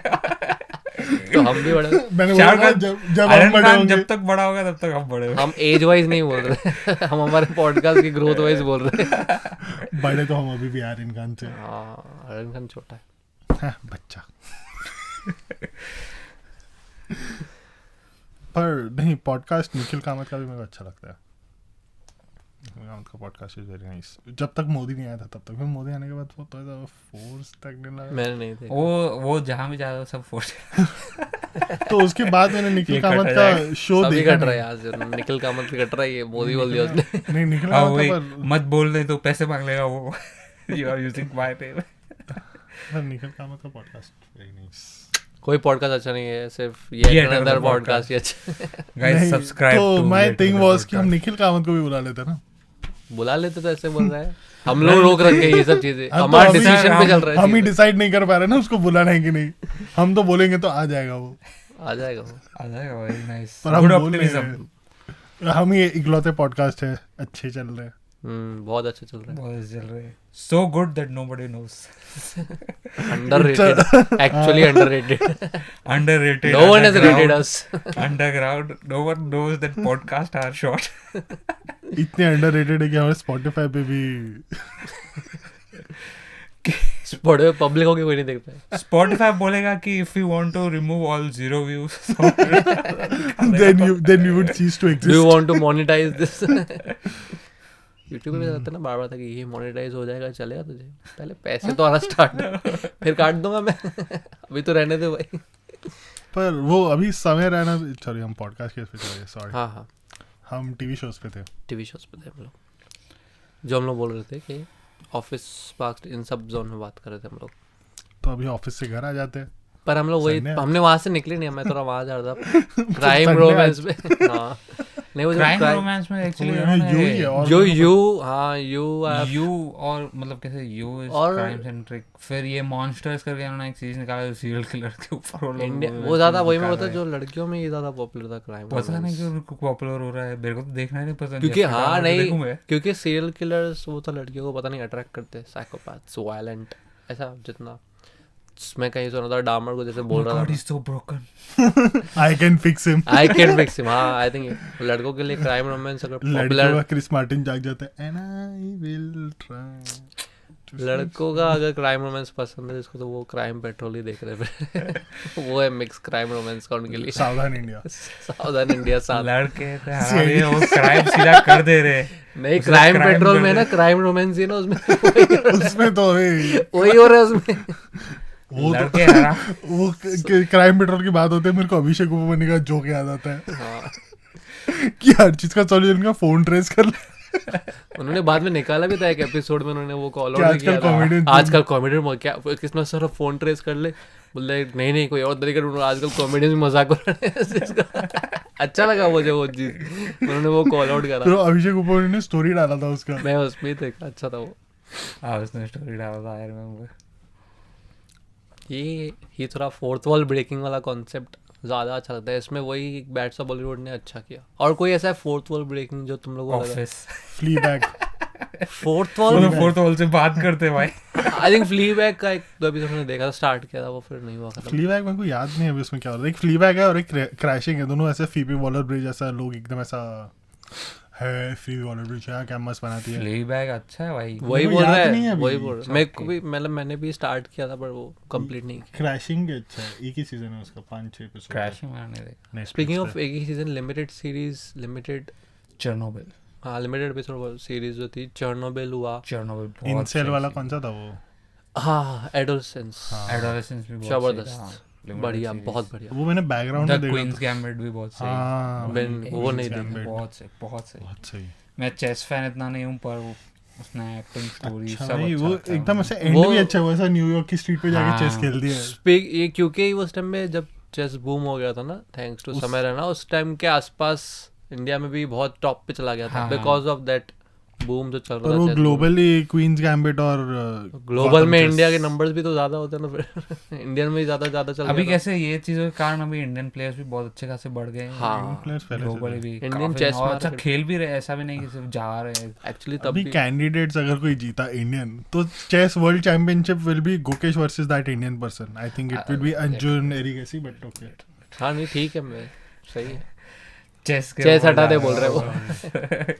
C: तो हम भी बड़े,
A: मैंने बोला
D: शाहरुख
A: ना,
D: खान
A: जब हम
D: आर्यन
A: बड़े
D: खान
A: होंगे
D: जब तक बड़ा होगा तब तक हम बड़े होंगे।
C: हम एज वाइज नहीं बोल रहे। हम हमारे पॉडकास्ट की ग्रोथ वाइज बोल रहे हैं।
A: बड़े तो हम अभी भी आर्यन खान से।
C: हाँ आर्यन खान छोटा है।
A: हाँ, बच्चा। पर नहीं, पॉडकास्ट निखिल कामत का भी मेरे को अच्छा लगता है। निखिल कामत का पॉडकास्ट इज वेरी नाइस। जब तक मोदी नहीं आया था तब तक, फिर मोदी आने के बाद वो तो फोर्स तक लगा।
C: मैंने नहीं देखा।
D: वो जहाँ भी जाता सब फोर्स।
A: तो उसके बाद मैंने निखिल
D: ये
A: कामत
D: कट
A: का
D: जाएगा।
A: शो
C: सभी
A: देखा
C: कट रहा है
A: नहीं।
C: यहाँ से, निखिल कामत भी कट रहा है, ये मोदी बोल दिया उसने।
A: नहीं, निखिल
D: हाँ
A: कामत
D: वही,
A: का पर
D: मत बोल दे तो पैसे मांग लेगा वो। यू आर यूजिंग माय पे।
A: निखिल कामत का पॉडकास्ट वेरी नाइस।
C: कोई पॉडकास्ट अच्छा नहीं है, सिर्फ ये
D: Yet
C: अनदर
D: another
C: पॉडकास्ट ही अच्छा।
D: गाइस सब्सक्राइब
A: तो
D: टू
A: माय थिंग वाज कि हम निखिल कामत को भी बुला लेते ना।
C: बुला लेते तो ऐसे बोल रहा है, हम लोग रोक रखे हैं ये सब चीजें,
A: हम तो
C: हमारे
A: अभी-
C: डिसीजन पे चल रहा है
A: हम ही
C: चीजें।
A: डिसाइड नहीं कर पा रहे ना उसको बुलाना है कि नहीं। हम तो बोलेंगे तो आ जाएगा वो,
C: आ जाएगा वो।
D: आ जाएगा, वेरी नाइस,
A: पर हम
D: गुड
A: बोल नहीं
D: ऑप्टिमिज्म।
A: रहे। हम ही इकलौते पॉडकास्ट है अच्छे चल रहे हैं।
C: बहुत अच्छा चल रहा है।
D: बहुत चल रहे हैं, so good that nobody nose.
C: Underrated, actually underrated.
D: Underrated.
C: No one has rated
D: underground,
C: us.
D: Underground. No one knows that podcasts are short.
A: इतने अंडररेटेड है कि हमारे स्पॉटिफाई पे भी
C: पढ़े पब्लिक होके कोई नहीं देखता है.
D: Spotify बोलेगा कि if you want to remove all 0 views,
A: then you would cease to exist.
C: Do you want to monetize this? YouTube में जाता है ना बार बार था कि ये मोनेटाइज हो जाएगा, चलेगा तुझे, पहले पैसे तो आना स्टार्ट, फिर काट दूंगा मैं. अभी तो रहने दे भाई.
A: पर वो अभी समय रहना, सॉरी हम पॉडकास्ट केस पे चले गए, सॉरी.
C: हाँ
A: हम टीवी शोज पे थे.
C: टीवी शोज पे थे हम लोग, जो हम लोग बोल रहे थे कि ऑफिस पार्क इन सब जोन में बात कर रहे थे हम लोग.
A: तो अभी ऑफिस से घर आ जाते हैं.
C: पर हम लोग वही,
A: Sunday
C: हमने वहां से निकले नहीं, मैं थोड़ा वहां जा रहा था क्राइम रोमांस पे. हाँ नहीं, वो जो
D: क्राइम
C: crime-
D: रोमांस में एक्चुअली
A: यू ही है और
C: जो यू
D: यू और मतलब कैसे यू इज
C: और-
D: क्राइम सेंट्रिक, फिर ये मॉन्स्टर्स करके उन्होंने एक सीरीज निकाला सीरियल किलर के ऊपर. वो लोग
C: इंडिया
D: वो
C: वो ज्यादा वही में
D: निकाल
C: होता है
D: रहे
C: जो लड़कियों में ये ज्यादा पॉपुलर था क्राइम.
D: पता नहीं क्यों पॉपुलर हो रहा है, मेरे को तो देखना ही नहीं पसंद.
C: क्योंकि
D: जब
C: हाँ
D: तक देखूं
C: नहीं,
D: मैं.
C: क्योंकि सीरियल किलर्स वो तो लड़कियों को पता नहीं अट्रैक्ट करते, साइकोपैथ्स, वायलेंट, ऐसा जितना मैं कहीं सुना था डामर को जैसे बोल
D: Oh
C: रहा
D: God,
C: था.
D: he's so broken.
A: I can fix him.
C: I can fix him. हाँ आई थिंक लड़कों के लिए क्राइम रोमांस अगर
A: लड़कियों
C: पॉपुलर,
A: का क्रिस मार्टिन जाग जाता है एंड आई विल ट्राई.
C: लड़कों का अगर क्राइम रोमांस पसंद है जिसको, तो वो क्राइम पेट्रोल ही देख रहे हैं. वो है मिक्स क्राइम रोमांस का उनके लिए.
A: सावधान इंडिया.
C: सावधान इंडिया साथ.
D: लड़के थे हमारे, वो क्राइम सीधा कर दे रहे.
C: नहीं,
D: उसमें
C: क्राइम
D: crime
C: पेट्रोल
D: कर
C: में
D: रहे।
C: ना क्राइम रोमांस ही ना उसमें
A: उसमें तो
C: वही हो रहा है उसमें.
A: वो तो
D: लड़के हरा
A: वो क्राइम पेट्रोल की बात होती है, मेरे को अभिषेक उपमन्यु का जोक याद आता है
C: हाँ.
A: कि हर चीज का सॉल्यूशन का फोन ट्रेस कर ले.
C: उन्होंने बाद में निकाला भी था एक एपिसोड में, उन्होंने वो कॉल
A: कि
C: आउट
A: आजकल
C: किया था.
A: comedian-
C: आजकल कॉमेडियन क्या किसमें सर फोन ट्रेस कर ले, बोले नहीं कोई और तरीका ढूंढो, आजकल कॉमेडियन भी मजाक कर रहे हैं इसका. अच्छा लगा मुझे वो चीज, उन्होंने वो कॉल आउट करा.
A: तो अभिषेक उपमन्यु ने स्टोरी डाला था उसका.
C: मैं उसमें ही देखा, अच्छा था वो.
D: उसने स्टोरी डाला था, आई रिमेंबर.
C: ये थोड़ा फोर्थ वॉल ब्रेकिंग वाला कॉन्सेप्ट ज़्यादा अच्छा लगता है इसमें. वही बैट्स ऑफ बॉलीवुड ने अच्छा किया. और कोई ऐसा है फोर्थ वॉल ब्रेकिंग जो तुम लोगों को लगा?
D: Office.
A: Fleabag.
C: Fourth wall,
D: fourth wall से बात करते भाई.
C: आई थिंक फ्लीबैग का एक दो एपिसोड मैंने देखा था, स्टार्ट किया था, वो फिर नहीं हुआ खत्म.
A: फ्लीबैग मेरे को याद नहीं है अभी उसमें क्या हो रहा है. एक फ्लीबैग है और एक क्रैशिंग है, दोनों ऐसे फीबी वॉलर ब्रिज ऐसा लोग एकदम ऐसा है. फीबी वॉलर ब्रिज है क्या मस्त बनाती है.
D: फ्लीबैग अच्छा है भाई.
C: वही
A: मेरे को
C: बोल रहा
A: याद नहीं है
C: है,
A: अभी।
C: वही बोल रहा है. मेरे को
D: Okay.
C: भी मतलब मैंने भी स्टार्ट किया था पर वो कंप्लीट नहीं किया.
A: क्रैशिंग अच्छा है, एक ही सीजन है उसका, 5-6 एपिसोड.
D: क्रैशिंग मैंने देखा.
C: स्पीकिंग ऑफ एक ही season, limited series, limited,
D: Chernobyl.
C: हाँ लिमिटेड एपिसोड सीरीज जो थी, चर्नोबिल हुआ.
D: चेर्नोबिल बहुत
A: इनसेल वाला कौन सा था वो.
C: हाँ एडोलसेंस,
D: एडोलेसेंस भी बहुत
C: जबरदस्त, बढ़िया, बहुत बढ़िया.
A: वो मैंने बैकग्राउंड में
D: द
A: देखा
D: क्वींस
A: था.
D: गैम्बिट भी बहुत सही.
A: हाँ
C: वो नहीं
A: Queen's
C: देखा.
A: Gambit.
D: बहुत सही, बहुत सही.
A: बहुत सही.
D: मैं चेस फैन इतना नहीं हूँ, पर उसने एक्टिंग स्टोरी
A: अच्छा
D: सब
A: भाई,
D: अच्छा
A: वो
D: लगता है
A: एकदम
D: मुझे.
A: ऐसे एंड
C: वो-
A: भी अच्छा हुआ, ऐसा न्यूयॉर्क की स्ट्रीट पे जाके
D: हाँ।
A: चेस खेल दिया है.
C: ये क्योंकि उस टाइम में जब चेस बूम हो गया था ना, थैंक्स टू समय रहना, उस टाइम के आसपास इंडिया में भी बहुत टॉप पे चला गया था
D: हाँ।
C: बिकॉज ऑफ दैट बूम जो चल
A: पर
C: रहा
A: वो
C: था.
A: ग्लोबली क्वींस गैम्बिट और
C: ग्लोबल में इंडिया के नंबर्स भी तो ज्यादा होते हैं ना, फिर इंडियन में ज्यादा चल
D: अभी
C: गया
D: कैसे ये चीजों के कारण अभी इंडियन प्लेयर्स भी बहुत अच्छे खासे बढ़ गए हैं.
C: हाँ.
A: प्लेयर्स पहले से
D: ग्लोबली
A: थे.
D: भी
C: Indian
D: काफी
C: chess
D: और अच्छा
C: market-
D: खेल भी रहे, ऐसा भी नहीं कि सिर्फ जा रहे हैं.
C: एक्चुअली तब
A: अभी
C: भी.
A: कैंडिडेट्स अगर कोई जीता इंडियन, तो chess world championship will be Gukesh versus that Indian person. I think it will be Arjun Erigaisi, but okay.
C: हाँ नहीं ठीक है, मैं सही है.
D: चेस
C: चेस हटा दे बोल रहे हो.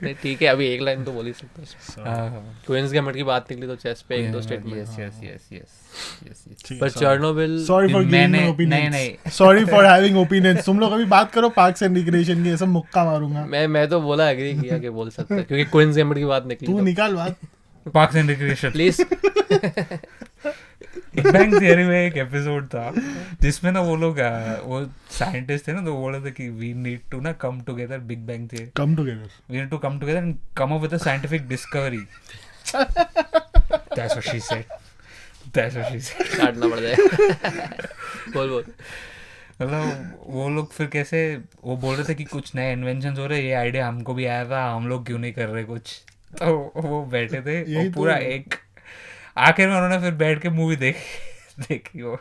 C: नहीं ठीक है, अभी एक लाइन तो बोल ही सकता हूँ. क्वींस गैम्बिट की बात निकली तो चेस पे एक दो statement.
D: Yes yes yes yes yes.
C: पर चर्नोबिल,
A: सॉरी फॉर गिविंग
D: मैंने
A: माय
D: नहीं
A: ओपिनियंस.
D: नहीं
A: सॉरी फॉर हैविंग ओपिनियंस. तुम लोग अभी बात करो पार्क्स एंड रिक्रिएशन की, ऐसा मुक्का मारूंगा.
C: मैं तो बोला एग्री किया कि बोल सकते हैं क्योंकि क्वींस गैम्बिट की बात निकली.
A: तू निकाल बात.
D: Parks and recreation.
C: Please.
D: Big bang theory में एक एपिसोड था जिसमें ना वो लोग वो साइंटिस्ट थे ना, तो बोल रहे थे कि वी नीड टू ना come together. Big bang theory,
A: come together.
D: we need to come together and come up with a scientific discovery. That's what she said. That's what she said.
C: काटना पड़ जाएगा. बोल.
D: मतलब वो लोग फिर कैसे वो बोल रहे थे कि कुछ नए इन्वेंशन हो रहे, ये आइडिया हमको भी आया था, हम लोग क्यों नहीं कर रहे कुछ. तो वो बैठे थे
A: यही
D: और पूरा
A: तो-
D: एक आखिर में उन्होंने फिर बैठ के मूवी देखी वो.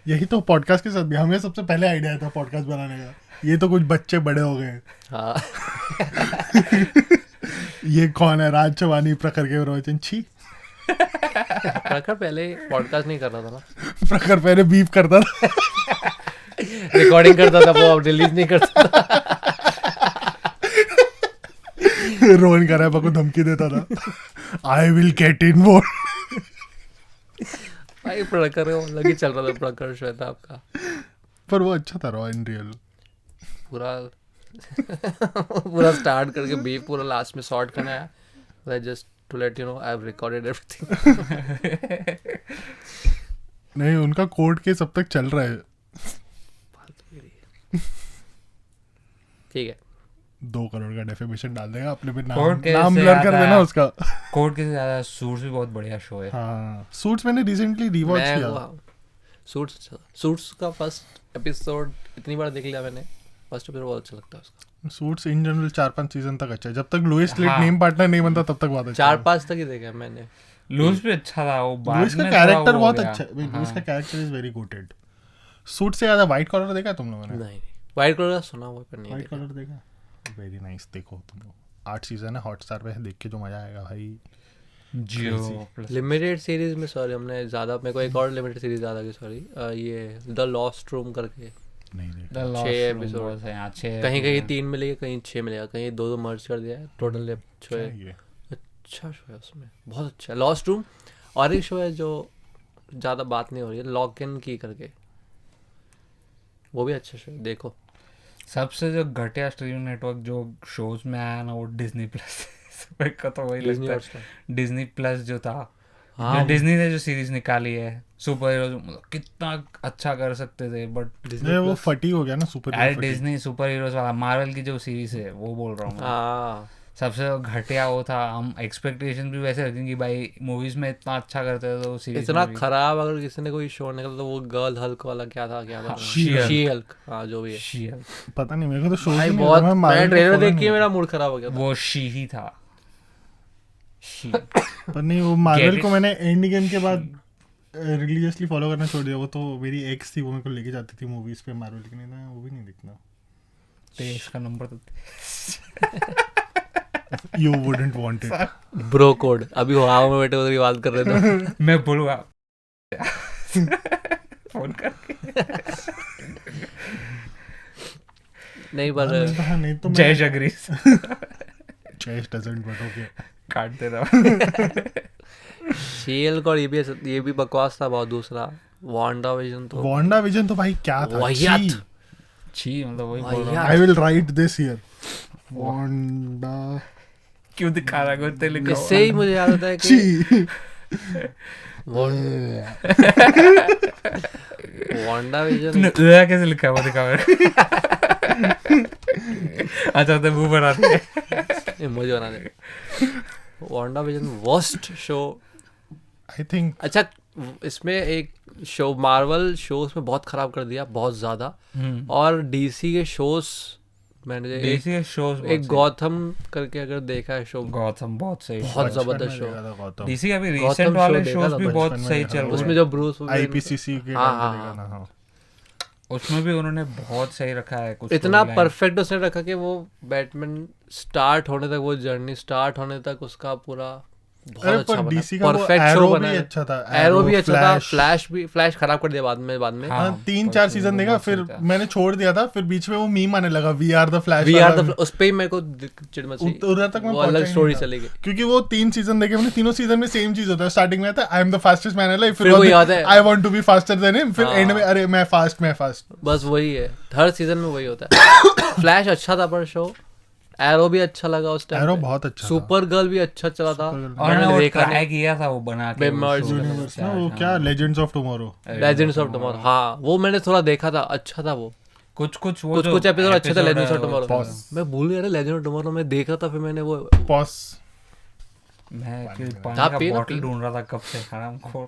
A: यही तो पॉडकास्ट के साथ भी हमें सबसे पहले आइडिया था पॉडकास्ट बनाने का. ये तो कुछ बच्चे बड़े हो गए.
C: हाँ.
A: ये कौन है, राज चवानी, प्रखर के प्रवचन. छी.
C: प्रखर पहले पॉडकास्ट नहीं कर रहा था ना,
A: प्रखर पहले बीफ करता था.
C: रिकॉर्डिंग करता था, वो अब रिलीज नहीं करता था.
A: रोहन कर को धमकी देता था. I will get involve.
C: भाई प्रकर है, वो अलग ही चल रहा था प्रकर श्वेताब का
A: पर वो अच्छा था रॉ इन रियल।
C: पूरा पूरा स्टार्ट करके बी पूरा लास्ट में शॉर्ट करना है just to let you know I have recorded everything.
A: नहीं, उनका कोर्ट केस अब तक चल रहा है।
C: ठीक है
A: 2 करोड़ का डेफेमेशन डाल देगा अपने पे,
D: Court case
A: नाम
D: से
A: ब्लर
D: याद
A: कर
D: आया।
A: देना उसका।
D: कोर्ट के ज्यादा सूट्स भी बहुत बढ़िया शो है।
A: हाँ, सूट्स मैंने रिसेंटली रिवॉच
C: मैं
A: किया।
C: सूट्स का फर्स्ट एपिसोड इतनी बार देख लिया मैंने, फर्स्ट एपिसोड बहुत अच्छा लगता है उसका।
A: सूट्स इन जनरल 4-5 सीजन तक अच्छा है, जब तक लुइस लेट
D: हाँ।
A: नेम पार्टनर नहीं बनता तब तक बहुत अच्छा है।
C: 4-5 तक ही देखा है मैंने।
D: लुइस भी अच्छा था, वो बाद
A: लुइस का
D: में थोड़ा
A: कैरेक्टर
D: वो
A: बहुत
D: हो गया।
A: अच्छा है। लुइस का
D: हाँ।
A: Character is very goated. Suit से ज्यादा व्हाइट कॉलर देखा तुम लोगों ने?
C: नहीं वाइट कलर का सुना हुआ पर नहीं
A: व्हाइट
C: देखा।
A: कॉलर देखा? वेरी नाइस, देखो तुम लोग। 8 सीजन है हॉटस्टार पे, देख के जो मजा आएगा भाई।
D: जियो प्लस
C: लिमिटेड सीरीज में सॉरी हमने ज़्यादा, मेरे को एक और लिमिटेड सीरीज याद आ गई सॉरी, ये द लॉस्ट रूम करके
A: नहीं देखा।
D: द लॉस्ट
C: 6
D: रूम
C: एपिसोड
D: बहुत है, यहाँ 6
C: कहीं कहीं 3 मिलेगा, कहीं 6 मिलेगा, कहीं 2 मर्ज कर दिया है, टोटल 6
A: क्या
C: है।
A: है ये?
C: अच्छा शो है उसमें, बहुत अच्छा है लॉस्ट रूम। और एक शो है जो ज़्यादा बात नहीं हो रही है, लॉक इन की करके, वो भी अच्छा शो है, देखो।
D: सबसे जो घटिया स्ट्रीमिंग नेटवर्क जो शोज में आया ना वो डिज्नी प्लस मेरे को तो वही
C: Disney
D: लगता
C: Hotstar।
D: है डिज्नी प्लस जो था,
C: हाँ,
D: जो डिज्नी ने जो सीरीज निकाली है सुपर हीरो, मतलब कितना अच्छा कर सकते थे बट
A: ये वो फटी हो गया ना, सुपर
D: अरे डिज्नी सुपर हीरोज वाला मार्वल की जो सीरीज है वो बोल रहा हूँ मैं।
C: हाँ
D: सबसे घटिया वो था, हम एक्सपेक्टेशन भी वैसे रखेंगे कि भाई मूवीज में इतना अच्छा करते थे तो सीरीज
C: इतना खराब अगर किसी ने कोई शो निकला तो वो गर्ल हल्क वाला क्या था
A: She-Hulk।
C: शी हल्क, हाँ जो भी है
A: पता नहीं, मेरे को तो शो
C: भाई
A: ही नहीं
C: बहुत,
A: आता,
C: मैं
A: Marvel को
C: ट्रेलर
A: follow
C: देख
A: नहीं
C: के मेरा मूड खराब हो गया था।
D: वो शी ही था शी
A: पर नहीं, वो मार्वल
D: Get
A: को
D: it?
A: मैंने एंड गेम के बाद रिलीजियसली फॉलो करना छोड़ दिया। वो तो मेरी एक्स थी, वो मेरे को लेके जाती थी मूवीज पे मार्वल की, नहीं था वो भी नहीं देखना।
D: तेज का नंबर तो
A: you wouldn't want it.
C: Bro code अभी हवा में बैठे उधर बात कर रहे थे।
D: मैं बोलूँगा फोन करके
C: नहीं पर
A: नहीं तो
D: जय जगरीश
A: चेस डजंट बट ओके।
D: काट दे रहा
C: शील और ये भी बकवास था बहुत। दूसरा वांडा विजन तो
A: वांडा विजन तो भाई क्या था,
C: वाहियात।
D: छी मतलब वही बोल रहा हूँ।
C: वाहियात।
A: I will write this here. Wanda
D: क्यों दिखा रहा है तेरे लिए
C: इससे ही मुझे याद आता है कि
A: छी।
C: वांडा विजन
D: तूने कैसे लिखा है वो दिखा मेरे अच्छा तो मुंह बनाते हैं
C: मुझे बना दे। Wanda Vision worst show.
A: I think
C: अच्छा इसमें एक शो मार्वल शोज में बहुत खराब कर दिया, बहुत ज्यादा। और डीसी के शोज मैंने
D: देसी शोज
C: एक गौथम करके अगर देखा है शो,
D: गौतम बहुत सही
C: बहुत जबरदस्त शो।
D: डीसी का भी
C: गौतम
D: रिसेंट
C: show
D: वाले
C: देखा
D: शोज
C: था
D: भी
C: बचपन
D: बहुत
A: में
D: सही
A: देखा
D: चल
A: था।
D: रहे
C: उसमें
D: हैं
C: जो ब्रूस
A: आईपीसीसी के
C: हाँ,
A: टाइम पे
C: हाँ,
A: देखा था। हाँ
D: उसमें भी उन्होंने बहुत सही रखा है कुछ
C: इतना
D: storyline।
C: परफेक्ट उसने रखा कि वो बैटमैन स्टार्ट होने तक, वो जर्नी स्टार्ट होने तक उसका पूरा बहुत
A: अरे
C: अच्छा
A: पर
C: बना,
A: डीसी का वो
C: परफेक्ट शो
A: एरो
C: बना
A: भी
C: है।
A: अच्छा था।
C: एरो भी अच्छा था,
A: फ्लैश।
C: फ्लैश खराब कर दिया बाद में
D: हाँ,
A: हाँ, 3-4 सीजन देखा,
D: बहुत
A: फिर
D: सही था।
A: मैंने छोड़ दिया था। फिर बीच में वो मीम आने लगा, we are the Flash.
C: We are the उस पे ही मेरे को चिढ़ मची,
A: उधर तक मैं
C: वो
A: पहुंचा
C: अलग
A: ही
C: स्टोरी
A: नहीं था।
C: चली गई।
A: क्योंकि वो 3 सीजन देखे मैंने, तीनों सीजन में सेम चीज होता है। स्टार्टिंग में आता है I am the fastest man alive,
C: फिर वो याद है
A: I want to be faster than him, फिर
C: हाँ।
A: एंड में अरे मैं फास्ट।
C: बस वही है, हर सीजन में वही होता है। फ्लैश अच्छा था पर शो, एरो भी अच्छा लगा उस टाइम
A: एरो
C: पे।
A: बहुत अच्छा था।
C: सुपर गर्ल भी अच्छा चला था।
A: Supergirl।
D: और
C: मैंने
D: ना वो
C: देखा
D: ट्राई
C: नहीं।
D: किया था वो बना के
C: Web
D: वो
C: merge
D: show
A: यूनिवर्स
D: का,
A: ना वो
D: हाँ।
A: क्या legends of tomorrow.
C: Legends of tomorrow, हाँ वो मैंने थोड़ा देखा था, अच्छा था वो।
D: कुछ
C: कुछ एपिसोड अच्छे थे लेजेंड्स ऑफ टुमारो।
A: Boss।
C: मैं भूल गया लेजेंड ऑफ टुमारो में देख रहा था, फिर मैंने वो
A: पॉस।
D: मैं
A: पानी
D: पानी
C: हाँ,
D: का
C: पी ना,
D: बॉटल
C: पी।
D: ढूंढ रहा था कब से हराम खोर।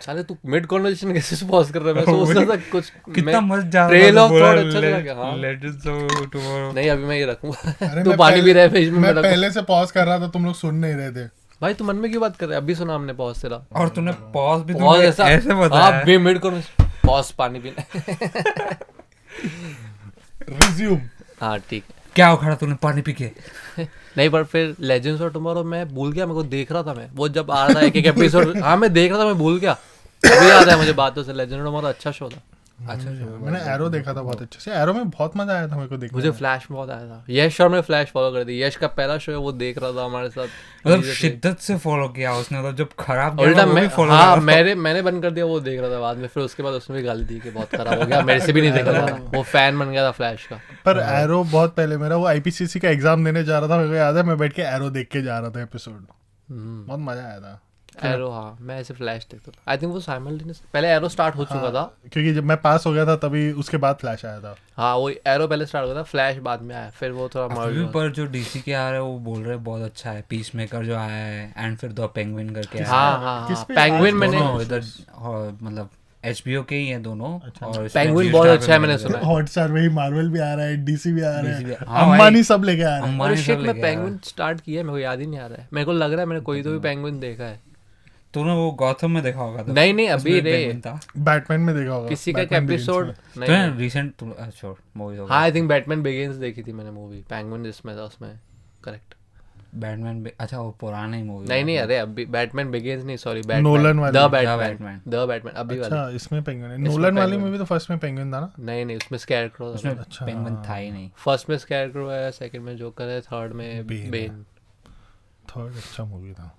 C: साले तू मिड कन्वर्सेशन कैसे पॉज कर रहा है? मैं सोच रहा था कुछ
D: कितना मस्त जा
C: ट्रेल
D: था
C: ऑफ थॉट अच्छा चला गया। हाँ
D: लेजेंड्स ऑफ टुमारो।
C: नहीं अभी मैं ये रखूंगा।
A: अरे
C: तू
A: मैं
C: पानी
A: पहले-
C: भी रहे पेज में,
A: मैं
C: मैं रखूं।
A: पहले से पॉज कर रहा था, तुम लोग सुन नहीं रहे थे।
C: भाई तू मन में क्यों बात कर रहा है? अभी सुना हमने पॉज तेरा।
D: और तूने पॉज भी
C: पॉज
D: तूने
C: ऐसा
D: ऐसे
C: हाँ
D: बताया
C: बे मिड कन्वर्सेशन पॉज पानी पीना।
A: रिज्यूम।
C: हाँ ठीक है।
D: क्या उखाड़ा तूने पानी पी के?
C: नहीं पर फिर लेजेंड्स ऑफ टुमारो मैं भूल गया, मेरे को देख रहा था मैं, वो जब आ रहा था एक एपिसोड। हाँ मैं देख रहा था, मैं भूल गया। अभी याद है मुझे बातों से। लेजेंड्स ऑफ टुमारो अच्छा शो था।
D: अच्छा
A: मैंने एरो देखा था बहुत अच्छे से, एरो में बहुत मजा आया था मेरे को देखने
C: मुझे
A: में।
C: फ्लैश में बहुत आया था। यश और मैं फ्लैश फॉलो कर दी। यश का पहला शो है वो देख रहा था हमारे साथ,
D: मतलब शिद्दत से फॉलो किया उसने, मतलब जब खराब गया
C: उल्टा
D: वो
C: मैं
D: भी फॉलो
C: हाँ
D: कर
C: मैंने बंद कर दिया, वो देख रहा था बाद में। फिर उसके बाद उसने भी गाली दी कि बहुत खराब हो गया, मेरे से भी नहीं देखा जा रहा। वो फैन बन गया था फ्लैश का।
A: पर एरो बहुत पहले, मेरा वो आईपीसीसी का एग्जाम देने जा रहा था, मेरे को याद है मैं बैठ के एरो देख के जा रहा था एपिसोड, बहुत मजा आया था।
C: एरो हाँ, मैं ऐसे फ्लैश देखता था। आई थिंक वो साइमल्टेनियस पहले एरो स्टार्ट हो चुका था।
A: क्योंकि जब मैं पास हो गया था तभी उसके बाद फ्लैश आया था।
C: हाँ वो एरो पहले स्टार्ट हुआ था, फ्लैश बाद में आया, फिर वो थोड़ा मर्ज
D: अभी
C: हुआ।
D: पर जो डीसी के आ रहे हैं वो बोल रहे हैं बहुत अच्छा है। पीस मेकर जो आया है एंड फिर द पेंगुइन करके आया
C: हाँ हाँ
A: किस
C: हाँ
A: पे
C: पेंगुइन
A: आज
C: मैंने
D: दोनों इधर मतलब HBO के ही हैं दोनों। और इसमें
C: पेंगुइन
D: G
C: बहुत
D: Star
C: अच्छा
D: पे
C: है, मैंने
D: मिलेगा।
C: सुना है।
A: हॉटस्टार में ही मार्वल भी आ रहा है, डीसी भी आ रहा
D: DC भी-
A: है,
D: हाँ भाई,
A: अंबानी सब लेके आ रहे हैं।
D: अंबानी
C: अरे
D: सब
C: शिट, मैं
D: लेके आ रहा है।
C: पेंगुइन स्टार्ट किया है, मेरे को याद ही नहीं आ रहा है। मेरे को लग रहा है मैंने कोई तो भी पेंगुइन देखा है।
D: तूने वो गॉथम में देखा होगा?
C: नहीं नहीं अभी
D: उसमें
C: रे
D: penguin था।
A: बैटमैन में देखा होगा,
C: किसी का एक
A: Batman Begins
C: एपिसोड
A: में।
C: नहीं।
D: तूने रिसेंट छोड़ मूवी होगा।
C: हाँ आई थिंक बैटमैन बिगिंस देखी थी मैंने मूवी, पेंगुइन जिसमें था उसमें, करेक्ट।
D: बैटमैन अच्छा वो पुरानी मूवी
C: नहीं नहीं अरे अभी बैटमैन बिगिंस नहीं, सॉरी
A: नोलन वाली।
C: The
D: Batman।
C: Batman, the Batman अभी वाली।
A: अच्छा इसमें पेंगुइन है। नोलन वाली
C: penguin।
A: में भी तो फर्स्ट में पेंगुइन था ना।
C: नहीं नहीं उसमें स्कैरक्रो था।
D: उसमें
A: अच्छा।
D: पेंगुइन था ही नहीं।
C: फर्स्ट में स्कैरक्रो है, सेकंड में जोकर है, थर्ड में
A: Bane
C: बेन।
A: थर्ड अच्छा मूवी था,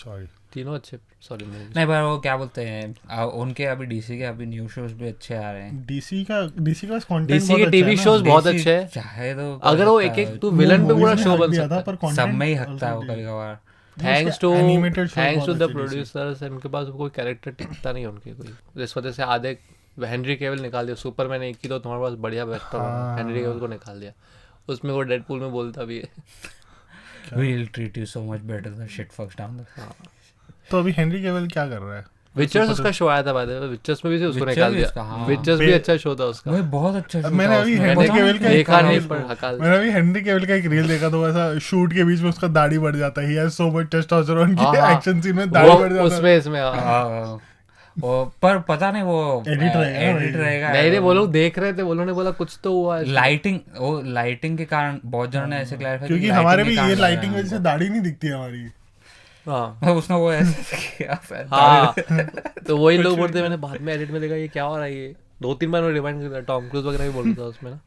A: सॉरी।
C: तीनों अच्छे सॉरी मूवी।
D: नहीं पर वो क्या बोलते हैं उनके अभी डीसी के अभी न्यू शोज भी अच्छे आ रहे हैं।
A: डीसी का कंटेंट
C: डीसी के टीवी शोज बहुत
D: DC
C: अच्छे हैं।
D: चाहे तो
C: अगर वो एक एक तू विलन पे पूरा शो बन सकता है।
A: पर
D: सब में ही हकता है वो कभी कभार।
C: Thanks to
A: animated shows
C: thanks to
A: बहुत
C: द
A: अच्छे DC।
C: प्रोड्यूसर्स, इनके पास कोई कैरेक्टर टिकता नहीं है उनके कोई। इस वजह से आधे हेनरी केवल निकाल दिया। सुपरमैन एक ही तो तुम्हारे पास बढ़िया एक्टर होगा, हेनरी केवल को निकाल दिया। उसमें वो डेडपूल में बोलता भी है
D: We'll treat you so much better than shit fucks down the
A: तो अभी हेनरी केवल क्या कर रहा है?
C: विचर्स उसका शो आया था बाय द वे, विचर्स में भी से उसको
D: Witcher
C: निकाल
D: भी
C: दिया।
D: उसका, हाँ।
C: विचर्स भी अच्छा शो था उसका।
D: वो बहुत अच्छा show
A: मैंने
D: था
A: अभी
D: उसमें।
A: हेनरी
D: पता
A: केवल
D: नहीं
A: का
D: क्या
C: देखा
D: करा
C: नहीं
D: उसको।
C: पर हकाल।
A: मैंने अभी हेनरी केवल का एक रील देखा तो ऐसा शूट के बीच में उसका दाढ़ी बढ़ जाता है, he has so much testosterone
C: हाँ,
A: की
C: हाँ।
A: एक्शन सीन में दाढ़ी
C: वो
A: बढ़ जाता है।
C: उसमें इसमें हाँ।
D: हाँ, वो पर पता नहीं वो
A: Edit रहेगा
D: एडिट
A: भाई।
D: रहेगा।
C: नहीं रे वो लोग देख रहे थे, वो लोगों ने बोला कुछ तो हुआ है।
D: लाइटिंग वो लाइटिंग के कारण बहुत जनों ने ऐसे क्लैरिफाई
A: क्योंकि हमारे भी ये लाइटिंग वजह से दाढ़ी नहीं दिखती है हमारी।
C: हाँ
D: उसने वो ऐसे किया फिर
C: हाँ तो वही लोग बोलते मैंने बाद में एडिट में देखा ये क्या हो रहा है ये। 2-3 बार मैं रिवाइंड कर रहा, टॉम क्रूज वगैरह भी बोल रहा था उसमें ना।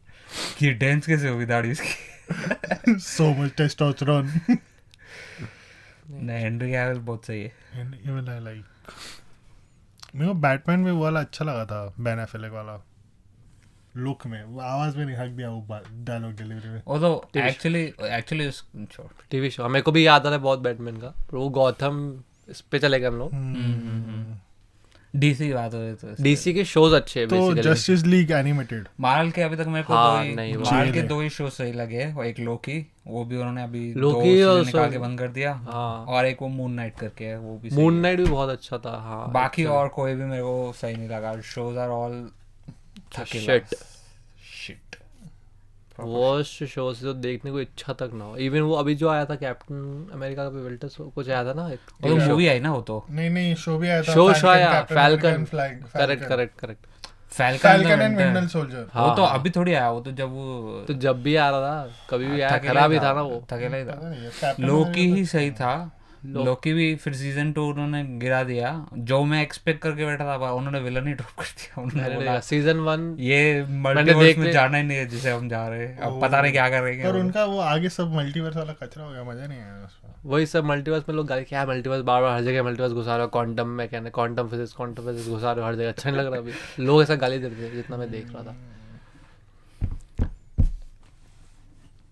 D: कि डांस कैसे होगी दाढ़ी इसकी।
A: So much testosterone.
D: नहीं हेनरी कैविल बहुत सही है।
A: हेनरी केवल आई लाइक। मेरे को बैटमैन में वो वाला अच्छा लगा था, बेन एफ्लेक वाला लुक में, वो आवाज में नहीं हक दिया वो डायलॉग डिलीवरी में।
D: वो तो एक्चुअली छोड़
C: टीवी शो मेरे को भी याद आ रहा है बहुत बैटमैन का, पर वो गॉथम इस पे चले गए हम लोग।
D: डीसी बात हो रही तो
C: डीसी के शोज अच्छे हैं
A: तो
C: basically.
A: Justice league animated
D: Marvel के अभी तक मेरे को
C: हाँ,
D: दो
C: नहीं,
D: ही
C: वो
D: मार्वल के
A: जेल
D: दो ही शो सही लगे। वो एक लोकी, वो भी उन्होंने अभी
C: लोकी
D: दो
C: और
D: season निकाल
C: सब-
D: के बंद कर दिया।
C: हाँ।
D: और एक वो मून नाइट करके है, वो भी सही
C: मून
D: है।
C: नाइट भी बहुत अच्छा था। हाँ
D: बाकी और कोई भी मेरे को सही नहीं लगा। Shows are all
C: Shit।
D: Shit.
C: Worst show से तो देखने को इच्छा तक ना हो। इवन वो अभी जो आया था कैप्टन अमेरिका का विल्टर कुछ आया था ना एक
D: वो तो मूवी आई ना वो तो
A: नहीं शो भी आया था,
C: शो आया falcon.
A: Correct
C: correct
A: falcon and winter soldier.
D: वो तो अभी थोड़ी आया, वो तो जब वो
C: तो जब भी आ रहा था कभी भी आया,
D: थकेला
C: खराब ही था ना वो।
D: थकेला ही था। लोकी ही सही था। लोकी भी फिर सीजन 2 उन्होंने गिरा दिया। जो मैं एक्सपेक्ट करके बैठा था उन्होंने विलन ही ड्रॉप कर दिया। उन्होंने बोला
C: सीजन 1
D: ये मल्टीवर्स में जाना ही नहीं है जिसे हम जा रहे हैं, अब पता नहीं क्या करेंगे।
A: पर उनका वो आगे सब मल्टीवर्स वाला कचरा हो गया, मजा नहीं आया उसमें।
C: वही सब मल्टीवर्स में लोग गाली क्या मल्टीवर्स बार बार हर जगह मल्टीवर्स घुसा रहे हो, क्वांटम में कहने क्वांटम फिजिक्स घुसा रहे हो हर जगह। अच्छा नहीं लग रहा अभी लोग ऐसा गाली देते थे जितना मैं देख रहा था।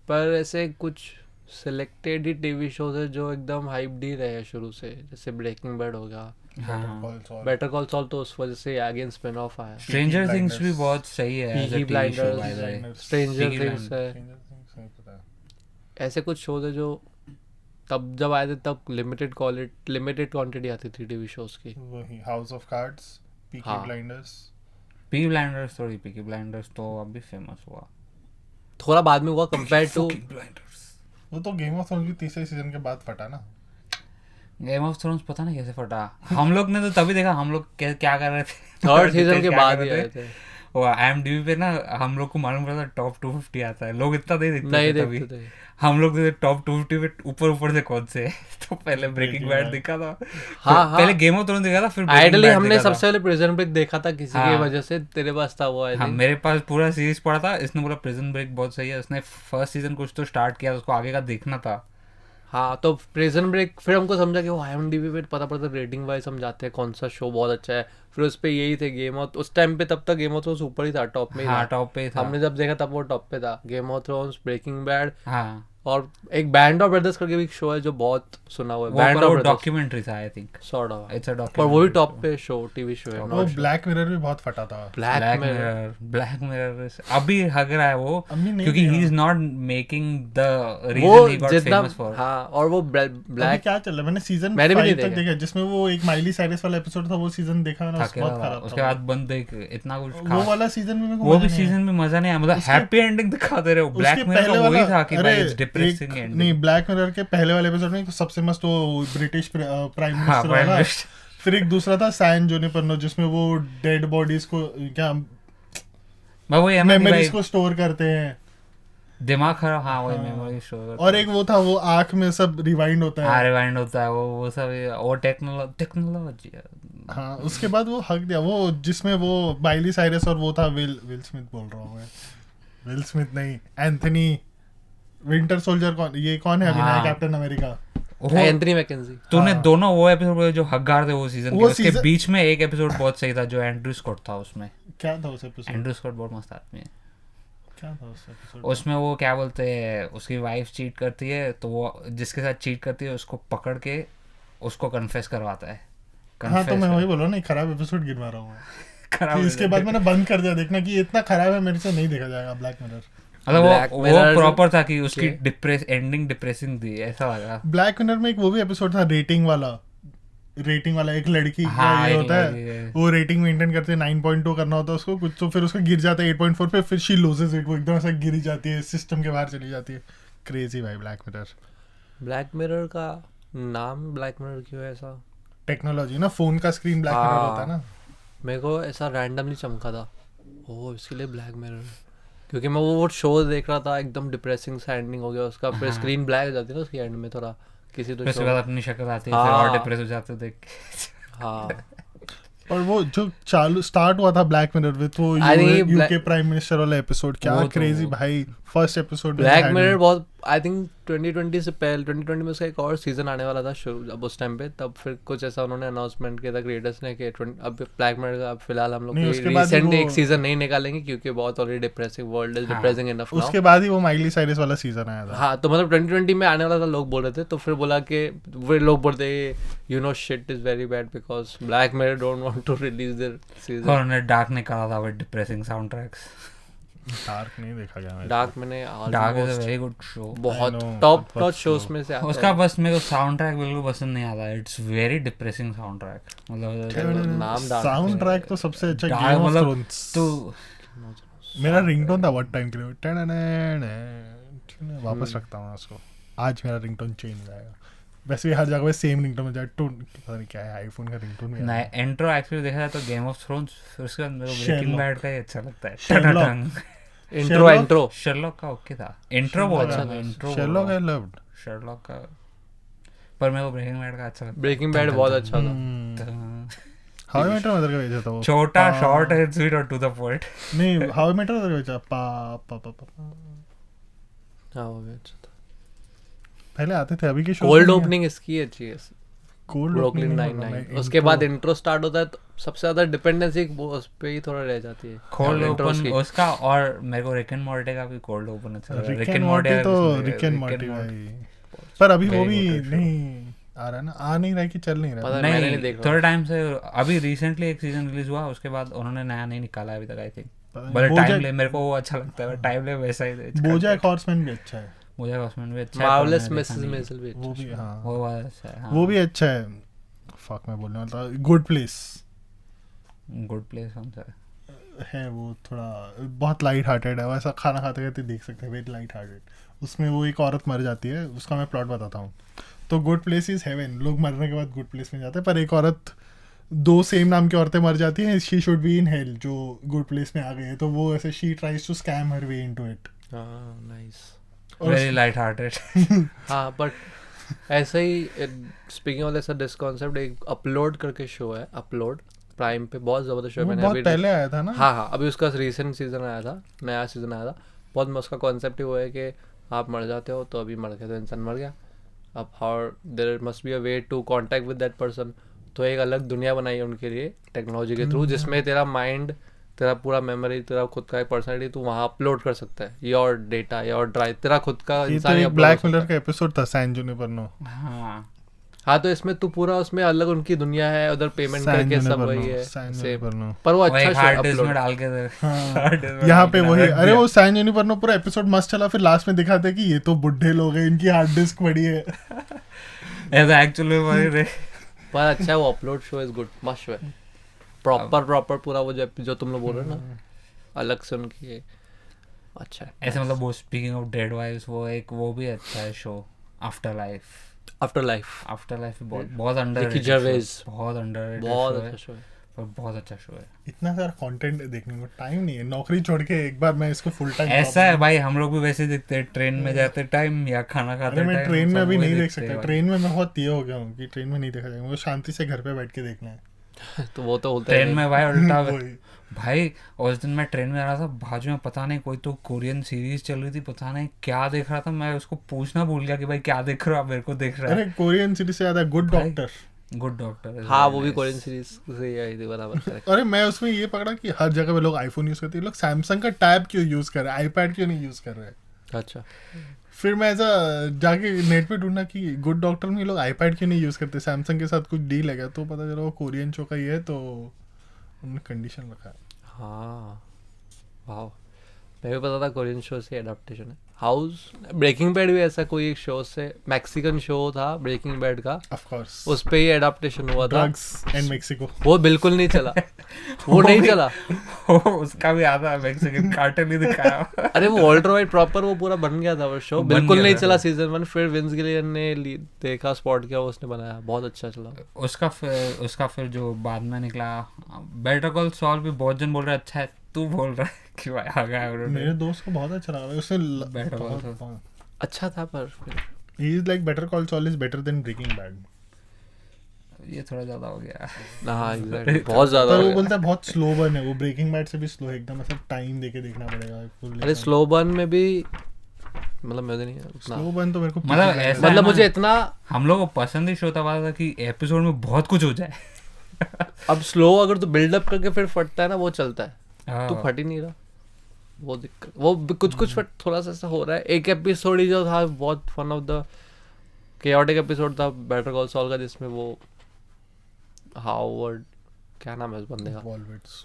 C: पर ऐसे कुछ सिलेक्टेड ही टीवी शोज है जो एकदम हाइप डी रहे हैं शुरू से, जैसे ब्रेकिंग बैड हो गया, बेटर कॉल सॉल तो उस वजह से अगेन स्पिन ऑफ आया।
D: स्ट्रेंजर थिंग्स भी बहुत सही है
C: Peaky
D: as a TV show,
C: Blinders,
D: by the way.
C: Stranger
D: Peaky
C: things है। ऐसे कुछ शोज है जो तब जब आए थे तब लिमिटेड क्वांटिटी आती थी टीवी शोज की।
A: वही हाउस ऑफ कार्ड्स, पीकी
C: हाँ।
A: ब्लाइंडर्स।
D: Peaky Blinders थोड़ी Peaky Blinders तो अभी फेमस हुआ।
C: थोड़ा बाद में हुआ कंपेयर टू
A: वो तो गेम ऑफ थ्रोन्स भी तीसरे सीजन के बाद फटा ना।
D: गेम ऑफ थ्रोन्स पता नहीं कैसे फटा। हम लोग ने तो तभी देखा, हम लोग क्या कर रहे थे
C: थर्ड सीजन के
D: क्या
C: बाद
D: कर
C: ही
D: रहे
C: आए
D: थे।
C: थे।
D: वो IMDb पे ना हम लोग को मालूम पड़ा था टॉप 250 आता है, लोग इतना नहीं देखते
C: नहीं
D: थे तभी,
C: देखते थे।
D: हम लोग देखते टॉप 250 पे ऊपर से कौन से हैं। तो पहले ब्रेकिंग बैड देखा था,
C: हाँ,
D: पहले गेम ऑफ थ्रोन्स देखा था, फिर Breaking
C: आइडली
D: Bad
C: हमने
D: देखा था।
C: सबसे पहले प्रिजन ब्रेक देखा था किसी की
D: हाँ।
C: वजह से, तेरे पास था वो आई
D: हाँ
C: थिंक।
D: मेरे पास पूरा सीरीज पड़ा था, इसने बोला प्रिजन ब्रेक बहुत सही है, उसने फर्स्ट सीजन कुछ तो स्टार्ट किया, उसको आगे का देखना था।
C: हाँ, तो प्रिजन ब्रेक फिर हमको समझा कि वो IMDb पे पता पड़ता रेटिंग वाइज हम जाते हैं कौन सा शो बहुत अच्छा है, फिर उस पे यही थे गेम ऑफ, उस टाइम पे तब तक गेम ऑफ थ्रोन्स ऊपर ही था, टॉप में ही
D: हाँ
C: था।
D: टॉप पे ही था।
C: हमने जब देखा तब वो टॉप पे था, Game of Thrones, Breaking Bad,
D: हाँ
C: और एक बैंड ऑफ ब्रदर्स करके भी एक शो है जो बहुत सुना हुआ है,
D: वो
C: बैंड
D: पर
C: ऑफ
D: वो
C: ब्रदर्स
D: डॉक्यूमेंट्री था I think,
C: sort of,
D: it's a
C: पर वो भी
D: डॉक्यूमेंट्री।
C: टॉप पे शो, टीवी शो है।
A: वो ब्लैक मिरर भी बहुत फटा था।
C: ब्लैक में
D: ब्लैक मिरर अभी हग रहा है वो,
A: अभी नहीं
D: क्योंकि
A: देखा।
D: He is not making the
C: वो
D: रीजन ही गॉट
C: जितना,
D: फेमस फॉर।
C: हाँ, और वो
A: अभी
C: ब्लैक
A: क्या चल रहा है, मैंने सीजन
C: मैंने भी
A: 5
C: नहीं
A: तक
C: देखा।
A: देखा, जिसमें वो एक माइली साइरस वाला एपिसोड था, वो सीजन देखा मैंने,
D: थके
A: बहुत
D: था,
A: खराब
D: उसके
A: था।
D: बाद बंद देख इतना कुछ
A: वो
D: खास,
A: वाला सीजन में मेरे को
D: वो
A: मजा
D: भी
A: नहीं आया।
D: सीजन में मजा नहीं आया, मतलब
A: उसके-
D: हैप्पी एंडिंग दिखा दे रहे हो। ब्लैक
A: उसके
D: मिरर
A: पहले
D: का वही
A: वाला,
D: था कि भाई
A: अरे
D: इट्स डिप्रेसिंग
A: नहीं,
D: एंडिंग।
A: ब्लैक मिरर के पहले वाले एपिसोड में तो सबसे मस्त वो ब्रिटिश प्राइम
D: हाँ
A: मिनिस्टर
D: प्राइम
A: वाला,
D: मिनिस्टर,
A: फिर एक दूसरा था सैन जुनिपर, जिसमें वो डेड बॉडीज को क्या
D: मैं वही है ना कि
A: मेमोरीज
D: भाई
A: को स्टोर करते हैं,
D: दिमाग खराब, हाँ वही
A: हाँ।
D: Memory store.
A: और एक वो था वो आंख में सब रिवाइंड होता
D: हाँ
A: है।
D: रिवाइंड होता है, वो सब वो टेक्नोलॉजी है।
A: हाँ, उसके बाद वो हक दिया, वो जिसमें वो माइली साइरस और वो था विल स्मिथ बोल रहा हूँ मैं, विल स्मिथ नहीं, एंथनी विंटर सोल्जर, कौन है अभी नया
D: हाँ।
A: Captain America?
D: वो
C: एंथनी मैकेंजी।
D: तूने
A: हाँ।
D: दोनों वो एपिसोड जो हकगार थे वो सीजन के,
A: वो
D: उसके
A: season-
D: बीच में एक एपिसोड बहुत सही था जो एंड्रू स्कॉट था उसमें।
A: क्या था उस एपिसोड?
D: एंड्रू स्कॉट बहुत मस्त आदमी है।
A: क्या था उस एपिसोड?
D: उसमें वो क्या बोलते हैं, उसकी वाइफ चीट करती है तो वो जिसके साथ चीट करती है उसको पकड़ के उसको कन्फेस करवाता है।
A: हाँ, तो मैं वही बोल रहा हूँ, नहीं खराब एपिसोड गिरवा रहा हूँ मैं,
D: खराब
A: कि इसके बाद मैंने बंद कर दिया देखना, कि ये इतना खराब है मेरे से नहीं देखा जाएगा ब्लैक मिरर।
D: मतलब
C: Black
D: वो
C: Mirror
D: प्रॉपर था कि उसकी
C: के-
D: एंडिंग डिप्रेसिंग थी, ऐसा लगा।
A: ब्लैक मिरर में एक वो भी एपिसोड था रेटिंग वाला, एक लड़की का
D: हाँ,
A: ये
D: एक
A: होता
D: लड़की
A: है,
D: है।
A: वो रेटिंग मेंटेन करते हैं, 9.2 करना होता है उसको कुछ, तो फिर उसका गिर जाता है 8.4 पे, फिर शी लूजेस इट, वो एकदम ऐसा गिरी जाती है, सिस्टम के बाहर चली जाती है। क्रेजी भाई ब्लैक मिरर।
C: ब्लैक मिरर का नाम ब्लैक मिरर क्यों है ऐसा?
A: टेक्नोलॉजी ना, फोन का स्क्रीन ब्लैक मिरर
C: हाँ।
A: होता है ना।
C: मेरे को ऐसा रैंडमली चमका था, ओह इसके लिए ब्लैक मिरर, क्योंकि मैं वो शो देख रहा था, एकदम डिप्रेसिंग सा एंडिंग हो गया उसका, फिर स्क्रीन ब्लैक हो जाती है ना उसकी एंड में थोड़ा, किसी तो
D: फिर उसके
C: show-
D: बाद अपनी शक्ल आती है, फिर और
C: हाँ।
D: डिप्रेस हो जाते हो देख के।
C: हाँ,
A: और वो जो चालू स्टार्ट हुआ था ब्लैक मिरर विद वो
C: I think ये
A: यूके प्राइम मिनिस्टर वाला एपिसोड, क्या
D: वो तो-
A: क्रेजी भाई, फर्स्ट एपिसोड
C: ब्लैक मिरर बहुत, आई थिंक 2020 से पहले 2020 में उसका एक और सीजन आने वाला था शुरू, अब उस टाइम पे तब फिर कुछ ऐसा उन्होंने अनाउंसमेंट किया था क्रिएटर्स ने कि अब ब्लैक मिरर का अब फिलहाल हम लोग
A: नहीं, उसके बाद ही
C: रिसेंट
A: वो-
C: एक सीजन नहीं निकालेंगे क्योंकि बहुत ऑलरेडी डिप्रेसिंग, वर्ल्ड इज
D: हाँ।
C: Depressing enough now.
A: उसके बाद ही वो माइली साइरस वाला सीजन आया था।
C: हाँ, तो मतलब 2020 में आने वाला था, लोग बोल रहे थे, तो फिर बोला कि वे लोग बोलते you know shit is very bad because Black Mirror don't want to release their season.
D: और उन्होंने डार्क निकाला था with depressing soundtracks.
A: Dark नहीं देखा गया मेरे
C: डार्क मैंने
D: Dark is a
C: almost
D: very good show.
C: बहुत
A: I know,
C: टॉप
A: बहुत
C: नॉच शोज
A: slow।
C: में से आता
D: उसका
C: है।
D: बस मेरे को साउंड ट्रैक बिल्कुल पसंद नहीं आता, it's very depressing sound track, मतलब
C: नाम डाल
A: साउंड ट्रैक तो सबसे अच्छा
D: डार्क
A: गेम ऑफ
D: मतलब
A: थ्रोन्स।
D: तो
A: मेरा रिंगटोन था व्हाट टाइम के लिए, वापस रखता हूँ उसको, आज मेरा रिंगटोन चेंज हो जाएगा। वैसे भी हर जगह पे सेम रिंगटोन में जाए, टोन पता नहीं क्या है, आईफोन का रिंगटोन भी
D: नहीं इंट्रो एक्चुअली देखा जाए तो गेम ऑफ थ्रोन्स, फिर उसके बाद मेरे को
A: Sherlock।
D: ब्रेकिंग बैड का ही अच्छा लगता है।
A: Sherlock।
C: Intro
A: Sherlock?
C: Intro
D: Sherlock का ओके था, इंट्रो बहुत अच्छा था, intro
A: Sherlock I loved.
D: Sherlock का, पर मेरे को ब्रेकिंग बैड का अच्छा लगता
C: ब्रेकिंग बैड बहुत अच्छा था।
A: How I Met Your Mother का भेजा था वो,
D: छोटा शॉर्ट एंड स्वीट और टू द पॉइंट।
A: नहीं How I Met Your Mother का भेजा, पा पा पा पा
C: हाँ, वो भी अच्छा था।
A: पहले आते थे, अभी के शो
C: कोल्ड ओपनिंग इसकी अच्छी है,
A: कोल्ड
C: ब्रुकलिन 99। उसके बाद इंट्रो स्टार्ट होता है तो सबसे ज्यादा डिपेंडेंसी उस पे ही थोड़ा रह जाती है,
D: कोल्ड
C: intros
D: ओपन
C: की।
D: उसका, और मेरे को रिक एंड मॉर्टी का भी कोल्ड ओपन अच्छा लगा।
A: रिक एंड मॉर्टी तो रिक एंड मॉर्टी भाई, पर अभी वो भी नहीं आ रहा है ना, आ नहीं रहा है कि चल नहीं रहा
C: पता नहीं, मैंने नहीं
D: नहीं
C: देख रहा।
D: थोड़े टाइम से, अभी रिसेंटली एक सीजन रिलीज हुआ, उसके बाद उन्होंने नया नहीं निकाला है अभी तक आई थिंक।
A: है।
D: बड़े
A: बोजैक-
D: टाइम ले, मेरे को वो अच्छा लगता है, टाइम ले वैसा ही।
A: बोजैक हॉर्समैन भी अच्छा है,
D: मुझे हॉर्समैन भी अच्छा है, पर
C: मार्वलेस
D: मैंने
C: मिसेस
D: देखा नहीं।
C: मेजल भी
A: वो
C: अच्छा
A: भी
C: है।
A: हाँ,
D: वो बहुत अच्छा है, हाँ।
A: वो भी अच्छा है। फक मैं बोलने वाला था, गुड प्लेस
D: गुड प्लेस कौन सा
A: है, वो थोड़ा बहुत लाइट हार्टेड है, वैसा खाना खाते खाते देख सकते हैं, वेरी लाइट हार्टेड। उसमें वो एक औरत मर जाती है, उसका मैं प्लॉट बताता हूँ। तो गुड प्लेस इज हेवन, लोग मरने के बाद गुड प्लेस में जाते हैं, पर एक औरत दो सेम नाम की औरतें मर जाती हैं, she should be in hell, जो गुड प्लेस में आ गई है, तो वो ऐसे she tries to scam her way into it.
C: Nice.
D: Very light hearted.
C: हाँ बट ऐसा ही स्पीकिंग ऑफ ऐसा दिस कॉन्सेप्ट, एक अपलोड करके शो है, अपलोड प्राइम पे, बहुत ज़बरदस्त शो है. मैंने
A: बहुत
C: अभी
A: पहले आया था ना.
C: हाँ अभी उसका रिसेंट सीजन आया था, नया सीजन आया था. बहुत उसका कॉन्सेप्ट ही वो है कि आप मर जाते हो तो अभी मर गया, तो इंसान मर गया. अब how there must be a way to contact with that person. तो एक अलग दुनिया बनाई है उनके लिए टेक्नोलॉजी के थ्रू, जिसमें तेरा माइंड, तेरा पूरा मेमोरी, तेरा खुद का एक पर्सनैलिटी तू वहाँ अपलोड कर सकता है. योर डेटा, योर ड्राइव, तेरा खुद का
A: ये तो
C: इंसान
A: एक ब्लैक मिरर का एपिसोड था, सैन जुनिपरनो.
D: हाँ
C: हाँ तो इसमें तू पूरा उसमें अलग उनकी दुनिया है, उधर पेमेंट करके सब वही है सेम. पर वो अच्छा शो
D: हार्ड डिस्क में
C: अपलोड.
D: डाल के दे.
A: यहाँ पे वही, अरे वो सैन जुनिपरनो पूरा एपिसोड मस्त चला, फिर लास्ट में दिखाते कि ये तो बुढ़े लोग हैं, इनकी हार्ड डिस्क बड़ी है.
D: ऐसा एक्चुअली वही रे.
C: पर अच्छा है वो अपलोड शो, इज गुड, मस्त शो है. प्रॉपर पूरा वो जो तुम लोग बोल रहे हो ना, अलग से उनकी है. अच्छा है.
D: ऐसे मतलब वो स्पीकिंग ऑफ डेड वाइव्स, वो एक वो भी अच्छा है show, after life.
C: After life
D: बहुत अंडररेटेड.
C: रिकी जर्वेज
D: बहुत अंडररेटेड.
C: बहुत अच्छा शो है.
D: पर बहुत अच्छा शो है.
A: इतना सारा कंटेंट देखने को टाइम नहीं है, नौकरी छोड़ के एक बार मैं इसको फुल टाइम.
D: ऐसा है भाई, हम लोग भी वैसे देखते हैं ट्रेन में जाते टाइम या खाना खाते टाइम.
A: मैं ट्रेन में अभी नहीं देख सकता. ट्रेन में मैं बहुत ये हो गया हूँ कि ट्रेन में नहीं देखा जाएगा, मुझे शांति से घर पे बैठ के देखना है.
C: तो वो तो होता है
D: ट्रेन में भाई उल्टा.
A: वही.
D: भाई उस दिन मैं ट्रेन में आ रहा था, बाजू में पता नहीं कोई तो कोरियन सीरीज चल रही थी, पता नहीं क्या देख रहा था. मैं उसको पूछना भूल गया कि भाई क्या देख रहा, मेरे को देख रहा है.
A: अरे कोरियन सीरीज से ज्यादा गुड डॉक्टर.
D: Good doctor.
C: हाँ वो भी कोरियन सीरीज से ही आई थी बराबर.
A: अरे मैं उसमें ये पकड़ा कि हर जगह पे लोग आईफोन यूज करते हैं, लोग सैमसंग का टैब क्यों यूज कर रहे हैं, आईपैड क्यों नहीं यूज कर रहे हैं.
C: अच्छा.
A: फिर मैं ऐसा जाके नेट पे ढूंढा कि गुड डॉक्टर में लोग आईपैड क्यों नहीं यूज करते, सैमसंग के साथ कुछ डील है क्या, तो पता चला वो कोरियन शो का ही है, तो उन्होंने कंडीशन रखा है.
C: हाँ वाह, मैं भी पता था कोरियन शो से एडाप्टेशन है. हाउस ब्रेकिंग बैड भी ऐसा कोई एक शो से, मैक्सिकन शो था ब्रेकिंग बैड का,
A: ऑफ कोर्स
C: उस पे ही एडाप्टेशन हुआ था.
A: Drugs and Mexico.
C: वो बिल्कुल नहीं चला. वो नहीं चला.
D: उसका भी आधा मैक्सिकन कार्टून ही दिखाया.
C: अरे वो वॉल्टर वाइट प्रॉपर वो पूरा बन गया था वो शो, बिल्कुल नहीं चला सीजन 1. फिर विंस गिलियन ने देखा, स्पॉट किया, उसने बनाया, बहुत अच्छा चला.
D: उसका फिर जो बाद में निकला बेटर कॉल सॉल भी बहुत जन बोल रहे अच्छा है. तू बोल रहा है कि भाई आ गया.
A: मेरे दोस्त को बहुत अच्छा लगा, उसने
D: Better Call Saul.
C: अच्छा था. पर
A: he is like Better Call Saul is better than Breaking Bad.
D: ये थोड़ा ज्यादा हो गया.
C: हाँ एग्जैक्टली, बहुत ज्यादा
A: पर
C: हो
A: वो
C: गया.
A: बोलता है बहुत स्लो बर्न है वो, ब्रेकिंग बैड से भी स्लो है एकदम, ऐसा टाइम देके देखना पड़ेगा.
C: अरे स्लो बर्न में भी मतलब मुझे नहीं उतना,
A: स्लो बर्न तो मेरे को
D: मतलब ऐसा
C: मतलब मुझे इतना,
D: हम लोग को पसंद ही शो था कि एपिसोड में बहुत कुछ हो जाए.
C: अब स्लो अगर तू बिल्डअप करके फिर फटता है ना, वो चलता है.
D: हाँ.
C: तो फट ही नहीं रहा, वो दिक्कत. वो कुछ फट थोड़ा सा ऐसा हो रहा है. एक एपिसोड ही जो था बहुत fun of the chaotic episode था बेटर कॉल सॉल का, जिसमें वो हावर्ड, क्या नाम है उस बंदे का,
A: वॉल्वेट्स.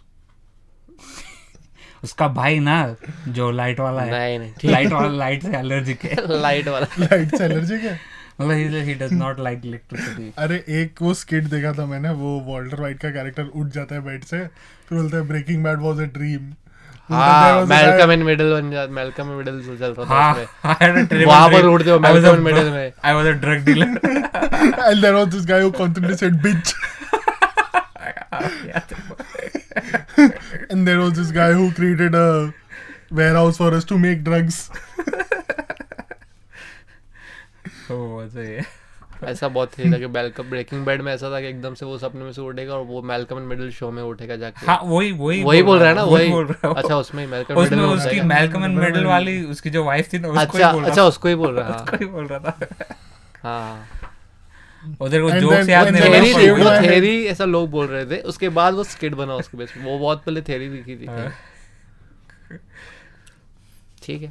D: उसका भाई ना जो लाइट वाला है.
C: नहीं
D: लाइट वाला, लाइट से एलर्जिक है.
C: लाइट वाला.
A: लाइट से एलर्जिक है.
D: मतलब he does not like electricity.
A: अरे एक वो स्किट देखा था मैंने, वो वॉल्टर वाइट का कैरेक्टर उठ जाता है बेड से, फिर बोलता है Breaking Bad was a dream.
C: हाँ मैल्कम इन मिडिल बन जाता, मैल्कम इन मिडिल चल रहा था उसमें.
D: I had a terrible
C: वहाँ पर
D: dream.
C: उड़ते हो
D: I was
C: Malcolm
D: a
C: in middle में.
D: I was a drug dealer.
A: And there was this guy who constantly said bitch. And there was this guy who created a warehouse for us to make drugs.
D: Oh, सही है.
C: ऐसा बहुत थी कि Malcolm breaking bad में ऐसा था कि एकदम से वो सपने में से उठेगा और वो मैल्कम इन मिडिल शो में उठेगा जाके.
D: हाँ वही
C: बोल रहा है ना, वही
D: बोल रहा है.
C: अच्छा उसमें मैल्कम इन
D: उसमें
C: मिडिल में
D: उसकी
C: उठेगा.
D: मैल्कम इन मिडिल वाली उसकी जो वाइफ थी ना, उसको ही बोल रहा
C: अच्छा उसको ही बोल रहा है.
D: उसको ही बोल रहा था.
C: हाँ
D: उधर को
A: And
D: जोक्स
A: then-
D: याद
A: and
D: नहीं
A: then
D: रहा.
A: I shaved my head.
C: Theory ऐसा लोग बोल रहे थे, उसके बाद वो स्किट बना उसके बेस पे. वो बहुत पहले थेरी लिखी थी.
D: हाँ.
C: ठीक है.